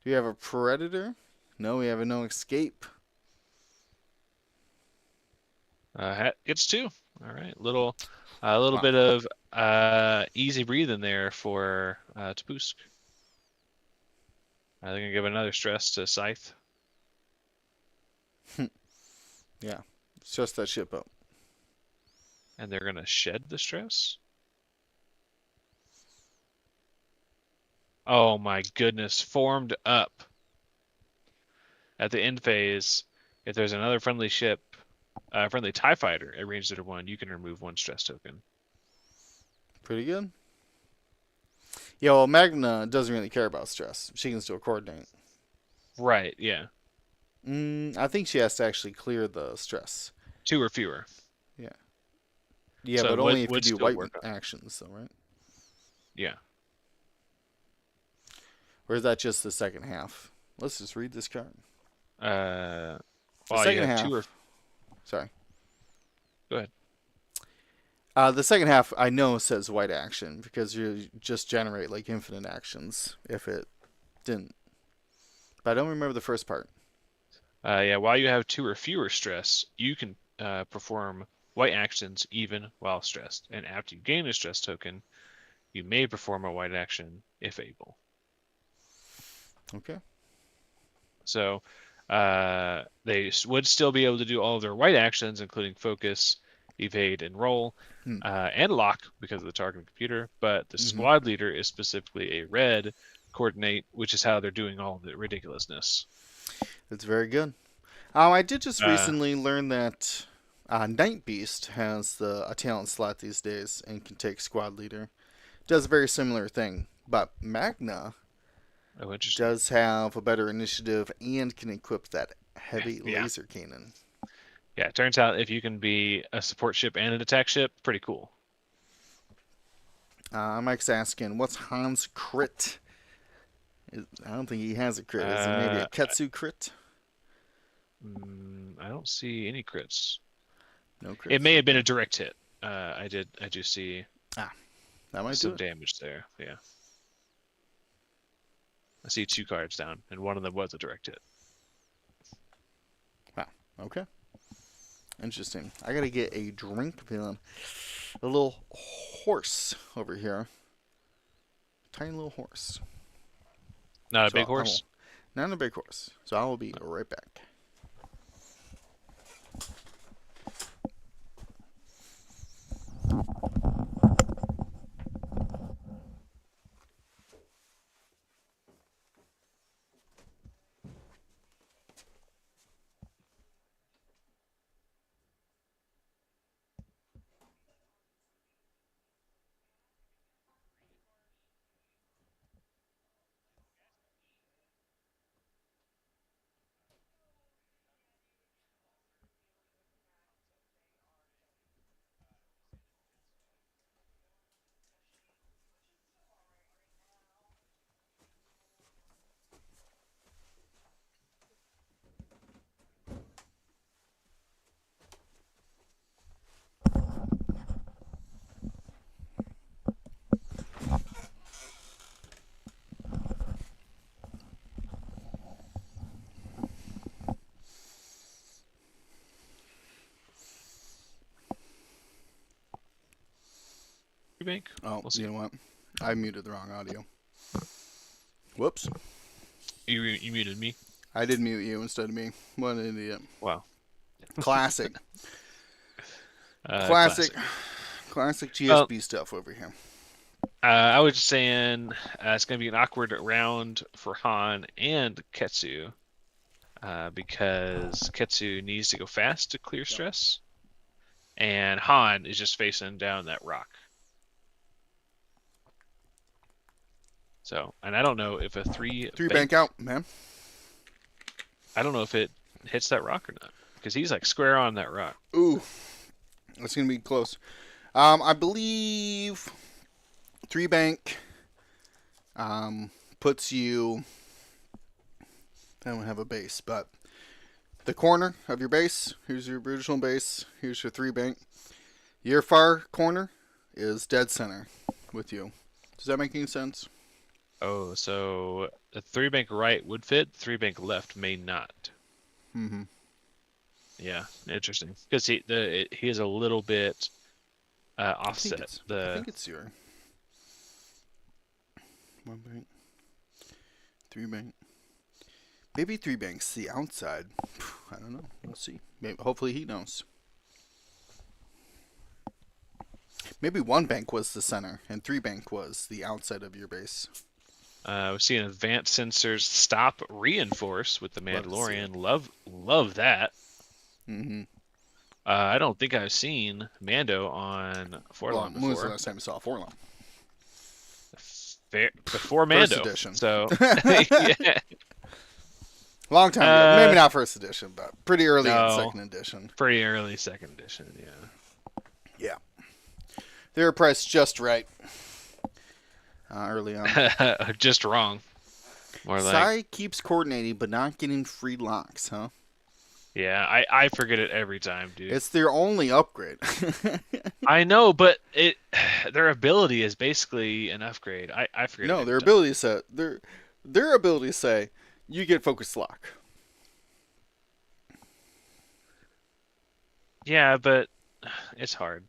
we have a predator? No, we have a no escape. Gets 2. All right, a little bit of easy breathing there for Tabusk. They're gonna give another stress to Scythe. Yeah, stress that ship up. And they're gonna shed the stress. Oh my goodness, formed up. At the end phase, if there's another friendly ship, friendly TIE fighter at range 1, you can remove 1 stress token. Pretty good. Yeah, well, Magna doesn't really care about stress. She can still coordinate. Right, yeah. I think she has to actually clear the stress. 2 or fewer. Yeah. Yeah, So but only if you would do still white work on. actions, though, right? Yeah. Or is that just the second half? Let's just read this card. Well, second yeah, half. 2 or... Sorry. Go ahead. The second half, I know, says white action because you just generate like infinite actions if it didn't. But I don't remember the first part. Yeah, while you have 2 or fewer stress, you can perform white actions even while stressed. And after you gain a stress token, you may perform a white action if able. Okay. So they would still be able to do all of their white actions, including focus, evade, and roll, and lock because of the targeting computer. But the squad leader is specifically a red coordinate, which is how they're doing all the ridiculousness. That's very good. I did just recently learn that Night Beast has a talent slot these days and can take squad leader. Does a very similar thing, but Magna does have a better initiative and can equip that heavy laser cannon. Yeah, it turns out if you can be a support ship and an attack ship, pretty cool. Mike's asking, what's Han's crit? I don't think he has a crit. Is it maybe a Ketsu crit? I don't see any crits. No crits. It may have been a direct hit. I do see that might some do it. damage there. Yeah. I see 2 cards down, and one of them was a direct hit. Okay. Interesting. I gotta get a drink. Feeling a little hoarse over here. Tiny little horse. Not a So big horse. Not a big horse. So I will be right back. Bank. Oh, We'll see. you know what? I muted the wrong audio. Whoops. You muted me. I did mute you instead of me. What an idiot. Wow. Classic. Classic. Classic GSB stuff over here. I was just saying it's going to be an awkward round for Han and Ketsu because Ketsu needs to go fast to clear stress, and Han is just facing down that rock. So, and I don't know if a three bank out, man. I don't know if it hits that rock or not because he's like square on that rock. Ooh, that's gonna be close. I believe 3 bank puts you. I don't have a base, but the corner of your base. Here's your original base. Here's your 3 bank. Your far corner is dead center with you. Does that make any sense? Oh, so the 3 bank right would fit, 3 bank left may not. Mm-hmm. Yeah, interesting. Because he is a little bit offset. I think it's your 1 bank, 3 bank. Maybe 3 banks the outside. I don't know. We'll see. Maybe, hopefully he knows. Maybe 1 bank was the center and 3 bank was the outside of your base. We're seeing advanced sensors stop reinforce with the Mandalorian. Love that. Mm-hmm. I don't think I've seen Mando on Forlon before. When was the last time you saw Forlon? Before Mando. First edition. So, yeah. Long time ago. Maybe not first edition, but pretty early in second edition. Pretty early second edition, yeah. Yeah. They were priced just right. Early on. Just wrong. More like. Sai keeps coordinating, but not getting free locks, huh? Yeah, I forget it every time, dude. It's their only upgrade. I know, but their ability is basically an upgrade. I forget. No, their ability set their ability to say you get focus lock. Yeah, but it's hard.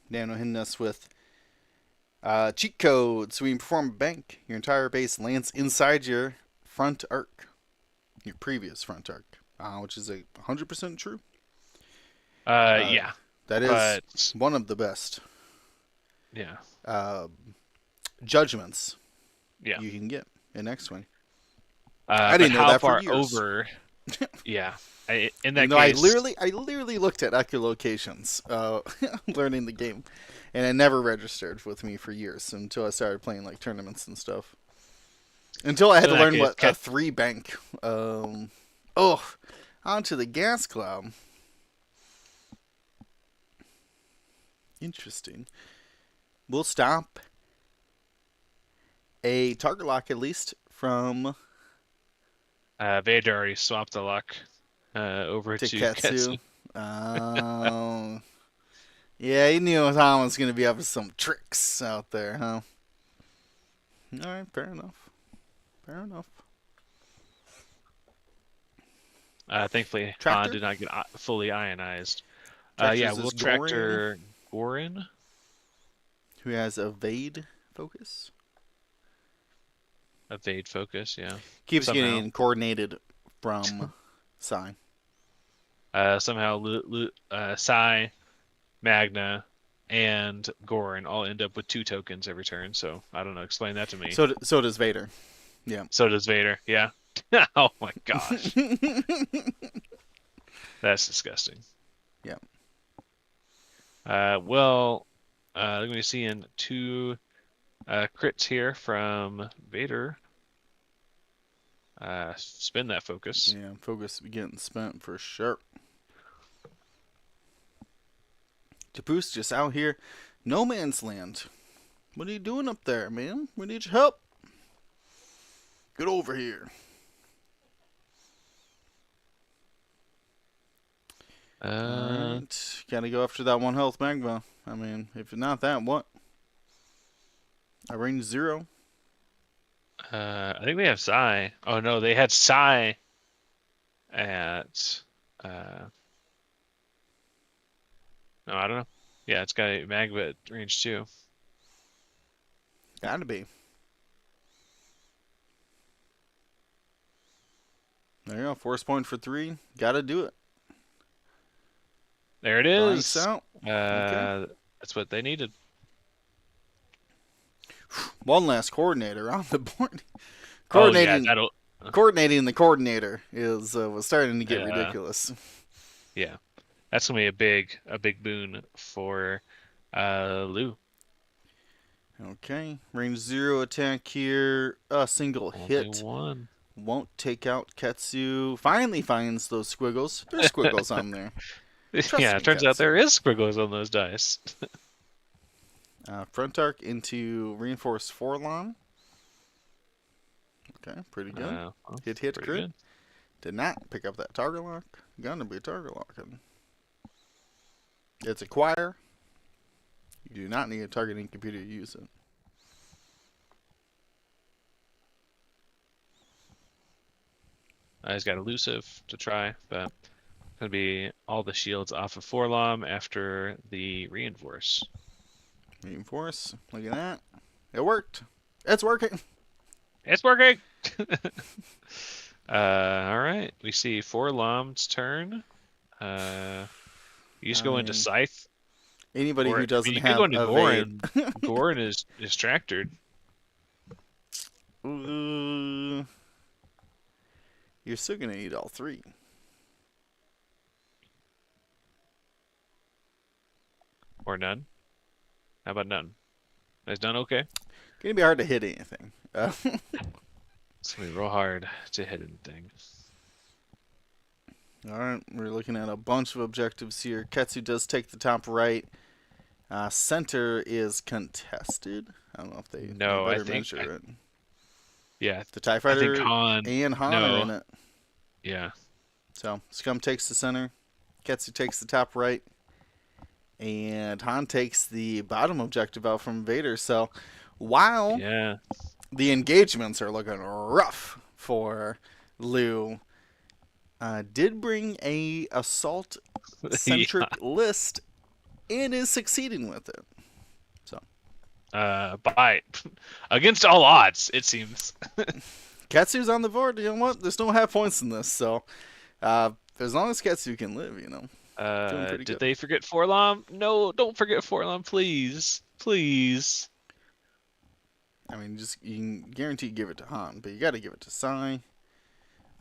Nano hitting us with cheat code. So when you perform a bank, your entire base lands inside your front arc, your previous front arc, which is 100% true. Yeah. That is one of the best. Yeah. Judgments. Yeah. You can get in X-Wing. I didn't know that far for years. Over. Yeah. In that case, I literally looked at echolocations, learning the game, and it never registered with me for years until I started playing like tournaments and stuff. Until I had to learn what a 3 bank. Onto the gas cloud. Interesting. We'll stop a target lock at least from. Vader already swapped the lock over to Ketsu. Yeah, he knew Tom was going to be up to some tricks out there, huh? All right, fair enough. Thankfully, Han Tractor? did not get fully ionized. Tractor's We'll is Gorin, tractor Gorin. who has evade focus. Evade focus, yeah. Keeps Somehow. getting coordinated from Sai. Somehow, Sai, Magna, and Gorin all end up with 2 tokens every turn. So I don't know. Explain that to me. So does Vader. Yeah. So does Vader. Yeah. Oh my gosh, that's disgusting. Yeah. Well, let me see in 2 crits here from Vader. Spin that focus. Yeah, focus getting spent for sure. Caboose just out here, no man's land. What are you doing up there, man? We need your help. Get over here. Alright. Gotta go after that 1 health magma. I mean, if not that, what? I range 0. I think they have Sai. Oh no, they had Sai at no, I don't know. Yeah, it's got a magma at range 2. Gotta be. There you go. Force point for 3. Gotta do it. There it Blanks is. out. Okay. That's what they needed. One last coordinator on the board. Coordinating. Coordinating the coordinator is was starting to get ridiculous. Yeah, that's gonna be a big boon for Lou. Okay, range 0 attack here. A single hit. Only 1. Won't take out Ketsu. Finally finds those squiggles. There's squiggles on there. Yeah, it turns out there is squiggles on those dice. Front arc into reinforced forlon. Okay, pretty good. Well, Hit pretty crit. good. Did not pick up that target lock. Gonna be target locking. It's acquire. You do not need a targeting computer to use it. He's got elusive to try, but gonna be all the shields off of Forlom after the reinforce. Reinforce. Look at that. It worked. It's working. It's working. All right. We see Forlom's turn. You just go into Scythe. Anybody who doesn't you have could go into evade. Gorin. Gorin is tractored. You're still gonna need all 3. Or none. How about none? Is none okay? Gonna be hard to hit anything. It's gonna be real hard to hit anything. Alright, we're looking at a bunch of objectives here. Ketsu does take the top right. Center is contested. I don't know if they better measure it. Yeah. The TIE Fighter Han and Han are in it. Yeah. So, Scum takes the center. Ketsu takes the top right. And Han takes the bottom objective out from Vader. So, while the engagements are looking rough for Liu, did bring a assault-centric list and is succeeding with it. So, by against all odds, it seems. Ketsu's on the board. You know what? There's no half points in this. So, as long as Ketsu can live, you know. Did they forget Forlom? No, don't forget Forlom, please. Please. I mean, you can guarantee give it to Han, but you got to give it to Sai.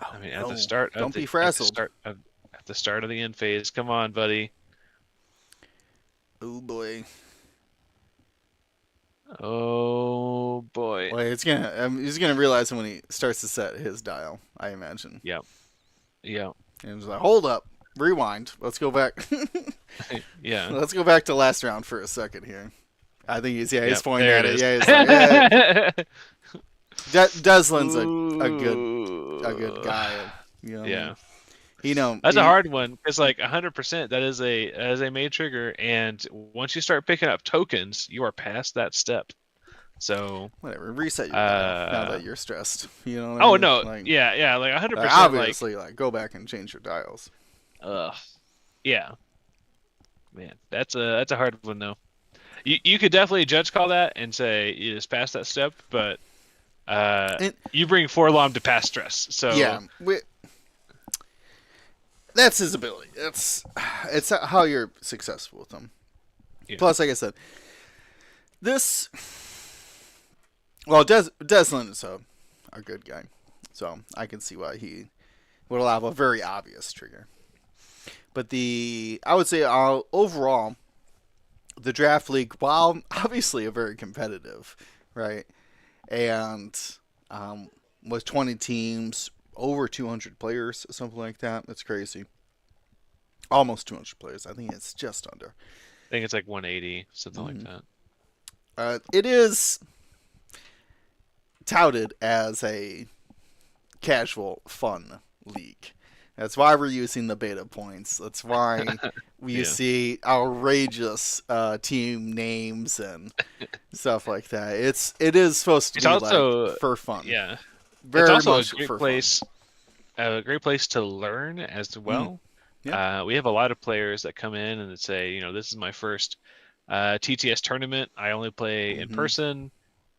I mean, at the start, don't be frazzled. At the start of the end phase, come on, buddy. Oh boy. Oh boy. Well, he's gonna realize when he starts to set his dial. I imagine. Yep. And he's like, hold up, rewind. Let's go back. Yeah. Let's go back to last round for a second here. I think he's pointing at it. Is. Yeah, he's like, Deslin's a good guy. You know, yeah. That's a hard one because 100% that is a main trigger, and once you start picking up tokens, you are past that step. So Whatever, reset your dial now that you're stressed. You know what I oh mean? no, Like, yeah, like 100%. obviously, like go back and change your dials. Ugh, yeah, man, that's a hard one though. You could definitely judge call that and say you just passed that step, but And you bring Forlom to pass stress, so yeah, that's his ability. It's how you're successful with him. Yeah. Plus, like I said, this. Well, Deslin is a good guy, so I can see why he would have a very obvious trigger. But I would say overall, the draft league, while obviously a very competitive, right, and with 20 teams, over 200 players, something like that. That's crazy. Almost 200 players. I think it's just under. I think it's like 180, something like that. It is touted as a casual, fun league. That's why we're using the beta points. That's why we see outrageous team names and stuff like that. It is supposed to be also, like for fun. Yeah, very it's also much a great for place. fun. A great place to learn as well. Yeah. We have a lot of players that come in and that say, this is my first TTS tournament. I only play in person,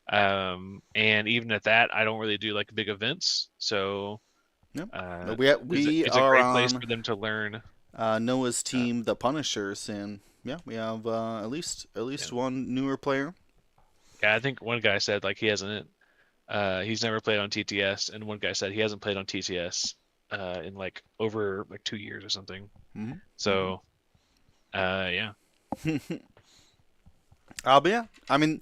and even at that, I don't really do like big events. So. Yep. It's a great place for them to learn. Noah's team, the Punishers, and we have at least one newer player. Yeah, I think one guy said like he hasn't. He's never played on TTS, and one guy said he hasn't played on TTS in like over like 2 years or something. Mm-hmm. So, yeah. But yeah, I mean,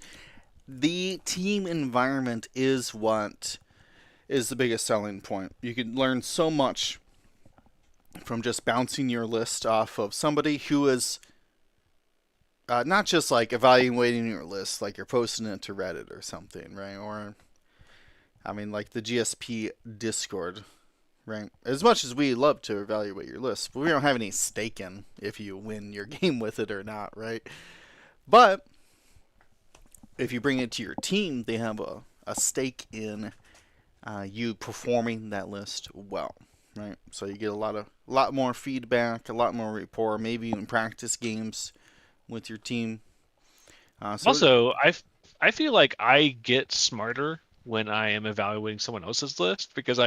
the team environment is what is the biggest selling point. You can learn so much from just bouncing your list off of somebody who is not just like evaluating your list, like you're posting it to Reddit or something, right? Or, I mean, like the GSP Discord, right? As much as we love to evaluate your list, but we don't have any stake in if you win your game with it or not, right? But if you bring it to your team, they have a stake in you performing that list well, right? So you get a lot more feedback, a lot more rapport, maybe even practice games with your team. Also, I feel like I get smarter when I am evaluating someone else's list because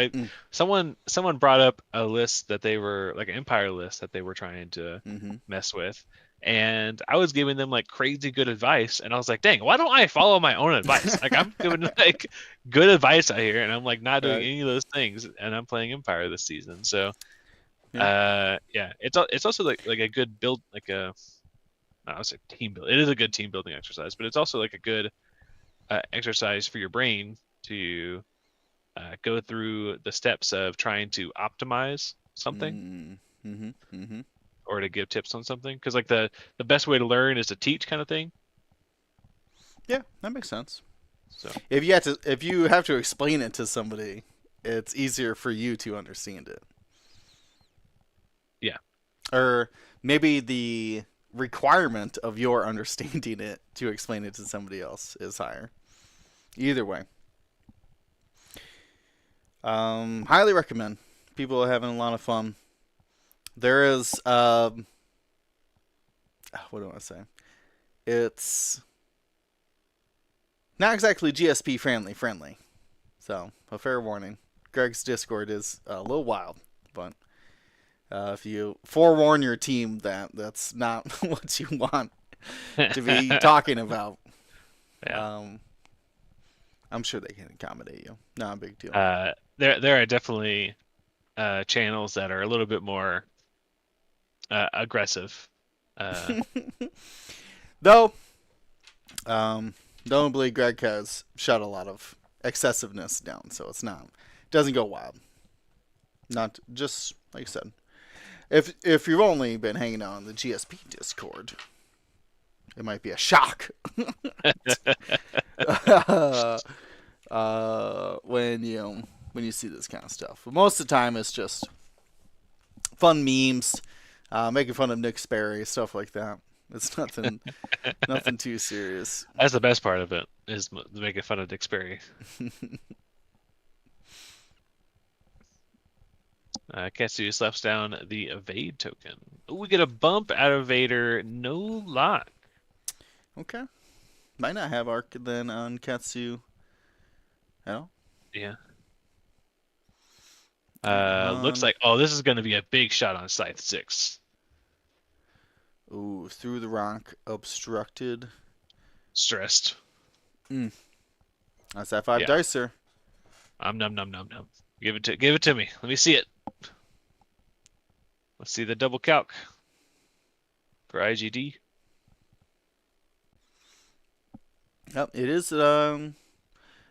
someone brought up a list that they were like an Empire list that they were trying to mess with. And I was giving them like crazy good advice, and I was like, "Dang, why don't I follow my own advice? Like I'm giving like good advice out here, and I'm like not doing any of those things, and I'm playing Empire this season." So, it's also like a good build, like I would say team build. It is a good team building exercise, but it's also like a good exercise for your brain to go through the steps of trying to optimize something. Or to give tips on something, because like the best way to learn is to teach, kind of thing. Yeah, that makes sense. So if you have to explain it to somebody, it's easier for you to understand it. Yeah. Or maybe the requirement of your understanding it to explain it to somebody else is higher. Either way. Highly recommend. People are having a lot of fun. There is, what do I want to say? It's not exactly GSP friendly. So, a fair warning. Greg's Discord is a little wild, but if you forewarn your team that that's not what you want to be talking about, I'm sure they can accommodate you. Not a big deal. There are definitely channels that are a little bit more aggressive. Though, notably, Greg has shut a lot of excessiveness down, so it doesn't go wild. Not just like I said. If you've only been hanging out on the GSP Discord, it might be a shock when you see this kind of stuff. But most of the time, it's just fun memes. Making fun of Nick Sperry, stuff like that. It's nothing too serious. That's the best part of it. is making fun of Dick Sperry. Ketsu slaps down the evade token. Ooh, we get a bump out of Vader. No lock. Okay. Might not have arc then on Katsu at all. Yeah. Alright, Looks like, oh, this is going to be a big shot on Scythe 6. Ooh, through the rock, obstructed. Stressed. That's that 5 Yeah. dicer. Num. Give it to me. Let me see it. Let's see the double calc for IGD. Yep, it is a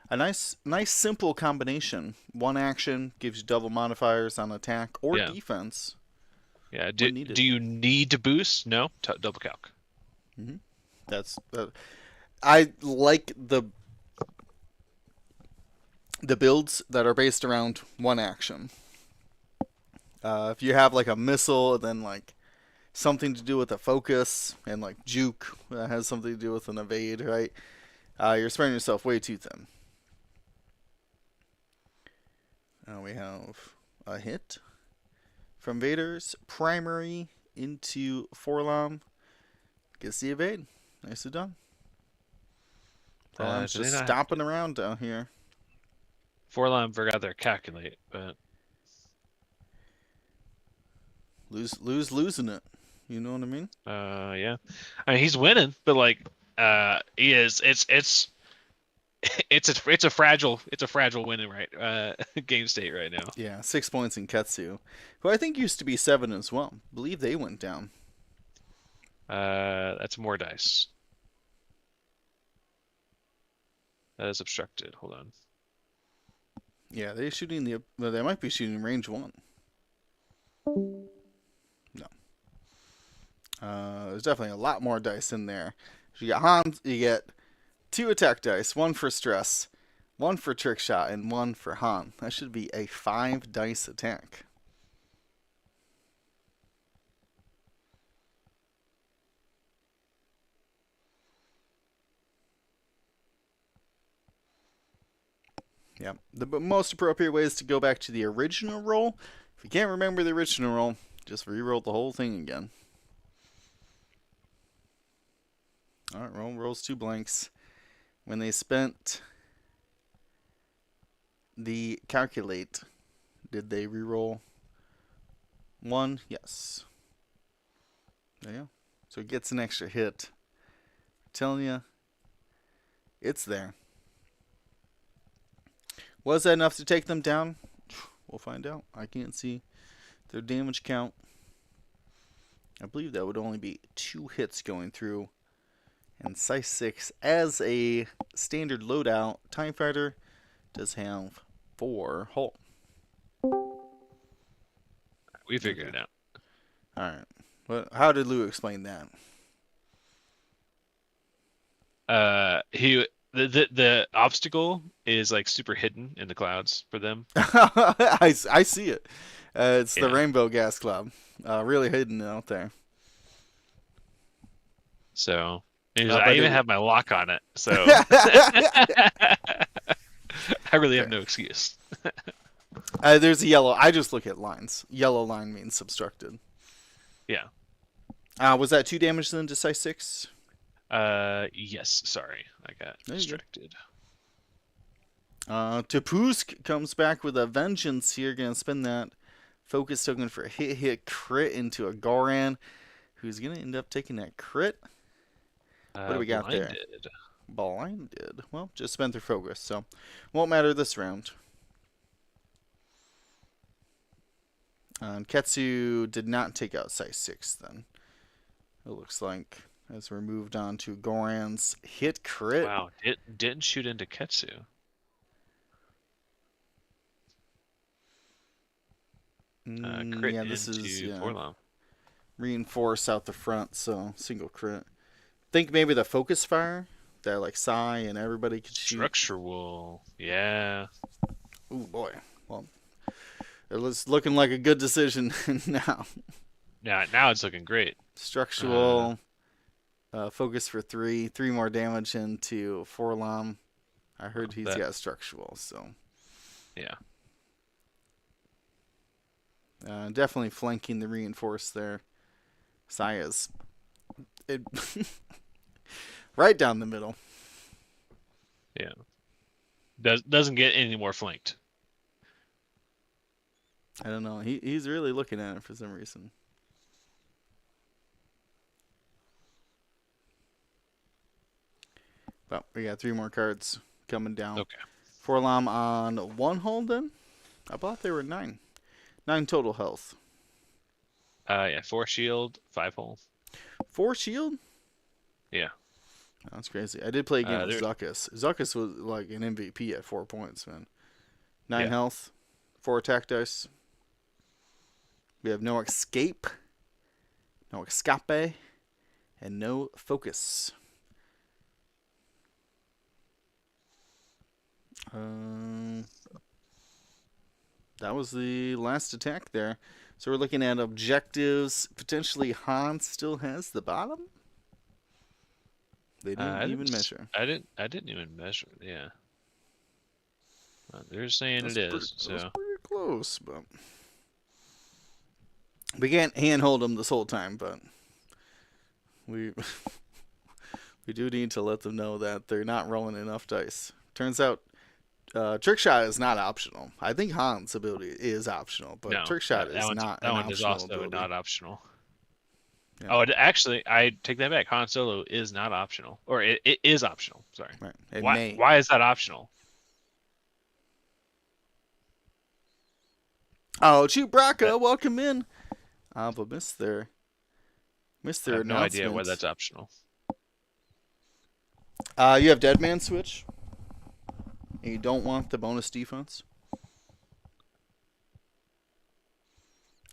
nice simple combination. One action gives you double modifiers on attack or Yeah. defense. Yeah. when needed. Do you need to boost? No. Double calc. That's I like the builds that are based around one action. If you have like a missile, then like something to do with a focus, and like juke that has something to do with an evade, right? You're spreading yourself way too thin. We have a hit from Vader's primary into Forlom. Gets the evade. Nicely done. Forlom's just stomping around down here. Forlom forgot their calculate, but losing it. You know what I mean? yeah. I mean, he's winning, but like, he is. It's a fragile winning game state right now. Yeah, 6 points in Ketsu, who I think used to be 7 as well. I believe they went down. That's more dice. That is obstructed. Hold on. Yeah, they might be shooting range 1. No. There's definitely a lot more dice in there. You get Hans, you get 2 attack dice, 1 for stress, 1 for trick shot, and 1 for Han. That should be a 5 dice attack. Yeah, the most appropriate way is to go back to the original roll. If you can't remember the original roll, just re-roll the whole thing again. Alright, rolls 2 blanks. When they spent the calculate, did they re-roll 1? Yes. There you go. So it gets an extra hit. I'm telling you, it's there. Was that enough to take them down? We'll find out. I can't see their damage count. I believe that would only be 2 hits going through. And Size 6, as a standard loadout, TIE Fighter does have 4 hull. We figured it out. Alright. Well, how did Lou explain that? The obstacle is like super hidden in the clouds for them. I see it. It's the Rainbow Gas Club. Really hidden out there. So I even have my lock on it. So I really have no excuse. There's a yellow. I just look at lines. Yellow line means obstructed. Yeah. Was that 2 damage then to Size 6? Yes. Sorry, I got distracted. Tapusk comes back with a vengeance here. Gonna spend that focus token for a hit crit into a Goran, who's gonna end up taking that crit. What do we got there? Blinded. Well, just spent their focus, so won't matter this round. Ketsu did not take out Size 6 then. It looks like, as we're moved on to Goran's hit crit. Wow, it didn't shoot into Ketsu. Crit yeah, this into is Forlom. Reinforce out the front, so single crit. Think maybe the focus fire that like Sai and everybody could shoot. Structural, yeah. Ooh boy, well, it's looking like a good decision now. Yeah, now it's looking great. Structural, Focus for 3. 3 more damage into Forlom. I heard he's got structural, so. Yeah. Definitely flanking the reinforce there. Saya's right down the middle. Yeah. Doesn't get any more flanked. I don't know. He's really looking at it for some reason. But we got 3 more cards coming down. Okay. Forlom on 1 hold then? I thought there were 9. 9 total health. Yeah, 4 shield, 5 hull. 4 shield? Yeah. That's crazy. I did play a game with there's- Zuckus. Zuckus was like an MVP at 4 points, man. 9 Yeah. health, 4 attack dice. We have no escape, no escape, and no focus. That was the last attack there. So we're looking at objectives. Potentially Hans still has the bottom. They didn't even measure. I didn't even measure. Yeah. They're saying it is. So That's pretty close, but we can't handhold them this whole time. But we we do need to let them know that they're not rolling enough dice. Turns out, trick shot is not optional. I think Han's ability is optional, but no, trick shot that is one's- not that an one is optional also ability. not optional. Yeah. Oh, actually, I take that back. Han Solo is not optional, or it is optional. Sorry. Right. It Why? may. Why is that optional? Oh, Chewbacca, welcome in. But missed their I have no idea why announcements. that's optional. You have Dead Man Switch. And you don't want the bonus defense.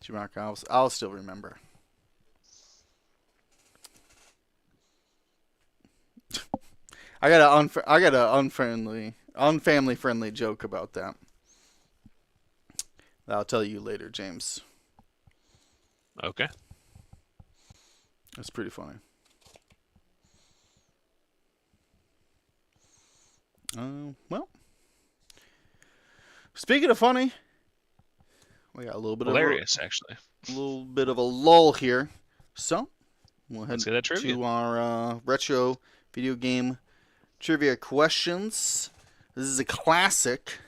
Chewbacca, I'll still remember. I got an unfamily friendly joke about that. I'll tell you later, James. Okay. That's pretty funny. Well, speaking of funny, we got a little bit Hilarious, actually. a little bit of a lull here. So we'll head Let's get that trivia. to our retro video game trivia questions. This is a classic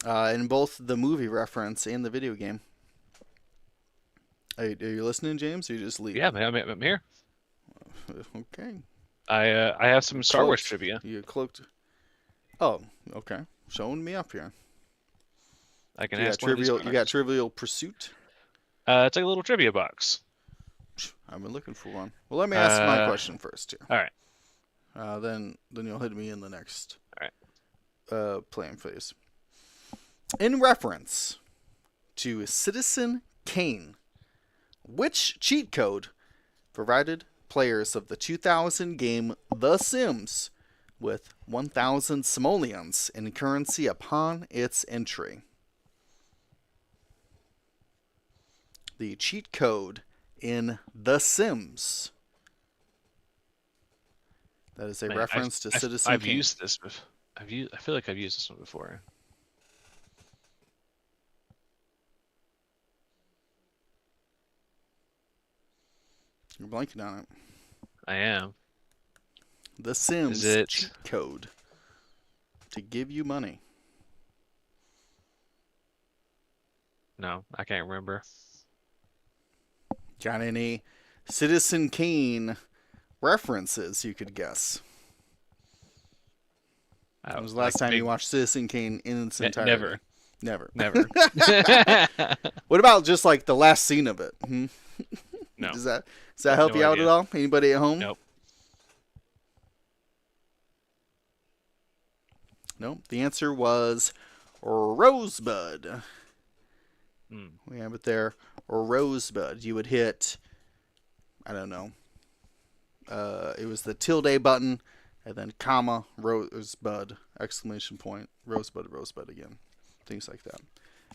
in both the movie reference and the video game. Are you listening, James? Or you just leave? Yeah, man, I'm here. Okay. I have some Star Wars Cloaked. trivia. You cloaked. Oh, okay. Showing me up here. I can You got ask one of these trivial. You got cards. Trivial Pursuit. It's like a little trivia box. I've been looking for one. Well, let me ask my question first here. All right. Then you'll hit me in the next. All right. Playing phase. In reference to Citizen Kane, which cheat code provided players of the 2000 game The Sims with 1,000 simoleons in currency upon its entry? The cheat code in The Sims. That is a Man, reference to Citizen I've Kane. used this. I feel like I've used this one before. You're blanking on it. I am. The Sims Is it- cheat code to give you money. No, I can't remember. Got any Citizen Kane references you could guess? When was the last time you watched Citizen Kane in its entirety? Never. Never. Never. What about just like the last scene of it? No. Does that help No you out idea. at all? Anybody at home? Nope. Nope. The answer was Rosebud. We have it there. Rosebud. You would hit, I don't know. It was the tilde button, and then comma, Rosebud, exclamation point, Rosebud, Rosebud again. Things like that.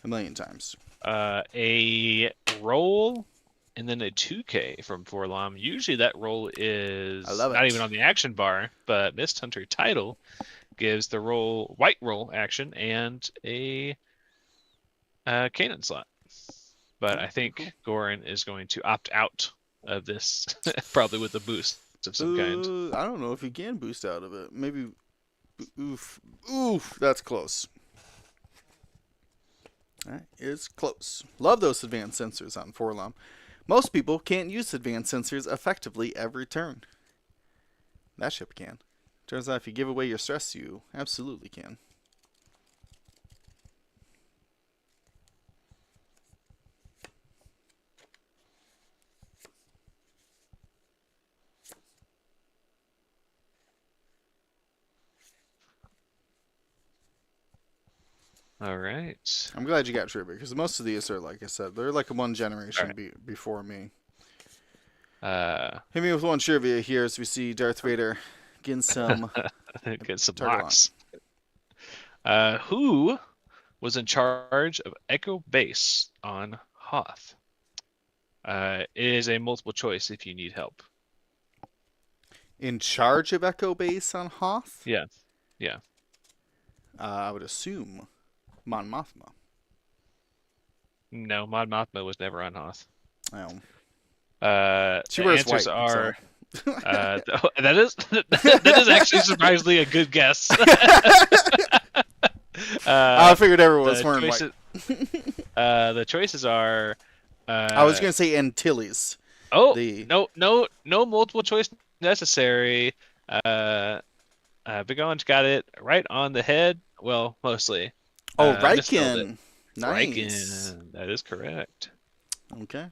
A million times. A roll and then a 2K from Forlom. Usually that roll I is love not it. even on the action bar, but Mist Hunter title gives the white roll action and a cannon slot. But I think Goran is going to opt out of this, probably with a boost of some kind. I don't know if you can boost out of it. Maybe. Oof. That's close. That is close. Love those advanced sensors on Forlom. Most people can't use advanced sensors effectively every turn. That ship can. Turns out if you give away your stress, you absolutely can. All right. I'm glad you got trivia because most of these are, like I said, they're like a one generation before me. Hit me with one trivia here as we see Darth Vader getting some get some target locks. Who was in charge of Echo Base on Hoth? It is a multiple choice if you need help. In charge of Echo Base on Hoth? Yeah. I would assume Mon Mothma. No, Mon Mothma was never on Hoth. She The wears answers white, are that is actually surprisingly a good guess. I figured everyone was wearing white. The choices are. I was gonna say Antilles. No multiple choice necessary. Big Orange got it right on the head. Well, mostly. Riken. Nice. Riken. That is correct. Okay.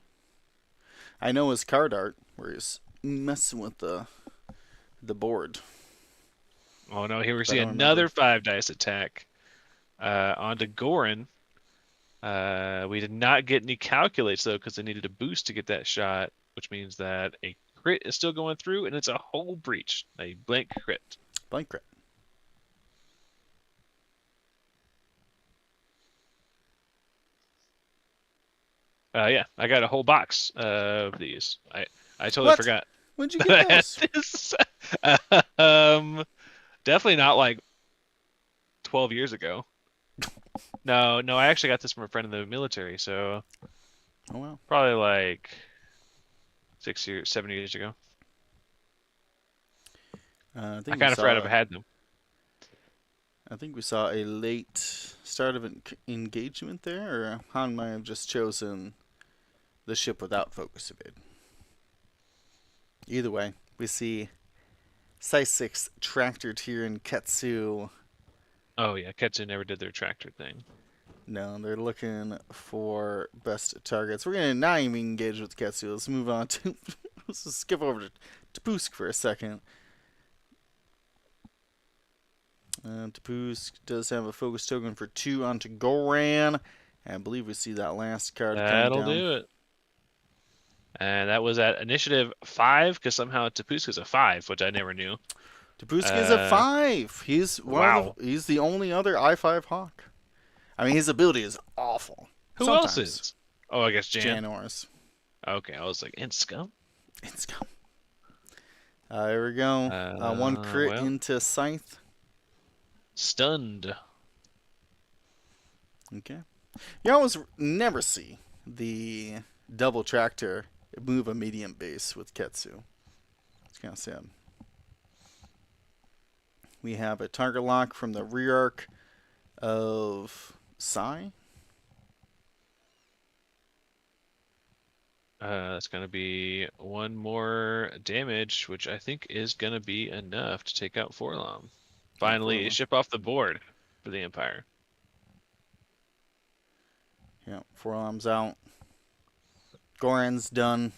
I know his card art where he's messing with the board. Oh no! Here we see another 5 dice attack onto Goran. We did not get any calculates though because they needed a boost to get that shot, which means that a crit is still going through, and it's a whole breach, a blank crit. Blank crit. Yeah, I got a whole box of these. I totally forgot. When'd you get those? Definitely not like 12 years ago. No, I actually got this from a friend in the military, so probably like 7 years ago. I kind of forgot I've had them. I think we saw a late start of an engagement there, or Han might have just chosen the ship without focus evade. Either way, we see Size 6 Tractor Tyrian Ketsu. Oh yeah, Ketsu never did their tractor thing. No, they're looking for best targets. We're going to not even engage with Ketsu. Let's move on to... let's just skip over to Pusk for a second. Tapusk does have a focus token for 2 onto Goran. And I believe we see that last card coming down. That'll do it. And that was at initiative 5, because somehow Tapusk is a 5, which I never knew. Tapusk is a 5. He's he's the only other I-5 Hawk. I mean, his ability is awful. Who else is? Oh, I guess Jan. Janors. Okay, I was like, and Scum? And Scum. There we go. 1 crit into Scythe. Stunned. Okay. You almost never see the double tractor move a medium base with Ketsu. It's kind of sad. We have a target lock from the rear arc of Sai. That's going to be 1 more damage, which I think is going to be enough to take out Forlom. Finally, a ship off the board for the Empire. Yeah, Forlom's out. Goran's done.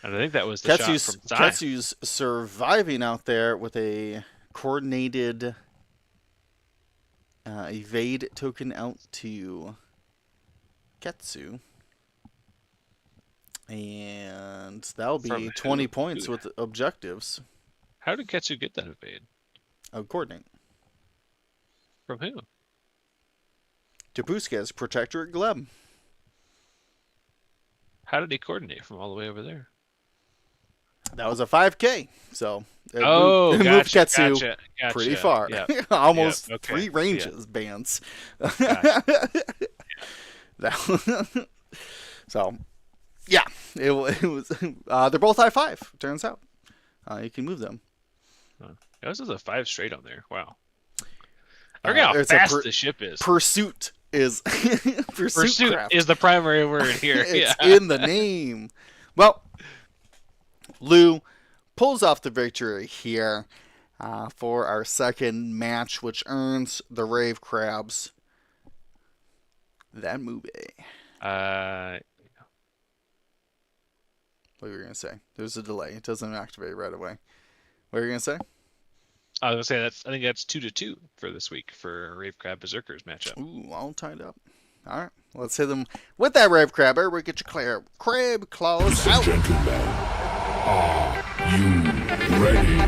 And I think that was the shot from Sai. Ketsu's surviving out there with a coordinated evade token out to Ketsu. And that'll be 20 points with objectives. How did Ketsu get that evade? Coordinate. From who? Tapuska's Protectorate Gleb. How did he coordinate from all the way over there? That was a 5K, so it Oh, moved gotcha, Ketsu gotcha. pretty far. Yep, Almost yep, okay, 3 ranges bands. Gotcha. That, so, yeah, it was. They're both I-5. Turns out, you can move them. This is a 5 straight on there. Wow. I forget how It's fast the ship is. Pursuit is Pursuit craft. is the primary word here. It's in the name. Well, Lou pulls off the victory here for our second match, which earns the Ravecrabs that movie. Uh, What were you going to say? There's a delay. It doesn't activate right away. What were you going to say? I was gonna say I think that's 2-2 for this week for Ravecrab Berserkers matchup. Ooh, all tied up. All right, let's hit them with that Ravecrab. Everybody get your crab claws out. Gentlemen, are you ready?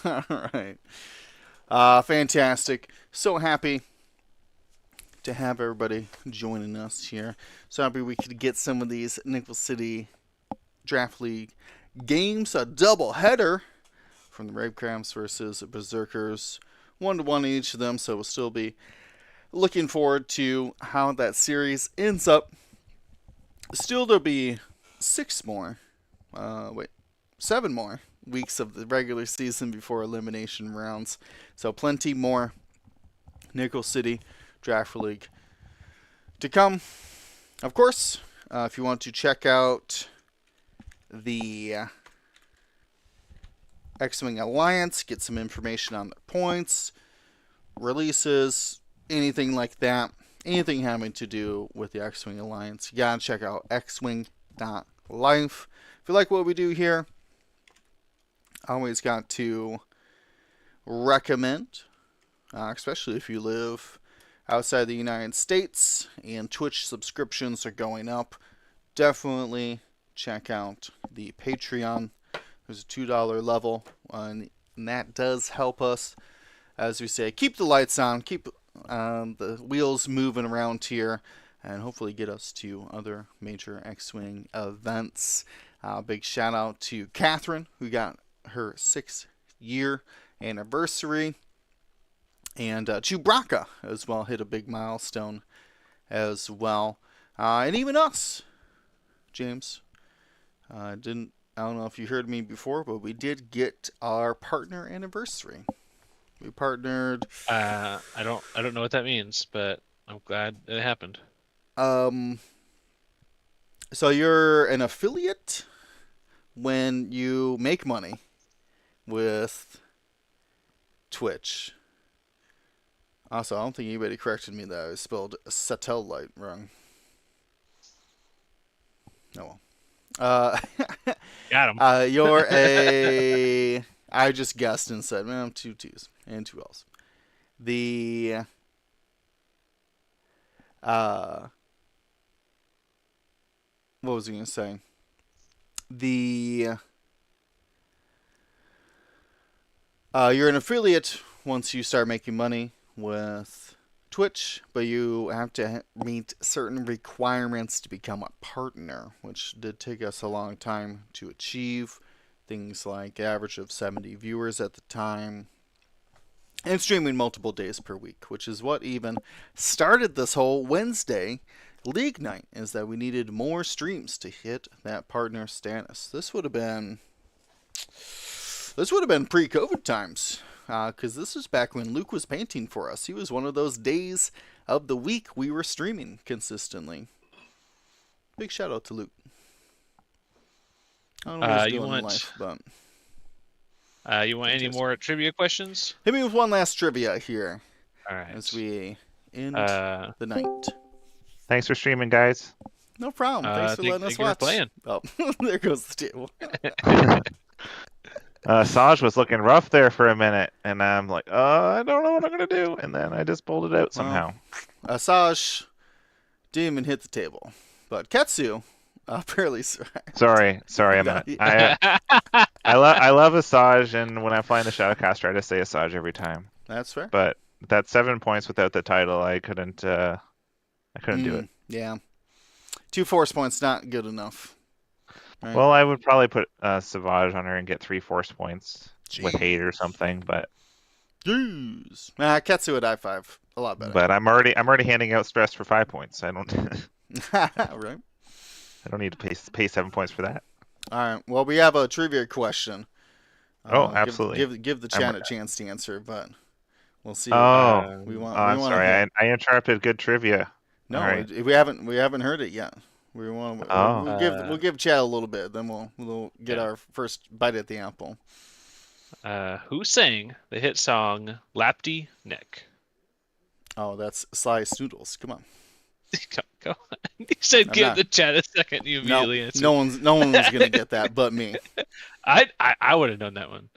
All right. Fantastic. So happy to have everybody joining us here. So happy we could get some of these Nickel City Draft League games. A double header from the Ravecrabs versus Berserkers. 1-1 each of them. So we'll still be looking forward to how that series ends up. Still, there'll be 7 more weeks of the regular season before elimination rounds. So plenty more Nickel City Draft League to come. Of course, if you want to check out the X-Wing Alliance, get some information on their points, releases, anything like that, anything having to do with the X-Wing Alliance, you gotta check out xwing.life. If you like what we do here, I always got to recommend, especially if you live outside the United States and Twitch subscriptions are going up, definitely check out the Patreon. There's a $2 level, and that does help us, as we say, keep the lights on, keep the wheels moving around here, and hopefully get us to other major X-Wing events. Big shout out to Catherine, who got her 6th-year anniversary. And Chewbacca as well hit a big milestone as well. And even us, James. I don't know if you heard me before, but we did get our partner anniversary. We partnered. I don't know what that means, but I'm glad it happened. So you're an affiliate when you make money with Twitch. Also, I don't think anybody corrected me that I spelled satellite wrong. Oh well. Got him. You're a... I just guessed and said, man, I'm 2 T's and 2 L's. The... what was I going to say? You're an affiliate once you start making money with Twitch, but you have to meet certain requirements to become a partner, which did take us a long time to achieve. Things like average of 70 viewers at the time, and streaming multiple days per week, which is what even started this whole Wednesday League night, is that we needed more streams to hit that partner status. This would have been pre-COVID times. Because this was back when Luke was painting for us. He was one of those days of the week we were streaming consistently. Big shout out to Luke. I don't know what he's doing in life, but... You want any more trivia questions? Hit me with one last trivia here. All right. As we end the night. Thanks for streaming, guys. No problem. Thanks for letting us watch. Playing. Oh, there goes the table. Saj was looking rough there for a minute, and I'm like, I don't know what I'm going to do. And then I just pulled it out somehow. Saj didn't even hit the table. But Ketsu, apparently... Sorry. I love Asajj, and when I fly in the Shadowcaster, I just say Asajj every time. That's fair. But that 7 points without the title, I couldn't do it. Yeah. 2 force points, not good enough. Right? Well, I would probably put Savage on her and get 3 force points with hate or Jeez. something, but Jeez. Ketsu at I5. A lot better. but I'm already handing out stress for 5 points. I don't Right. I don't need to pay 7 points for that. All right. Well, we have a trivia question. Oh, absolutely. Give the chat a chance to answer, but we'll see. Oh, we want. I'm sorry. I interrupted good trivia. No, All right. we haven't heard it yet. We want. Oh. We'll give chat a little bit, then we'll get our first bite at the apple. Who sang the hit song "Lapti Neck"? Oh, that's Sly Snoodles. Come on. Go on. You said give not- the chat a second. You immediately answered. No one was gonna get that, but me. I would have known that one.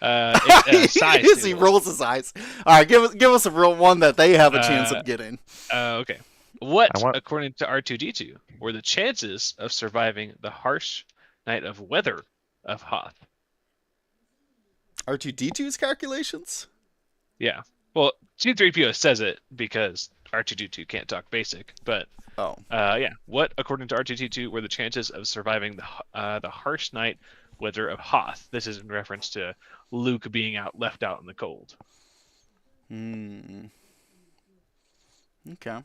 Sly He Snoodles. rolls his eyes. All right, give us a real one that they have a chance of getting. Okay. What, according to R2D2, were the chances of surviving the harsh night of weather of Hoth? R2D2's calculations? Yeah. Well, C3PO says it because R2D2 can't talk basic, but yeah. What, according to R2D2, were the chances of surviving the harsh night weather of Hoth? This is in reference to Luke being left out in the cold. Okay.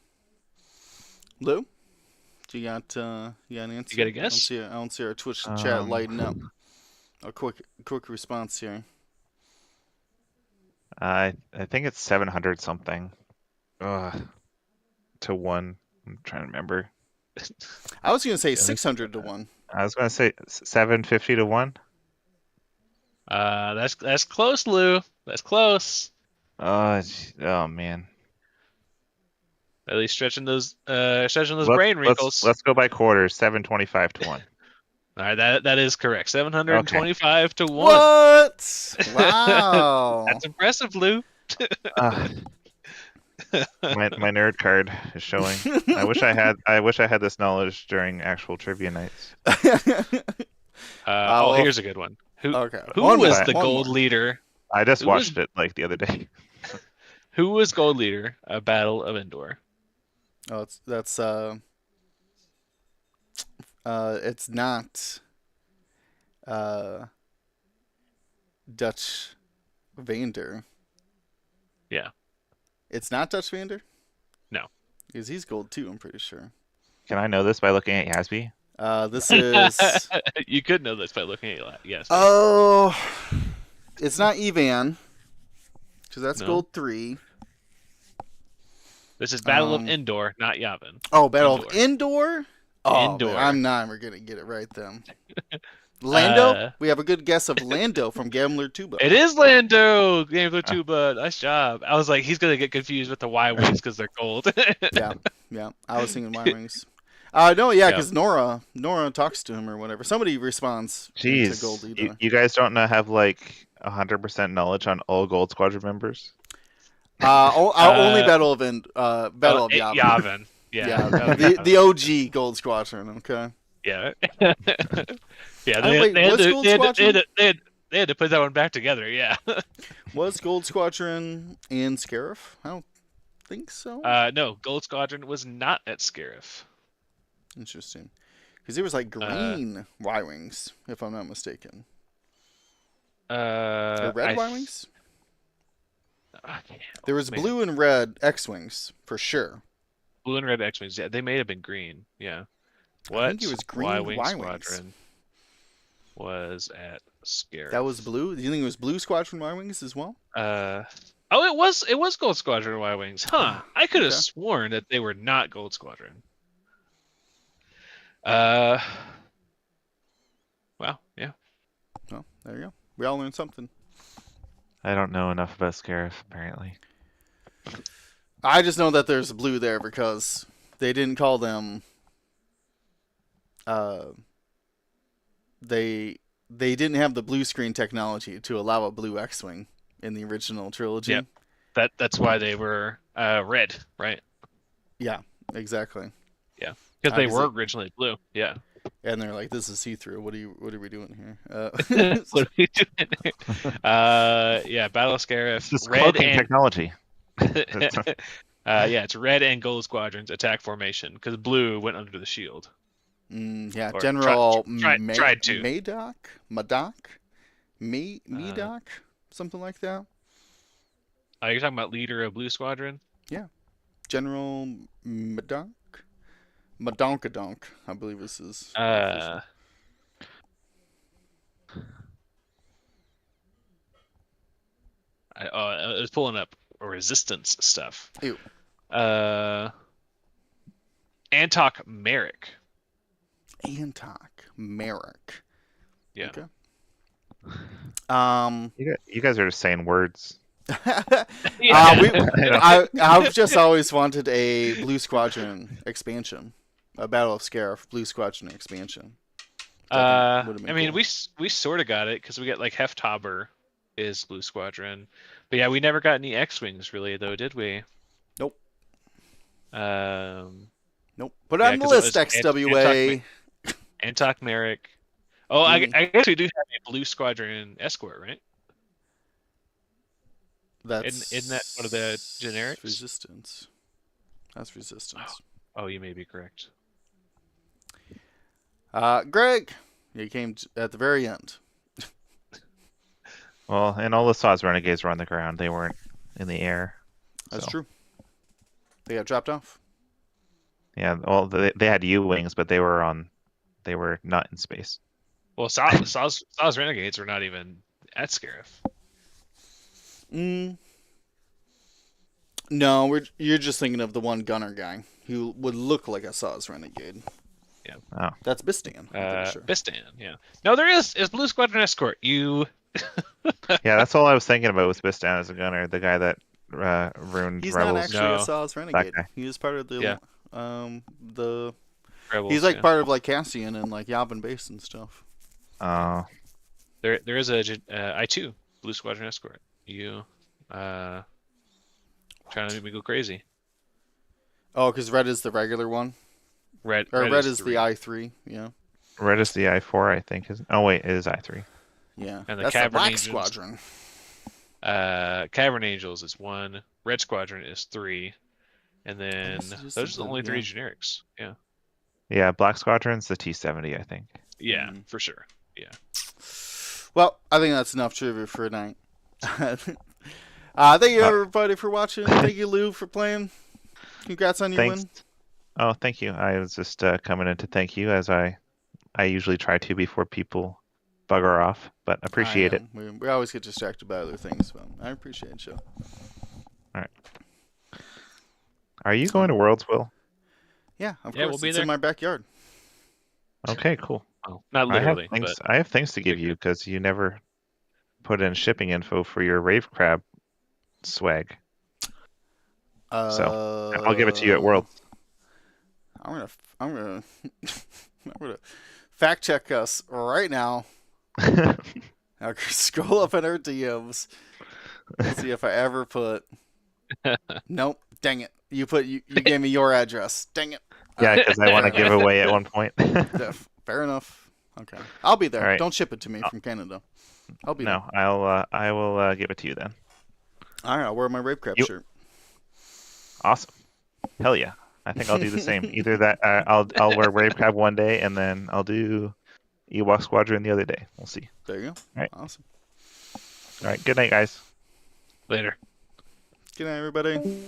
Lou, you got an answer? You got a guess? I don't see our Twitch chat lighting up. A quick response here. I think it's 700 something. To 1. I'm trying to remember. I was gonna say 600 to 1. I was gonna say 750 to 1. That's close, Lou. That's close. Oh man. At least stretching those brain wrinkles. Let's go by quarters. 725 to 1. All right, that is correct. 725 to 1. What? Wow. That's impressive, Lou. My nerd card is showing. I wish I had this knowledge during actual trivia nights. Here's a good one. Who One was more. the One gold more. leader? I just watched it like the other day. Who was gold leader of Battle of Endor? Oh, it's not Dutch Vander. Yeah. It's not Dutch Vander? No. Because he's gold too, I'm pretty sure. Can I know this by looking at Yasby? This is You could know this by looking at yes. Oh, it's not Evan. Because that's No. gold 3. This is Battle of Endor, not Yavin. Oh, Battle of Endor? Oh, Endor. man, I'm not ever going to get it right then. Lando? We have a good guess of Lando from Gambler Tuba. It is Lando! Gambler Tuba. Nice job. I was like, he's going to get confused with the Y-Wings because they're gold. Yeah. I was thinking Y-Wings. No, because Nora talks to him or whatever. Somebody responds to Gold Jeez, Leader. you guys don't have like 100% knowledge on all Gold Squadron members? Only Battle of Yavin. Yavin. Yeah. The OG Gold Squadron, okay? Yeah. Wait, they had to put that one back together, yeah. Was Gold Squadron in Scarif? I don't think so. No, Gold Squadron was not at Scarif. Interesting. Because there was like green Y-Wings, if I'm not mistaken. Or red Y-Wings? There was blue and red X-Wings, for sure. Blue and red X-Wings, yeah. They may have been green, yeah. I think it was green Y-Wings. Squadron was at Scarif. That was blue? Do you think it was blue Squadron Y-Wings as well? It was Gold Squadron Y-Wings. Huh. I could have sworn that they were not Gold Squadron. Wow, yeah. Well, there you go. We all learned something. I don't know enough about Scarif, apparently. I just know that there's blue there because they didn't call them they didn't have the blue screen technology to allow a blue X-Wing in the original trilogy. Yep. That's why they were red, right? Yeah, exactly. Yeah. Because they were originally blue. Yeah. And they're like, "This is see-through. What are we doing here?" What are we doing here? Yeah, Battle of Scarif. This is Red cloaking and technology. Yeah, it's red and gold squadrons attack formation because blue went under the shield. Yeah, Or General tried to. Medoc, something like that. You're talking about leader of blue squadron? Yeah, General Madonkadonk, I believe this is. I was pulling up resistance stuff. Ew. Antok Merrick. Antok Merrick. Yeah. Okay. You guys are just saying words. I've just always wanted a Blue Squadron expansion, a Battle of Scarif Blue Squadron expansion. I mean, cool. we sort of got it because we got like Heftaber is Blue Squadron, but yeah, we never got any X-wings really though, did we? Nope. Nope. Put it on the list, XWA. Antok Merrick. Oh, I guess we do have a Blue Squadron escort, right? Isn't that one of the generics? Resistance. That's resistance. Oh, you may be correct. Greg, you came at the very end. Well, and all the Saws Renegades were on the ground. They weren't in the air. That's true. They got dropped off. Yeah, well, they had U-wings, but they were not in space. Well, Saws Renegades were not even at Scarif. No, you're just thinking of the one gunner guy who would look like a Saws Renegade. Yeah. Oh. That's Bistan. Sure. Bistan, yeah. No, there is Blue Squadron escort. You. Yeah, that's all I was thinking about was Bistan as a gunner, the guy that ruined He's Rebels. not actually a Saws Renegade. He was part of the Rebels, he's like part of like Cassian and like Yavin Base and stuff. Oh. There is a I2 Blue Squadron escort. You trying to make me go crazy. Oh, because red is the regular one. Red is the I3. Yeah. Red is the I4, I think. Oh wait, it is I3. Yeah. And that's the Black Squadron. Cavern Angels is 1. Red Squadron is 3. And then those are the only 3 generics. Yeah. Yeah, Black Squadron's the T-70, I think. Yeah, for sure. Yeah. Well, I think that's enough trivia for tonight. Thank you everybody for watching. Thank you, Lou, for playing. Congrats on your win. Oh, thank you. I was just coming in to thank you, as I usually try to before people bugger off, but appreciate it. We always get distracted by other things, but I appreciate you. All right. Are you going to Worlds, Will? Yeah, of course. We'll be it's there. in my backyard. Okay, cool. Oh, not literally. I have things to give you because you never put in shipping info for your Ravecrab swag. So I'll give it to you at Worlds. I'm gonna fact check us right now. I'll scroll up in our DMs. See if I ever put. Nope. Dang it. You gave me your address. Dang it. Yeah, because I want to give away at one point. Fair enough. Okay. I'll be there. Right. Don't ship it to me from Canada. I'll be there. No, I will give it to you then. All right. I'll wear my Ravecrab shirt. Awesome. Hell yeah. I think I'll do the same. Either that, I'll wear Ravecrab one day, and then I'll do Ewok Squadron the other day. We'll see. There you go. All right. Awesome. All right. Good night, guys. Later. Good night, everybody.